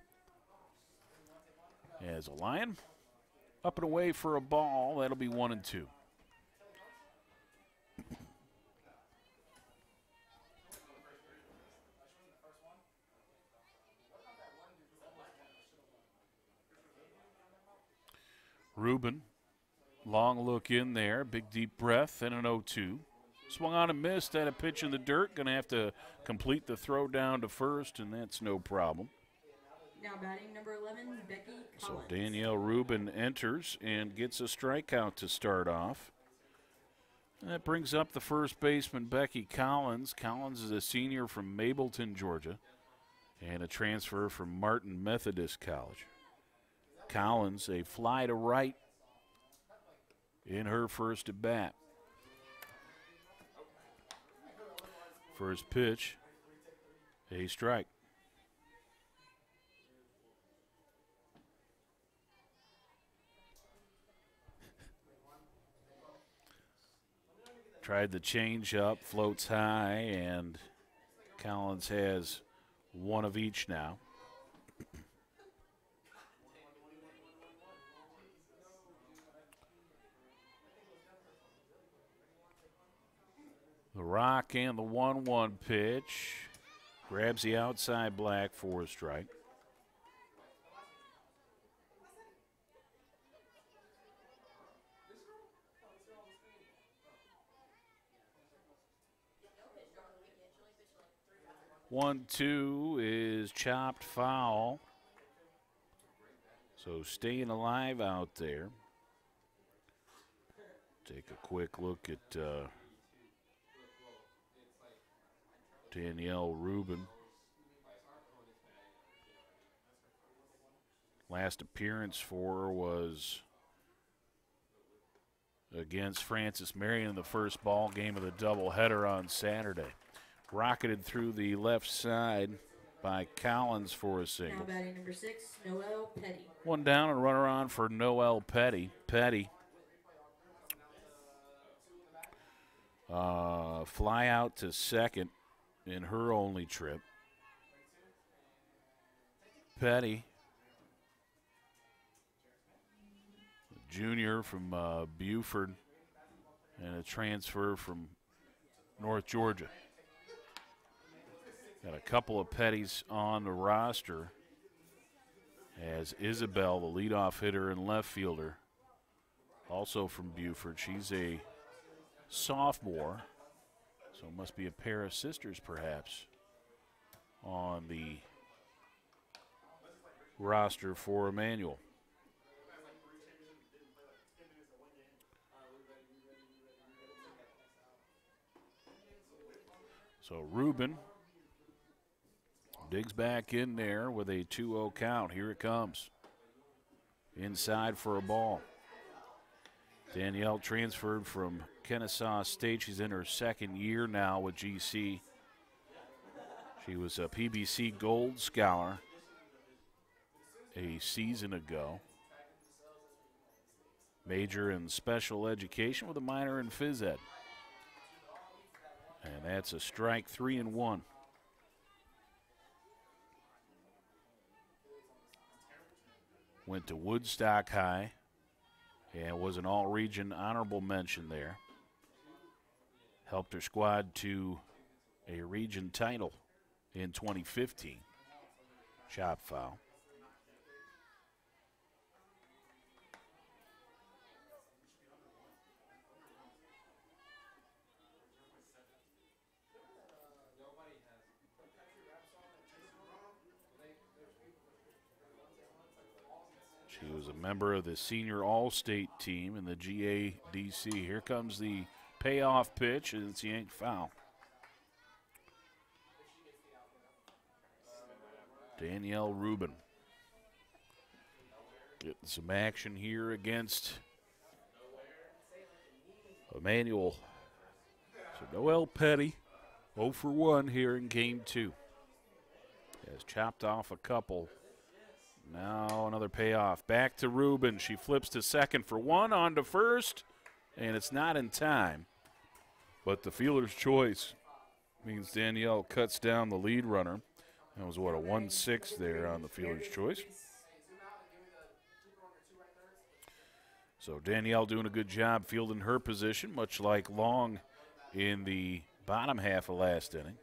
As a Lion, up and away for a ball. That'll be 1-2. Rubin, long look in there, big deep breath, and an 0-2. Swung on and missed at a pitch in the dirt. Going to have to complete the throw down to first, and that's no problem. Now batting number 11, Becky Collins. So Danielle Rubin enters and gets a strikeout to start off. That brings up the first baseman, Becky Collins. Collins is a senior from Mableton, Georgia, and a transfer from Martin Methodist College. Collins, a fly to right in her first at bat. First pitch, a strike. Tried the change up, floats high, and Collins has one of each now. The rock and the 1-1 pitch. Grabs the outside black for a strike. One, two is chopped foul. So staying alive out there. Take a quick look at Danielle Rubin. Last appearance for her was against Francis Marion in the first ball game of the doubleheader on Saturday. Rocketed through the left side by Collins for a single. Now batting number 6, Noelle Petty. One down and runner on for Noelle Petty. Petty. Fly out to second in her only trip. Petty, junior from Buford, and a transfer from North Georgia. Got a couple of Pettys on the roster, as Isabel, the leadoff hitter and left fielder, also from Buford. She's a sophomore, so it must be a pair of sisters perhaps on the roster for Emmanuel. So Rubin digs back in there with a 2-0 count. Here it comes. Inside for a ball. Danielle transferred from Kennesaw State. She's in her second year now with GC. She was a PBC Gold Scholar a season ago. Major in special education with a minor in phys ed. And that's a strike, 3-1. Went to Woodstock High and was an all-region honorable mention there. Helped her squad to a region title in 2015. Chop foul. She was a member of the senior all-state team in the GADC. Here comes the payoff pitch, and it's yanked foul. Danielle Rubin getting some action here against Emmanuel. So Noelle Petty, 0 for 1 here in game 2. Has chopped off a couple. Now another payoff. Back to Rubin. She flips to second for one, on to first, and it's not in time. But the fielder's choice means Danielle cuts down the lead runner. That was, what, a 1-6 there on the fielder's choice. So Danielle doing a good job fielding her position, much like Long in the bottom half of last inning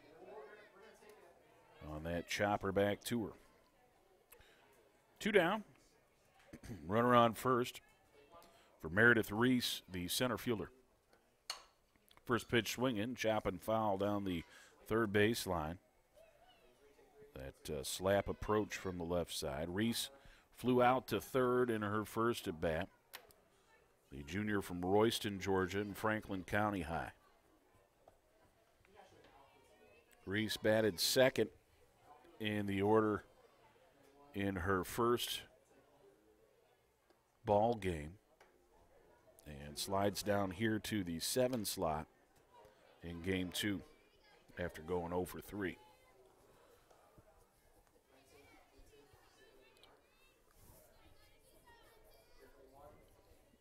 on that chopper back to her. 2 down. Runner on first for Meredith Reese, the center fielder. First pitch swinging, chopping foul down the third baseline. That slap approach from the left side. Reese flew out to third in her first at bat. The junior from Royston, Georgia, and Franklin County High. Reese batted second in the order in her first ball game and slides down here to the 7 slot in game 2 after going 0 for 3.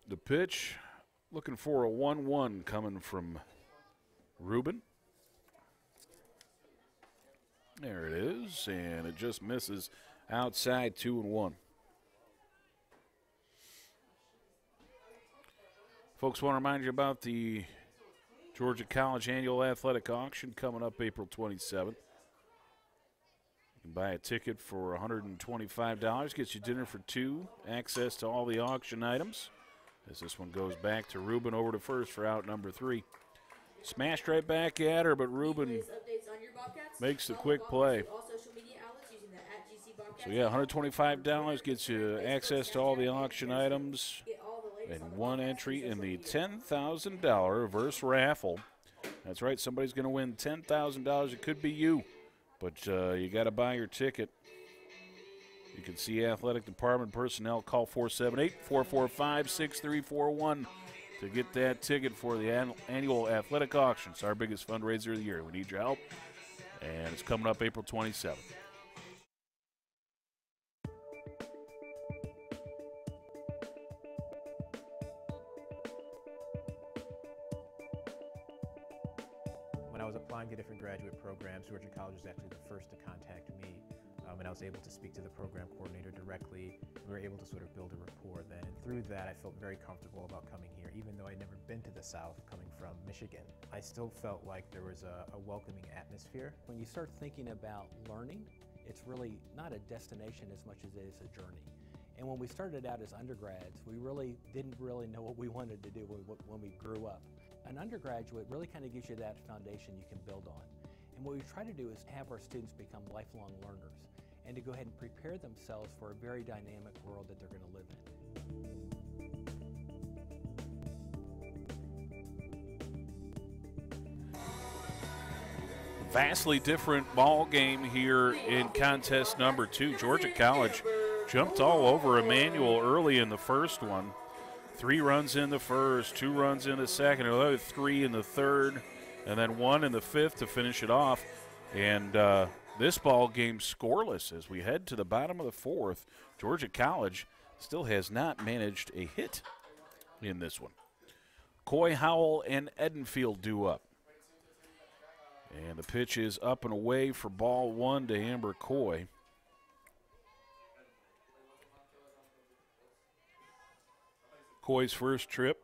The pitch, looking for a 1-1 coming from Rubin. There it is, and it just misses outside 2-1. Folks, want to remind you about the Georgia College Annual Athletic Auction coming up April 27th. You can buy a ticket for $125, gets you dinner for 2, access to all the auction items. As this one goes back to Rubin over to first for out number 3. Smashed right back at her, but Rubin makes the quick play. So yeah, $125 gets you access to all the auction items and 1 entry in the $10,000 reverse raffle. That's right, somebody's going to win $10,000. It could be you, but you got to buy your ticket. You can see athletic department personnel. Call 478-445-6341 to get that ticket for the annual athletic auction. It's our biggest fundraiser of the year. We need your help, and it's coming up April 27th. When I was applying to different graduate programs, Georgia College was actually the first to contact me. And I was able to speak to the program coordinator directly. We were able to sort of build a rapport then. And through that, I felt very comfortable about coming here, even though I'd never been to the South coming from Michigan. I still felt like there was a welcoming atmosphere. When you start thinking about learning, it's really not a destination as much as it is a journey. And when we started out as undergrads, we really didn't know what we wanted to do when we grew up. An undergraduate really kind of gives you that foundation you can build on. And what we try to do is have our students become lifelong learners, and to go ahead and prepare themselves for a very dynamic world that they're going to live in. Vastly different ball game here in contest number 2. Georgia College jumped all over Emmanuel early in the first one. 3 runs in the first, 2 runs in the second, another 3 in the third, and then 1 in the 5th to finish it off. And this ball game scoreless as we head to the bottom of the 4th. Georgia College still has not managed a hit in this one. Coy, Howell, and Edenfield due up. And the pitch is up and away for ball 1 to Amber Coy. Coy's first trip,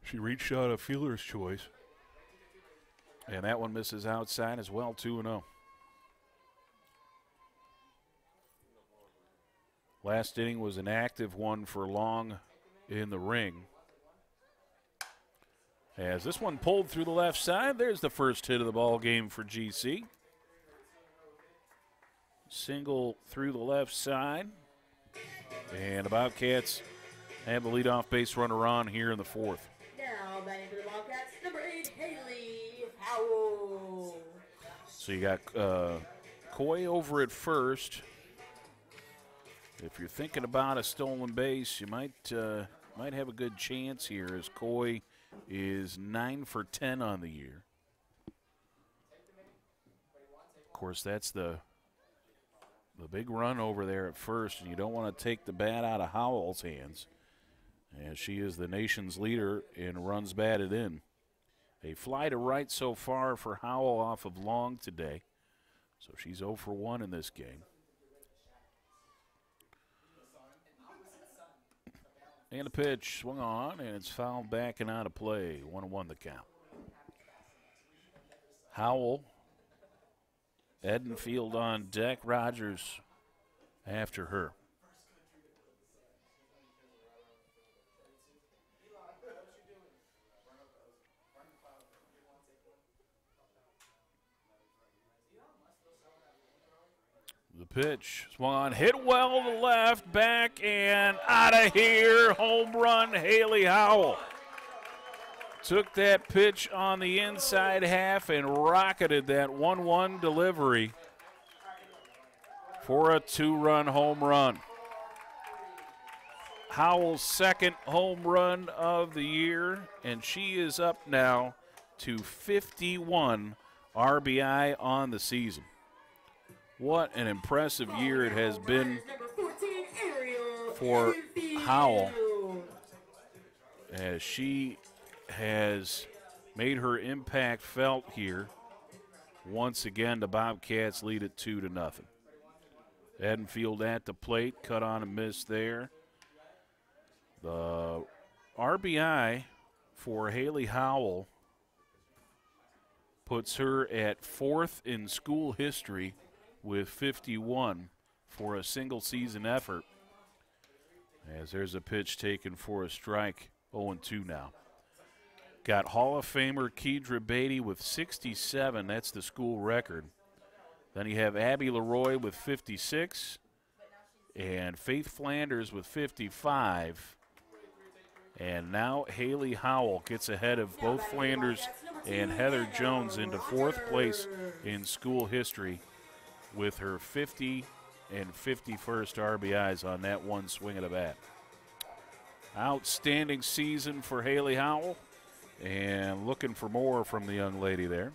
she reached out a fielder's choice. And that one misses outside as well, 2-0. Last inning was an active one for Long in the ring. As this one pulled through the left side, there's the first hit of the ball game for GC. Single through the left side. And the Bobcats have the leadoff base runner on here in the 4th. Now batting for the Bobcats, number 8, Haley Howell. So you got Coy over at first. If you're thinking about a stolen base, you might have a good chance here as Coy is 9 for 10 on the year. Of course, that's the big run over there at first, and you don't want to take the bat out of Howell's hands, as she is the nation's leader in runs batted in. A fly to right so far for Howell off of Long today. So she's 0 for 1 in this game. And the pitch swung on, and it's fouled back and out of play. 1-1 the count. Howell, Edenfield on deck, Rogers after her. The pitch swung on, hit well to left, back, and out of here. Home run, Haley Howell. Took that pitch on the inside half and rocketed that 1-1 delivery for a 2-run home run. Howell's second home run of the year, and she is up now to 51 RBI on the season. What an impressive year it has been for Howell, as she has made her impact felt here. Once again, the Bobcats lead it 2-0. Edenfield at the plate, cut on and miss there. The RBI for Haley Howell puts her at 4th in school history with 51 for a single season effort. As there's a pitch taken for a strike, 0-2 now. Got Hall of Famer Kedra Beatty with 67, that's the school record. Then you have Abby Leroy with 56, and Faith Flanders with 55. And now Haley Howell gets ahead of both Flanders and Heather Jones into 4th place in school history with her 50 and 51st RBIs on that one swing of the bat. Outstanding season for Haley Howell, and looking for more from the young lady there.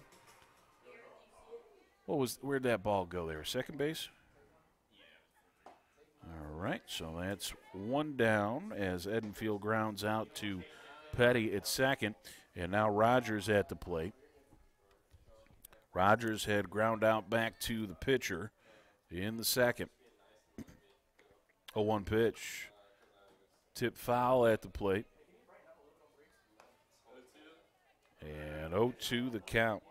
Where'd that ball go there? Second base? All right, so that's one down as Edenfield grounds out to Petty at second, and now Rogers at the plate. Rogers had ground out back to the pitcher in the second. 0-1 pitch. Tip foul at the plate. And 0-2 the count.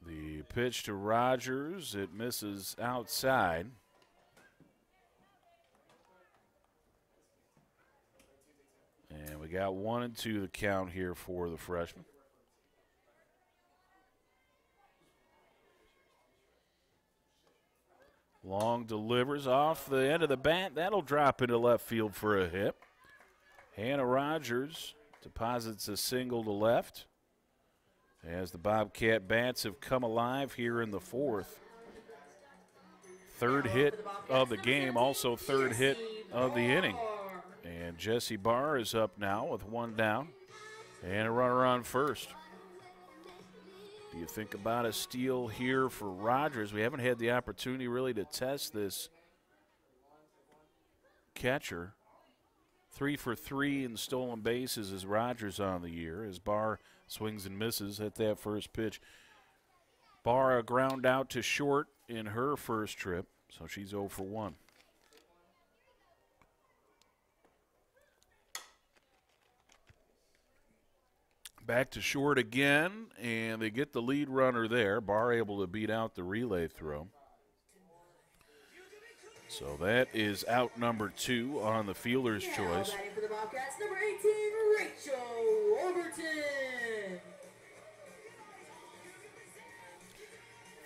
The pitch to Rogers, it misses outside. And we got 1-2 the count here for the freshman. Long delivers off the end of the bat. That'll drop into left field for a hit. Hannah Rogers deposits a single to left as the Bobcat bats have come alive here in the 4th. Third hit of the game, also third hit of the inning. And Jessie Barr is up now with one down and a runner on first. Do you think about a steal here for Rogers? We haven't had the opportunity really to test this catcher. 3 for 3 in stolen bases as Rogers on the year, as Barr swings and misses at that first pitch. Barr a ground out to short in her first trip, so she's 0 for 1. Back to short again, and they get the lead runner there. Barr able to beat out the relay throw. So that is out number 2 on the fielder's choice. Batting for the Bobcats, number 18, Rachel Overton.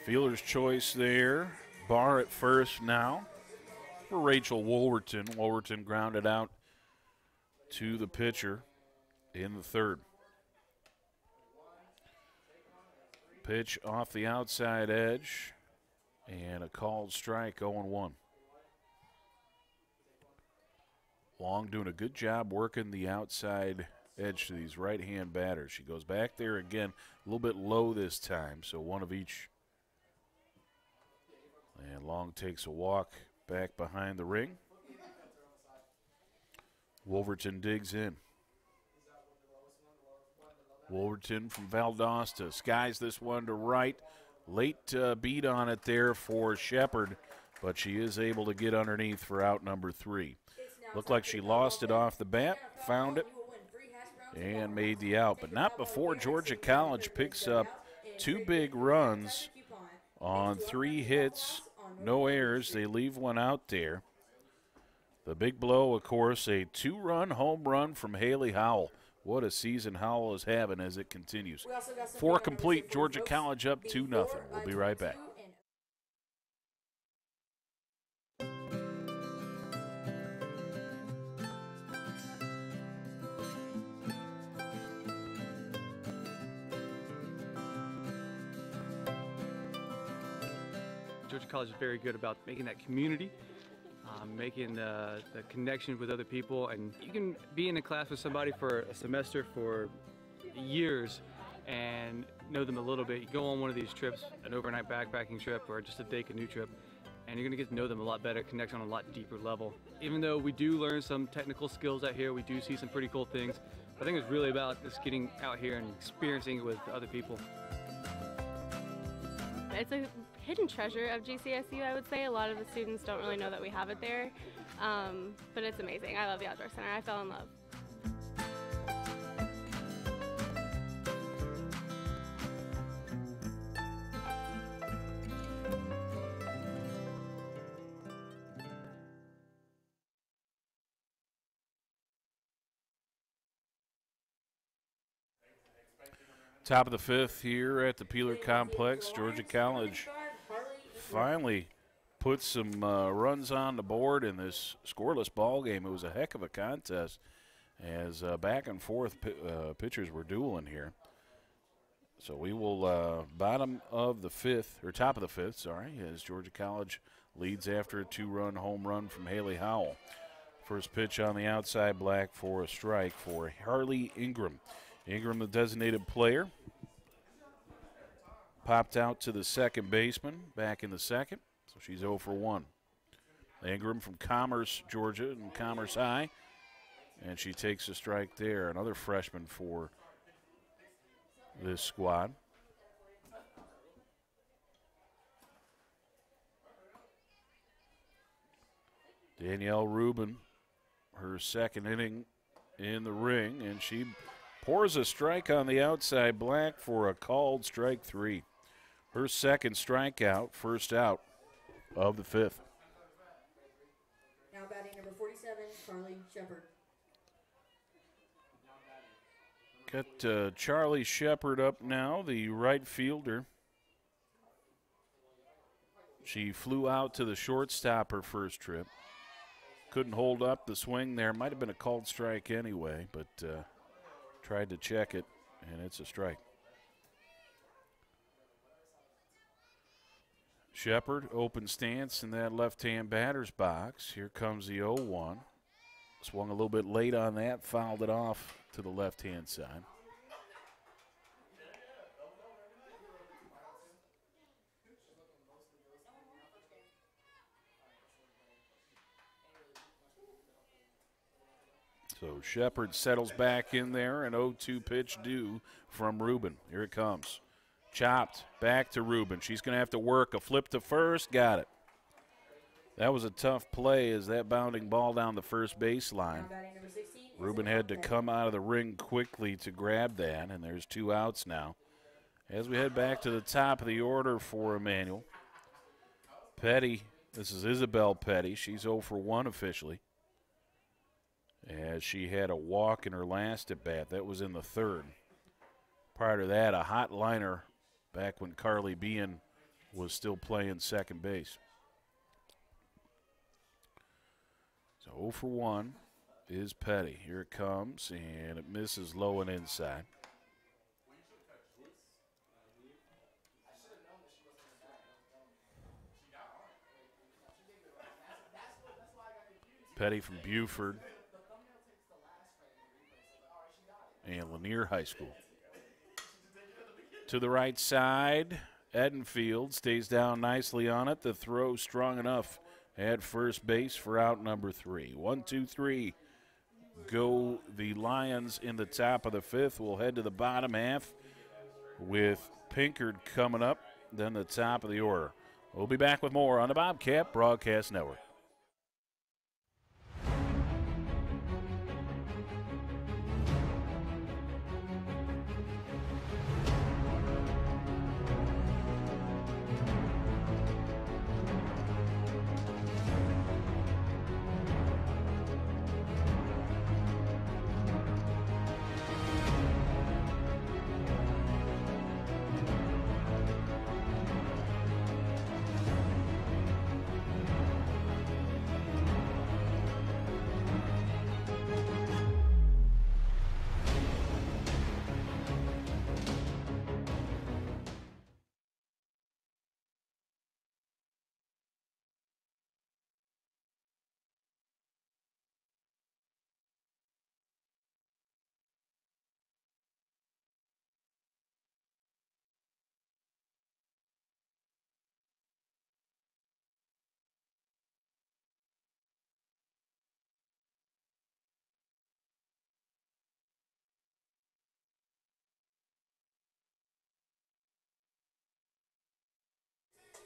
Fielder's choice there. Barr at first now for Rachel Wolverton. Wolverton grounded out to the pitcher in the 3rd. Pitch off the outside edge, and a called strike, 0-1. Long doing a good job working the outside edge to these right-hand batters. She goes back there again, a little bit low this time, so one of each. And Long takes a walk back behind the ring. Wolverton digs in. Wolverton from Valdosta skies this one to right. Late beat on it there for Shepard, but she is able to get underneath for out number 3. Looked like she lost it off the bat, found it, and made the out. But not before Georgia College picks up 2 big runs on 3 hits, no errors. They leave one out there. The big blow, of course, a 2-run home run from Haley Howell. What a season Howell is having as it continues. 4 complete, Georgia College up 2-0. We'll be right back. Georgia College is very good about making that community, making the connection with other people, and you can be in a class with somebody for a semester for years and know them a little bit. You go on one of these trips, an overnight backpacking trip or just a day canoe trip, and you're going to get to know them a lot better, connect on a lot deeper level. Even though we do learn some technical skills out here, we do see some pretty cool things. I think it's really about just getting out here and experiencing it with other people. It's a hidden treasure of GCSU, I would say. A lot of the students don't really know that we have it there, but it's amazing. I love the Outdoor Center. I fell in love. Top of the 5th here at the Peeler Complex. Georgia College finally put some runs on the board in this scoreless ball game. It was a heck of a contest as back and forth pitchers were dueling here. So we will bottom of the 5th, or top of the 5th, sorry, as Georgia College leads after a 2-run home run from Haley Howell. First pitch on the outside, black for a strike for Harley Ingram. Ingram, the designated player, popped out to the second baseman, back in the second, so she's 0 for 1. Ingram from Commerce, Georgia, and Commerce High, and she takes a strike there. Another freshman for this squad. Danielle Rubin, her second inning in the ring, and she pours a strike on the outside, black for a called strike 3. Her second strikeout, first out of the 5th. Now batting number 47, Charlie Shepard. Got Charlie Shepard up now, the right fielder. She flew out to the shortstop her first trip. Couldn't hold up the swing there. Might have been a called strike anyway, but tried to check it, and it's a strike. Shepard, open stance in that left-hand batter's box. Here comes the 0-1. Swung a little bit late on that, fouled it off to the left-hand side. So Shepard settles back in there, an 0-2 pitch due from Rubin. Here it comes. Chopped back to Rubin. She's going to have to work a flip to first. Got it. That was a tough play as that bounding ball down the first baseline. Rubin had to come out of the ring quickly to grab that, and there's 2 outs now. As we head back to the top of the order for Emmanuel. Petty, this is Isabel Petty. She's 0 for 1 officially, as she had a walk in her last at bat. That was in the 3rd. Prior to that, a hot liner back when Carly Bean was still playing second base. So 0 for 1 is Petty. Here it comes, and it misses low and inside. Petty from Buford and Lanier High School. To the right side, Edenfield stays down nicely on it. The throw strong enough at first base for out number 3. 1-2-3 go the Lions in the top of the fifth. We'll head to the bottom half with Pinkard coming up, then the top of the order. We'll be back with more on the Bobcat Broadcast Network.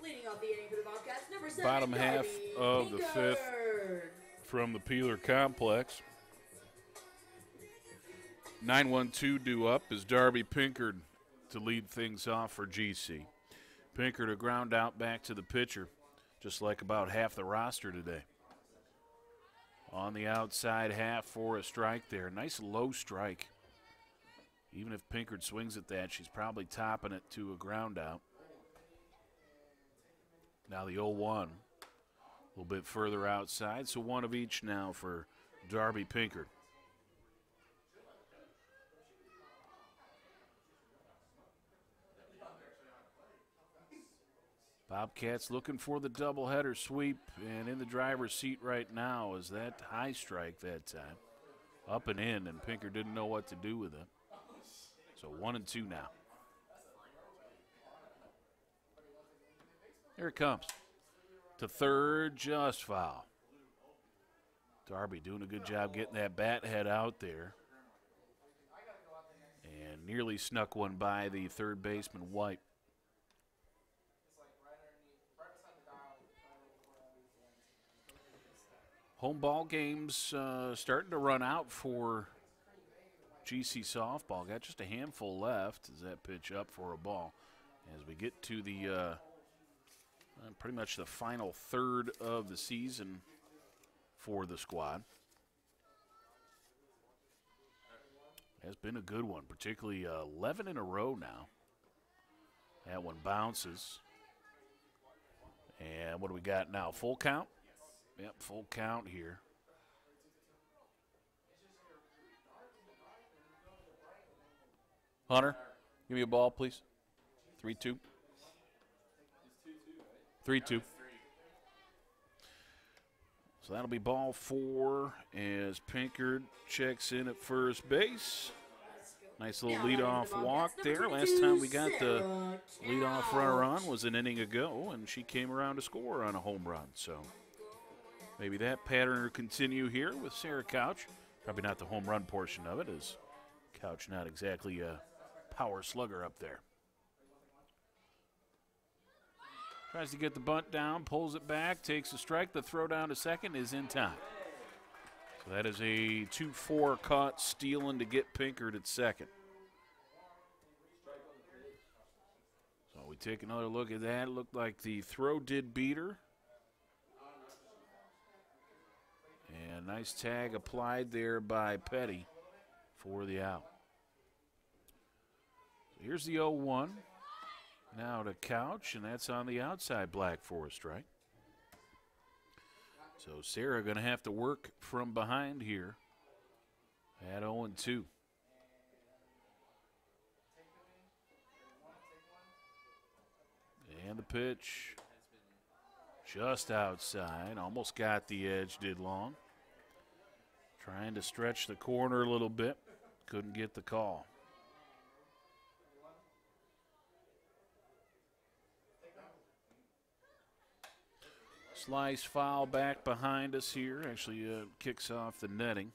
Leading off the inning for the Bobcats, number 7, Bottom half of the fifth from the Peeler Complex. 9-1-2 due up is Darby Pinkard to lead things off for GC. Pinkard a ground out back to the pitcher, just like about half the roster today. On the outside half for a strike there. Nice low strike. Even if Pinkard swings at that, she's probably topping it to a ground out. Now the 0-1, a little bit further outside, so one of each now for Darby Pinkard. Bobcats looking for the doubleheader sweep, and in the driver's seat right now is that high strike that time. Up and in, and Pinkard didn't know what to do with it. So 1-2 now. Here it comes. To third, just foul. Darby doing a good job getting that bat head out there. And nearly snuck one by the third baseman, White. Home ball games starting to run out for GC softball. Got just a handful left as that pitch up for a ball. As we get to the pretty much the final third of the season for the squad. Has been a good one, particularly 11 in a row now. That one bounces. And what do we got now? Full count? Yep, full count here. Hunter, give me a ball, please. 3-2. 3-2. So that'll be ball 4 as Pinkard checks in at first base. Nice little leadoff walk there. Last time we got the leadoff runner on was an inning ago, and she came around to score on a home run. So maybe that pattern will continue here with Sarah Couch. Probably not the home run portion of it, as Couch not exactly a power slugger up there. Tries to get the bunt down, pulls it back, takes a strike. The throw down to second is in time. So that is a 2-4 caught stealing to get Pinkard at second. So we take another look at that. It looked like the throw did beat her. And nice tag applied there by Petty for the out. So here's the 0-1. Now to Couch, and that's on the outside black for a strike. So Sarah going to have to work from behind here at 0-2. And the pitch just outside. Almost got the edge, did Long. Trying to stretch the corner a little bit. Couldn't get the call. Slice foul back behind us here. Actually kicks off the netting.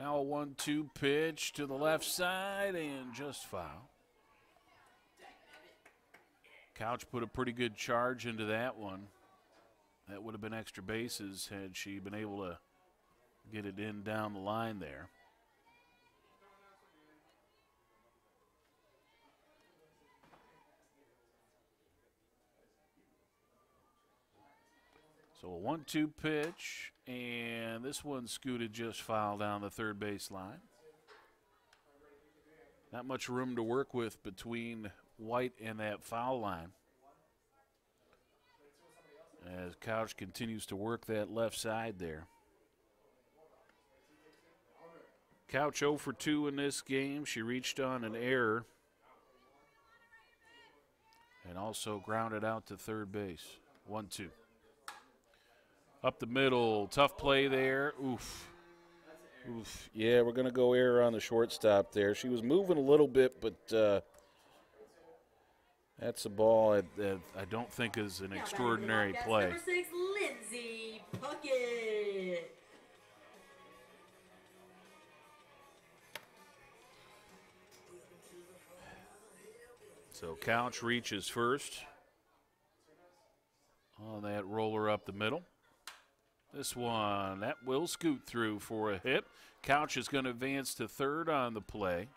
Now a 1-2 pitch to the left side and just foul. Couch put a pretty good charge into that one. That would have been extra bases had she been able to get it in down the line there. So a 1-2 pitch, and this one scooted just foul down the third base line. Not much room to work with between White and that foul line. As Couch continues to work that left side there. Couch 0 for 2 in this game. She reached on an error and also grounded out to third base. 1-2. Up the middle, tough play there. Oof. Oof. Yeah, we're going to go error on the shortstop there. She was moving a little bit, but that's a ball that I don't think is an extraordinary play. Number 6, Lindsay Puckett. So Couch reaches first on that roller up the middle. This one, that will scoot through for a hit. Couch is going to advance to third on the play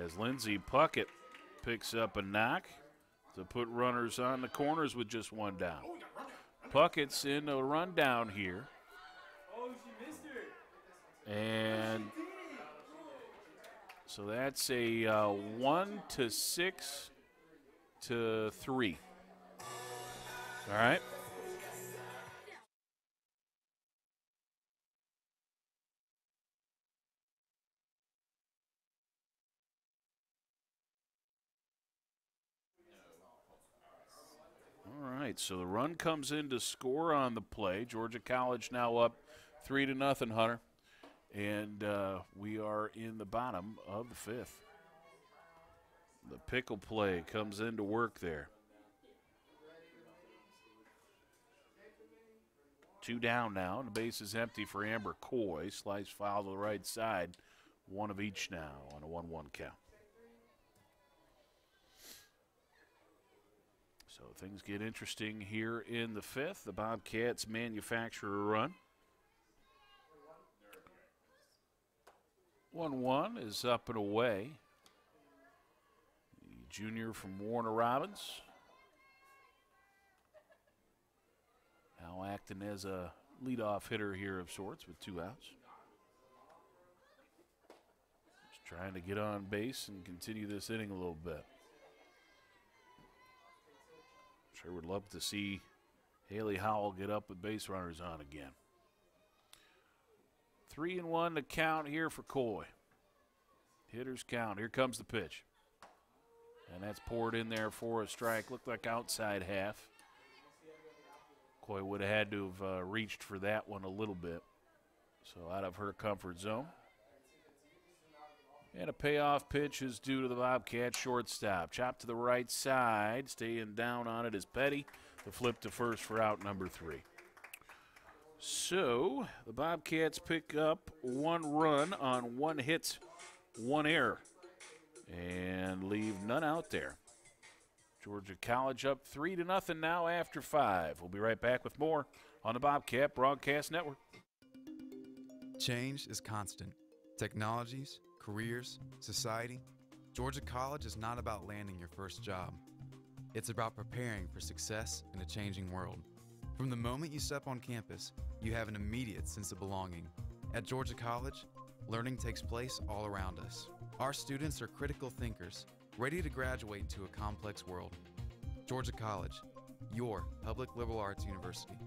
as Lindsay Puckett picks up a knock to put runners on the corners with just one down. Puckett's in a rundown here. And so that's a 1-6 to 3. All right. All right, so the run comes in to score on the play. Georgia College now up 3-0, Hunter. And we are in the bottom of the fifth. The pickle play comes into work there. 2 down now, and the base is empty for Amber Coy. Slice foul to the right side. One of each now on a 1-1 count. So things get interesting here in the fifth. The Bobcats manufacture a run. 1-1 is up and away. The junior from Warner Robins. Now acting as a leadoff hitter here of sorts with 2 outs. Just trying to get on base and continue this inning a little bit. Sure would love to see Haley Howell get up with base runners on again. 3-1 to count here for Coy. Hitters count. Here comes the pitch. And that's poured in there for a strike. Looked like outside half. Coy would have had to have reached for that one a little bit. So out of her comfort zone. And a payoff pitch is due to the Bobcat shortstop. Chop to the right side. Staying down on it is Petty. The flip to first for out number 3. So the Bobcats pick up 1 run on 1 hit, 1 error, and leave none out there. Georgia College up 3-0 now after 5. We'll be right back with more on the Bobcat Broadcast Network. Change is constant. Technologies, careers, society. Georgia College is not about landing your first job. It's about preparing for success in a changing world. From the moment you step on campus, you have an immediate sense of belonging. At Georgia College, learning takes place all around us. Our students are critical thinkers, ready to graduate into a complex world. Georgia College, your public liberal arts university.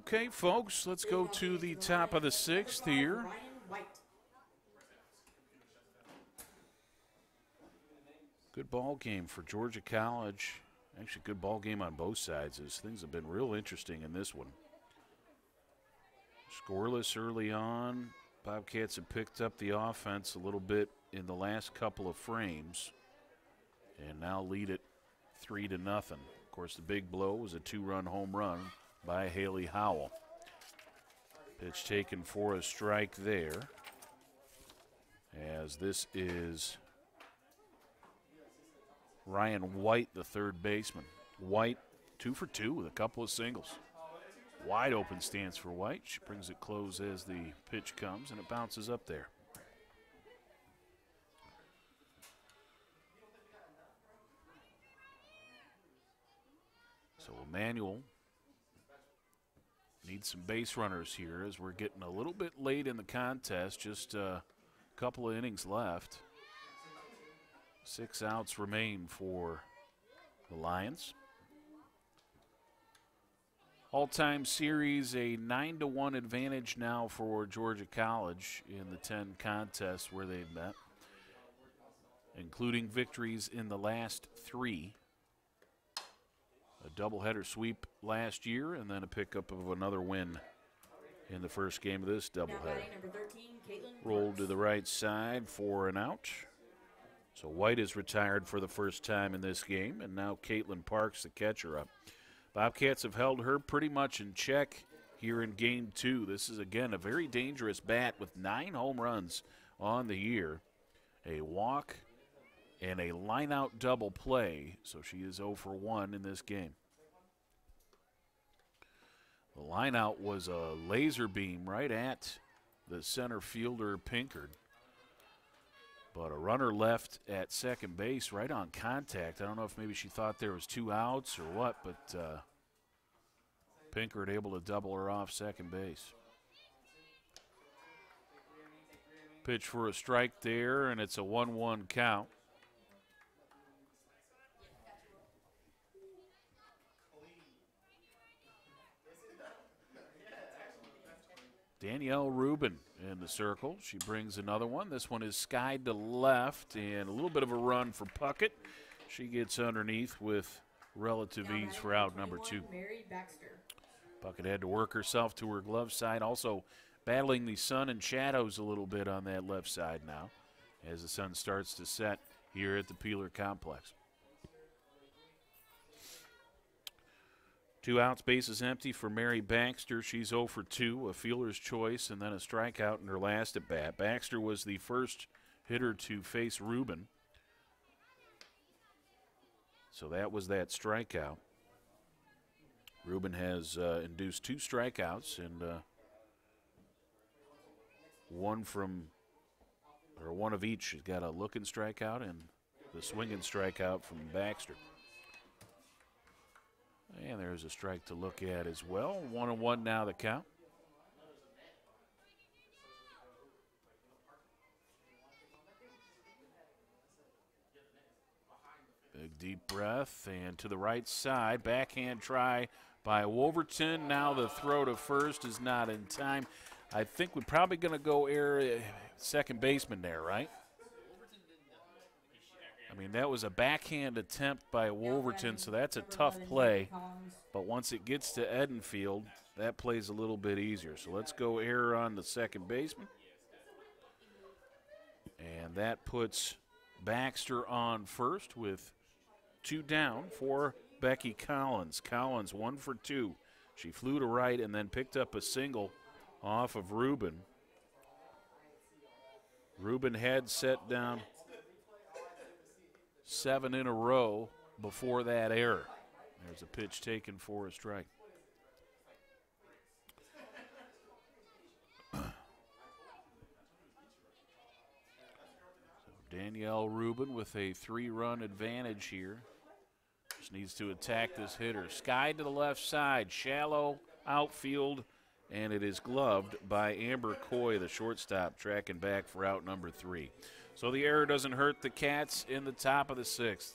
Okay, folks, let's go to the top of the sixth here. Good ball game for Georgia College. Actually, good ball game on both sides, as things have been real interesting in this one. Scoreless early on. Bobcats have picked up the offense a little bit in the last couple of frames and now lead it 3-0. Of course, the big blow was a 2-run home run by Haley Howell. Pitch taken for a strike there, as this is Ryan White, the third baseman. White 2 for 2 with a couple of singles. Wide open stance for White. She brings it close as the pitch comes, and it bounces up there. So Emmanuel needs some base runners here as we're getting a little bit late in the contest. Just a couple of innings left. 6 outs remain for the Lions. All-time series, a 9-1 advantage now for Georgia College in the 10 contests where they've met, including victories in the last 3. A doubleheader sweep last year, and then a pickup of another win in the first game of this doubleheader. Rolled to the right side for an out. So White is retired for the first time in this game, and now Caitlin Parks, the catcher, up. Bobcats have held her pretty much in check here in Game 2. This is, again, a very dangerous bat with 9 home runs on the year, a walk, and a line-out double play. So she is 0 for 1 in this game. The line-out was a laser beam right at the center fielder, Pinkard. But a runner left at second base right on contact. I don't know if maybe she thought there was 2 outs or what, but Pinkard able to double her off second base. Pitch for a strike there, and it's a 1-1 count. Danielle Rubin in the circle. She brings another one. This one is skied to left, and a little bit of a run for Puckett. She gets underneath with relative ease for out number 2. Puckett had to work herself to her glove side, also battling the sun and shadows a little bit on that left side now as the sun starts to set here at the Peeler Complex. 2 outs, bases empty for Mary Baxter. She's 0 for 2, a fielder's choice, and then a strikeout in her last at bat. Baxter was the first hitter to face Rubin. So that was that strikeout. Rubin has induced 2 strikeouts and one of each. She's got a looking strikeout and the swinging strikeout from Baxter. And there's a strike to look at as well. 1-1 now the count. Big deep breath and to the right side. Backhand try by Wolverton. Now the throw to first is not in time. I think we're probably going to go second baseman there, right? I mean, that was a backhand attempt by Wolverton, so that's a tough play. But once it gets to Edenfield, that plays a little bit easier. So let's go error on the second baseman. And that puts Baxter on first with 2 down for Becky Collins. Collins 1 for 2. She flew to right and then picked up a single off of Rubin. Rubin had set down 7 in a row before that error. There's a pitch taken for a strike. So Danielle Rubin with a 3-run advantage here. Just needs to attack this hitter. Skied to the left side, shallow outfield, and it is gloved by Amber Coy, the shortstop, tracking back for out number 3. So the error doesn't hurt the Cats in the top of the 6th.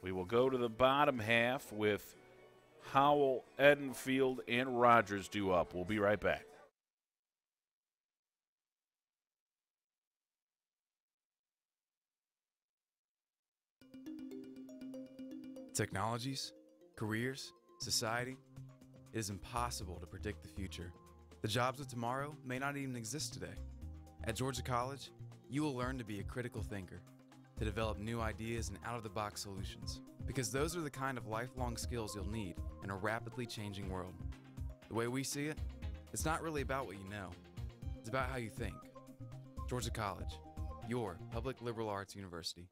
We will go to the bottom half with Howell, Edenfield, and Rogers due up. We'll be right back. Technologies, careers, society. It is impossible to predict the future. The jobs of tomorrow may not even exist today. At Georgia College, you will learn to be a critical thinker, to develop new ideas and out-of-the-box solutions, because those are the kind of lifelong skills you'll need in a rapidly changing world. The way we see it, it's not really about what you know. It's about how you think. Georgia College, your public liberal arts university.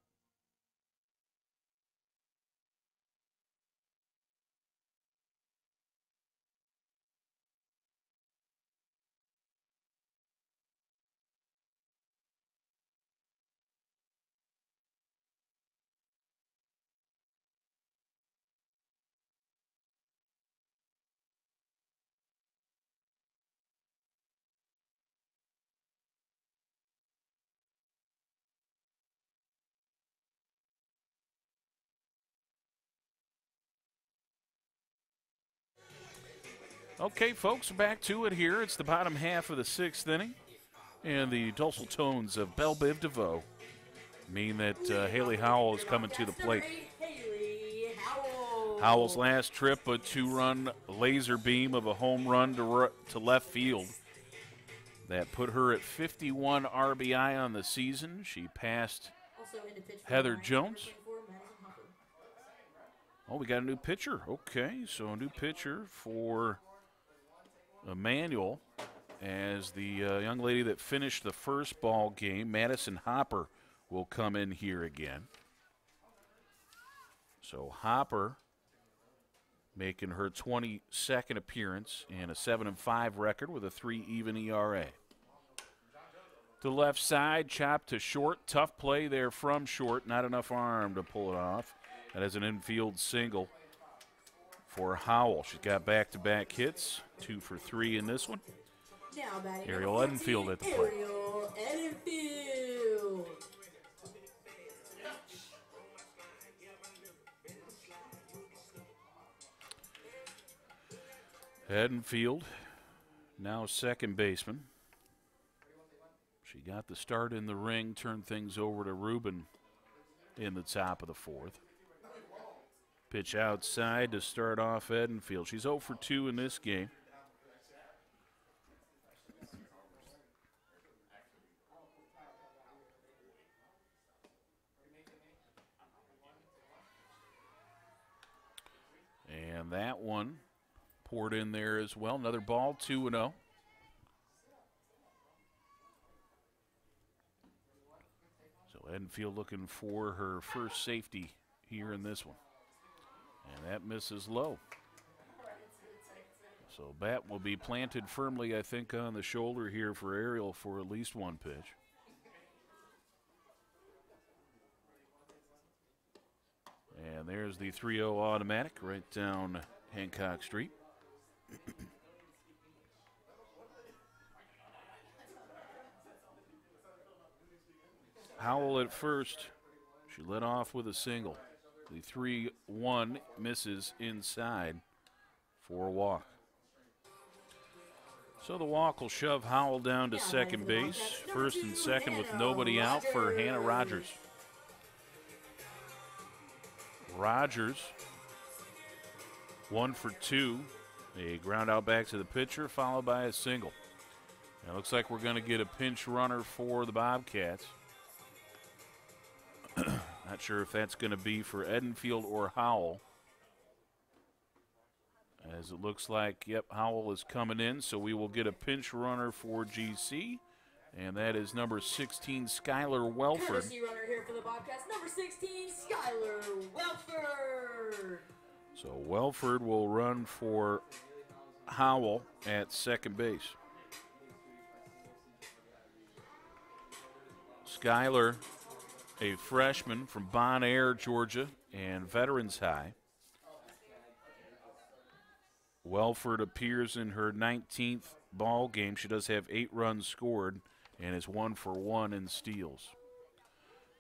Okay, folks, back to it here. It's the bottom half of the sixth inning, and the dulcet tones of Belle Biv DeVoe mean that Haley Howell is coming to the plate. Howell's last trip, a two-run laser beam of a home run to left field. That put her at 51 RBI on the season. She passed Heather Jones. Oh, we got a new pitcher. Okay, so a new pitcher for Emmanuel, as the young lady that finished the first ball game, Madison Hopper, will come in here again. So Hopper making her 22nd appearance and a 7-5 record with a 3 even ERA. To the left side, chopped to short. Tough play there from short. Not enough arm to pull it off. That is an infield single for Howell. She's got back-to-back hits, 2 for 3 in this one. Ariel Edenfield at the plate. Ariel Edenfield. Edenfield, now second baseman. She got the start in the ring, turned things over to Rubin in the top of the fourth. Pitch outside to start off Edenfield. She's 0 for 2 in this game. And that one poured in there as well. Another ball, 2-0. So Edenfield looking for her first safety here in this one. And that misses low. So bat will be planted firmly, I think, on the shoulder here for Ariel for at least one pitch. And there's the 3-0 automatic right down Hancock Street. Howell at first. She led off with a single. The 3-1 misses inside for a walk. So the walk will shove Howell down to second base. First and second with nobody out for Hannah Rogers. Rogers, 1 for 2. A ground out back to the pitcher, followed by a single. And it looks like we're going to get a pinch runner for the Bobcats. Not sure if that's going to be for Edenfield or Howell. As it looks like, yep, Howell is coming in, so we will get a pinch runner for GC. And that is number 16, Skylar Welford. Courtesy runner here for the Bobcats, number 16, Skylar Welford. So Welford will run for Howell at second base. Skylar, a freshman from Bon Air, Georgia, and Veterans High. Welford appears in her 19th ball game. She does have 8 runs scored and is 1 for 1 in steals.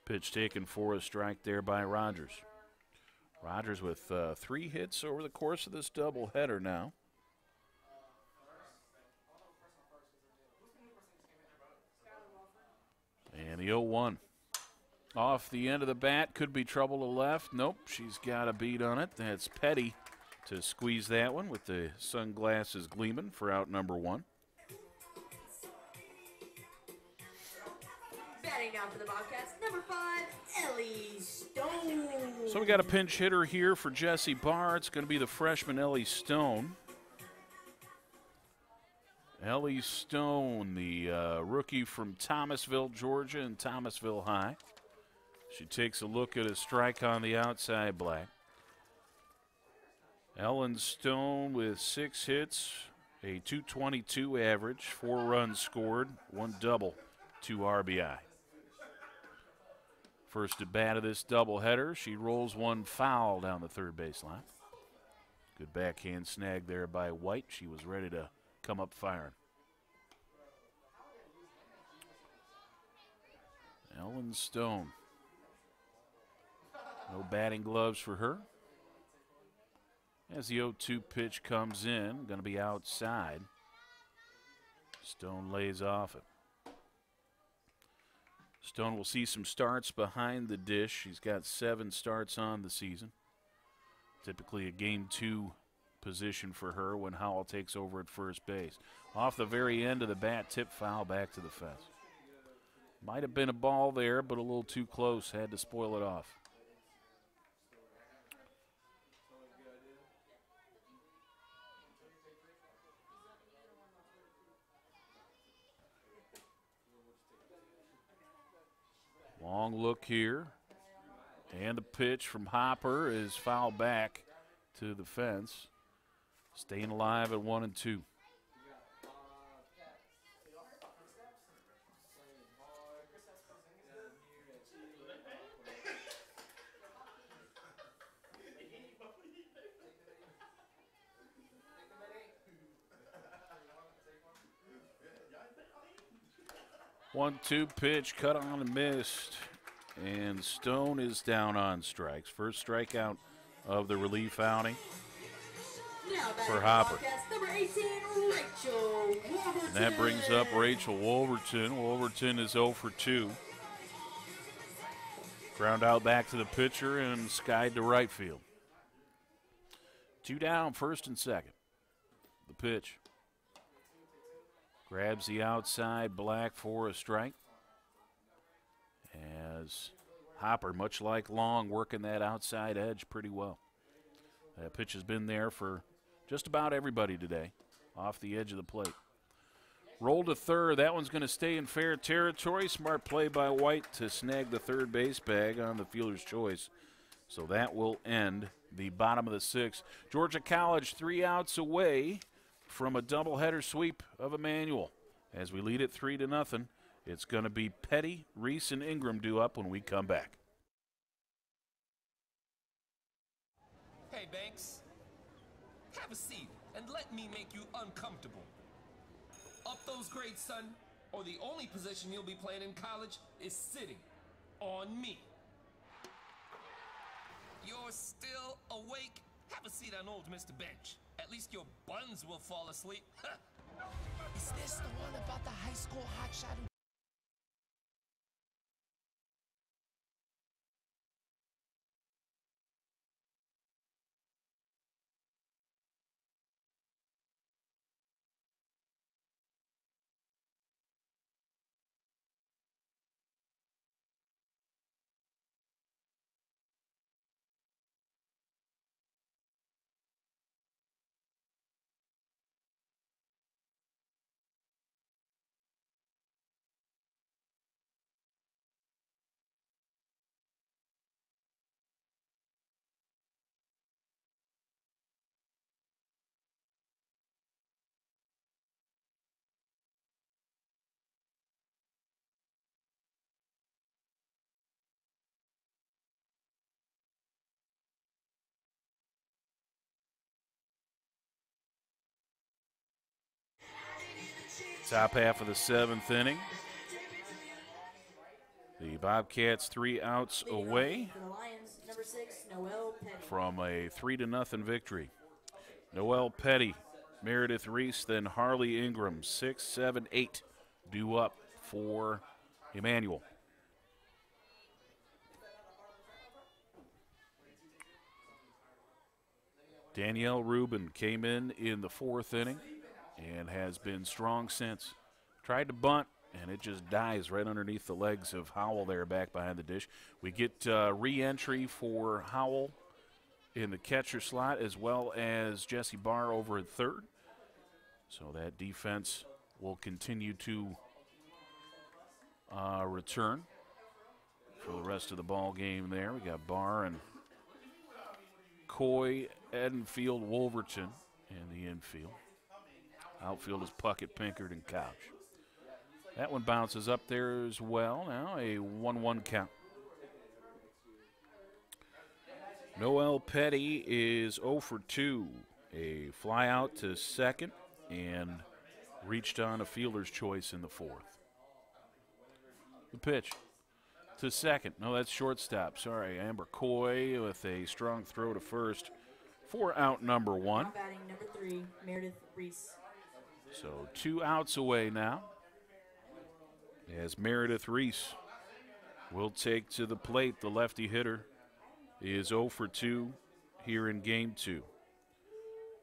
Pitch taken for a strike there by Rogers. Rogers with 3 hits over the course of this doubleheader now. And the 0-1. Off the end of the bat, could be trouble to left. Nope, she's got a beat on it. That's Petty to squeeze that one with the sunglasses gleaming for out number 1. Batting down for the Bobcats, number 5, Ellie Stone. So we got a pinch hitter here for Jessie Barr. It's going to be the freshman Ellie Stone. Ellie Stone, the rookie from Thomasville, Georgia, and Thomasville High. She takes a look at a strike on the outside black. Ellen Stone with 6 hits, a .222 average, 4 runs scored, 1 double, 2 RBI. First at bat of this doubleheader, she rolls 1 foul down the third baseline. Good backhand snag there by White. She was ready to come up firing. Ellen Stone. No batting gloves for her. As the 0-2 pitch comes in, going to be outside. Stone lays off it. Stone will see some starts behind the dish. She's got 7 starts on the season. Typically a game 2 position for her when Howell takes over at first base. Off the very end of the bat, tip foul back to the fence. Might have been a ball there, but a little too close. Had to spoil it off. Long look here. And the pitch from Hopper is fouled back to the fence. Staying alive at 1-2. One-two pitch, cut on and missed. And Stone is down on strikes. First strikeout of the relief outing for Hopper. Number 18, Rachel Wolverton. And that brings up Rachel Wolverton. Wolverton is 0 for 2. Ground out back to the pitcher and skied to right field. 2 down, first and second. The pitch. Grabs the outside black for a strike. As Hopper, much like Long, working that outside edge pretty well. That pitch has been there for just about everybody today, off the edge of the plate. Roll to third. That one's going to stay in fair territory. Smart play by White to snag the third base bag on the fielder's choice. So that will end the bottom of the 6th. Georgia College 3 outs away from a doubleheader sweep of Emmanuel. As we lead it 3-0, it's going to be Petty, Reese, and Ingram due up when we come back. Hey, Banks. Have a seat and let me make you uncomfortable. Up those grades, son, or the only position you'll be playing in college is sitting on me. You're still awake? Have a seat on old Mr. Bench. At least your buns will fall asleep. Is this the one about the high school hotshot who... Top half of the 7th inning. The Bobcats 3 outs away. number 6, Noel Petty. from a 3-0 victory. Noel Petty, Meredith Reese, then Harley Ingram, 6, 7, 8 due up for Emmanuel. Danielle Rubin came in the 4th inning and has been strong since. Tried to bunt, and it just dies right underneath the legs of Howell there back behind the dish. We get re-entry for Howell in the catcher slot, as well as Jesse Barr over at 3rd. So that defense will continue to return for the rest of the ball game there. We got Barr and Coy, Edenfield, Wolverton in the infield. Outfield is Puckett, Pinkard, and Couch. That one bounces up there as well. Now a 1-1 count. Noel Petty is 0 for 2. A fly out to 2nd and reached on a fielder's choice in the 4th. The pitch to 2nd. No, that's shortstop. Sorry, Amber Coy with a strong throw to 1st for out number 1. Now batting number 3, Meredith Reese. So 2 outs away now, as Meredith Reese will take to the plate. The lefty hitter is 0 for 2 here in game 2.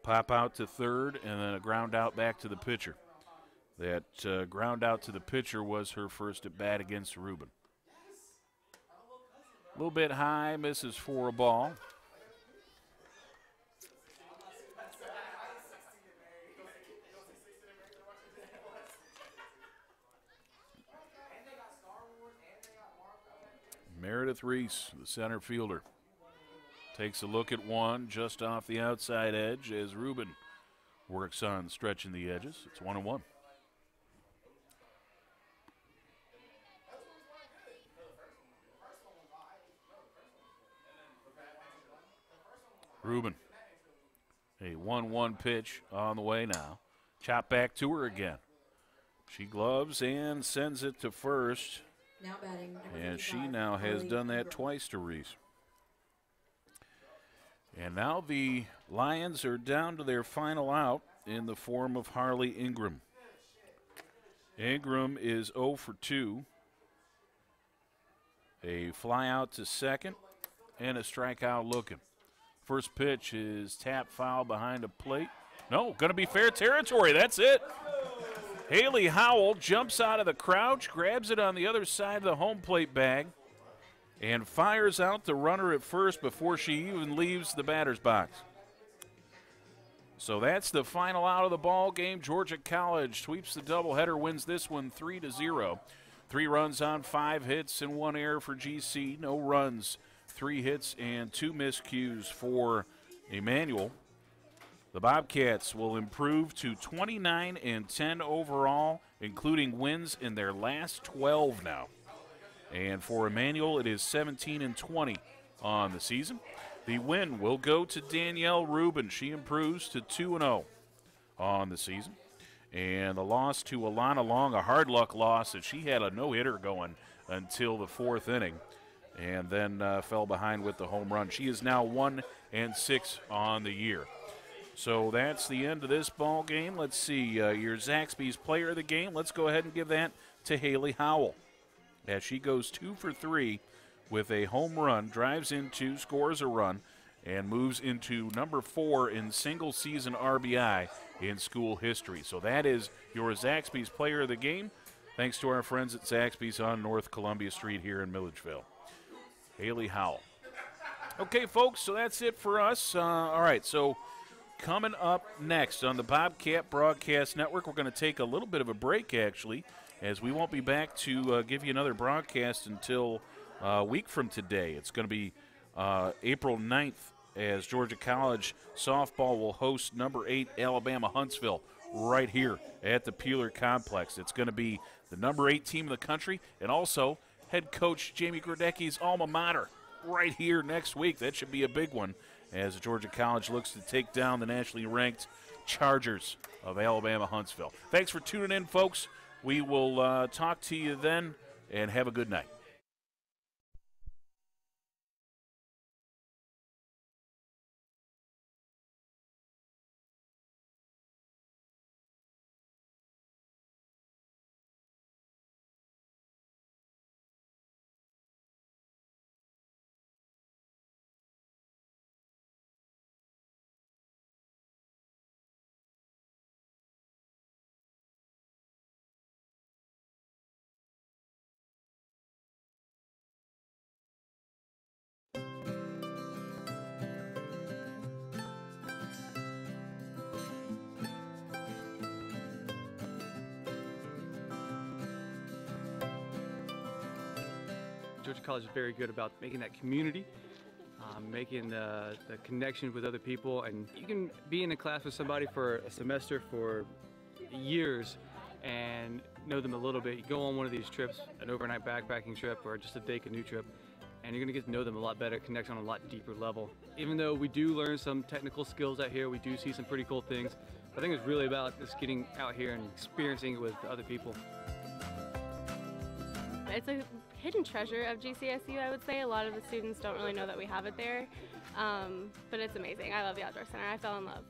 Pop out to 3rd and then a ground out back to the pitcher. That ground out to the pitcher was her first at bat against Rubin. A little bit high, misses for a ball. Meredith Reese, the center fielder, takes a look at one just off the outside edge as Rubin works on stretching the edges. It's 1-1. Rubin, a 1-1 pitch on the way now. Chop back to her again. She gloves and sends it to 1st. Now batting and she now has done that twice to Reese. And now the Lions are down to their final out in the form of Harley Ingram. Ingram is 0 for 2. A fly out to 2nd and a strikeout looking. First pitch is tap foul behind a plate. No, going to be fair territory. That's it. Haley Howell jumps out of the crouch, grabs it on the other side of the home plate bag, and fires out the runner at 1st before she even leaves the batter's box. So that's the final out of the ball game. Georgia College sweeps the doubleheader, wins this one 3-0. 3 runs on 5 hits and 1 error for GC. No runs, 3 hits and 2 miscues for Emmanuel. The Bobcats will improve to 29-10 overall, including wins in their last 12 now. And for Emmanuel, it is 17-20 on the season. The win will go to Danielle Rubin. She improves to 2-0 on the season. And the loss to Alana Long, a hard luck loss, as she had a no-hitter going until the 4th inning, and then fell behind with the home run. She is now 1-6 on the year. So that's the end of this ball game. Let's see, your Zaxby's player of the game. Let's go ahead and give that to Haley Howell, as she goes 2 for 3 with a home run, drives in 2, scores a run, and moves into number 4 in single-season RBI in school history. So that is your Zaxby's player of the game, thanks to our friends at Zaxby's on North Columbia Street here in Milledgeville. Haley Howell. Okay, folks, so that's it for us. All right, so coming up next on the Bobcat Broadcast Network, we're going to take a little bit of a break, actually, as we won't be back to give you another broadcast until a week from today. It's going to be April 9th, as Georgia College softball will host number 8 Alabama Huntsville right here at the Peeler Complex. It's going to be the number 8 team in the country and also head coach Jamie Grodecki's alma mater right here next week. That should be a big one, as Georgia College looks to take down the nationally ranked Chargers of Alabama Huntsville. Thanks for tuning in, folks. We will talk to you then, and have a good night. Georgia College is very good about making that community, making the connection with other people, and you can be in a class with somebody for a semester for years and know them a little bit. You go on one of these trips, an overnight backpacking trip or just a day canoe trip, and you're going to get to know them a lot better, connect on a lot deeper level. Even though we do learn some technical skills out here, we do see some pretty cool things. I think it's really about just getting out here and experiencing it with other people. It's a hidden treasure of GCSU, I would say. A lot of the students don't really know that we have it there, but it's amazing. I love the Outdoor Center. I fell in love.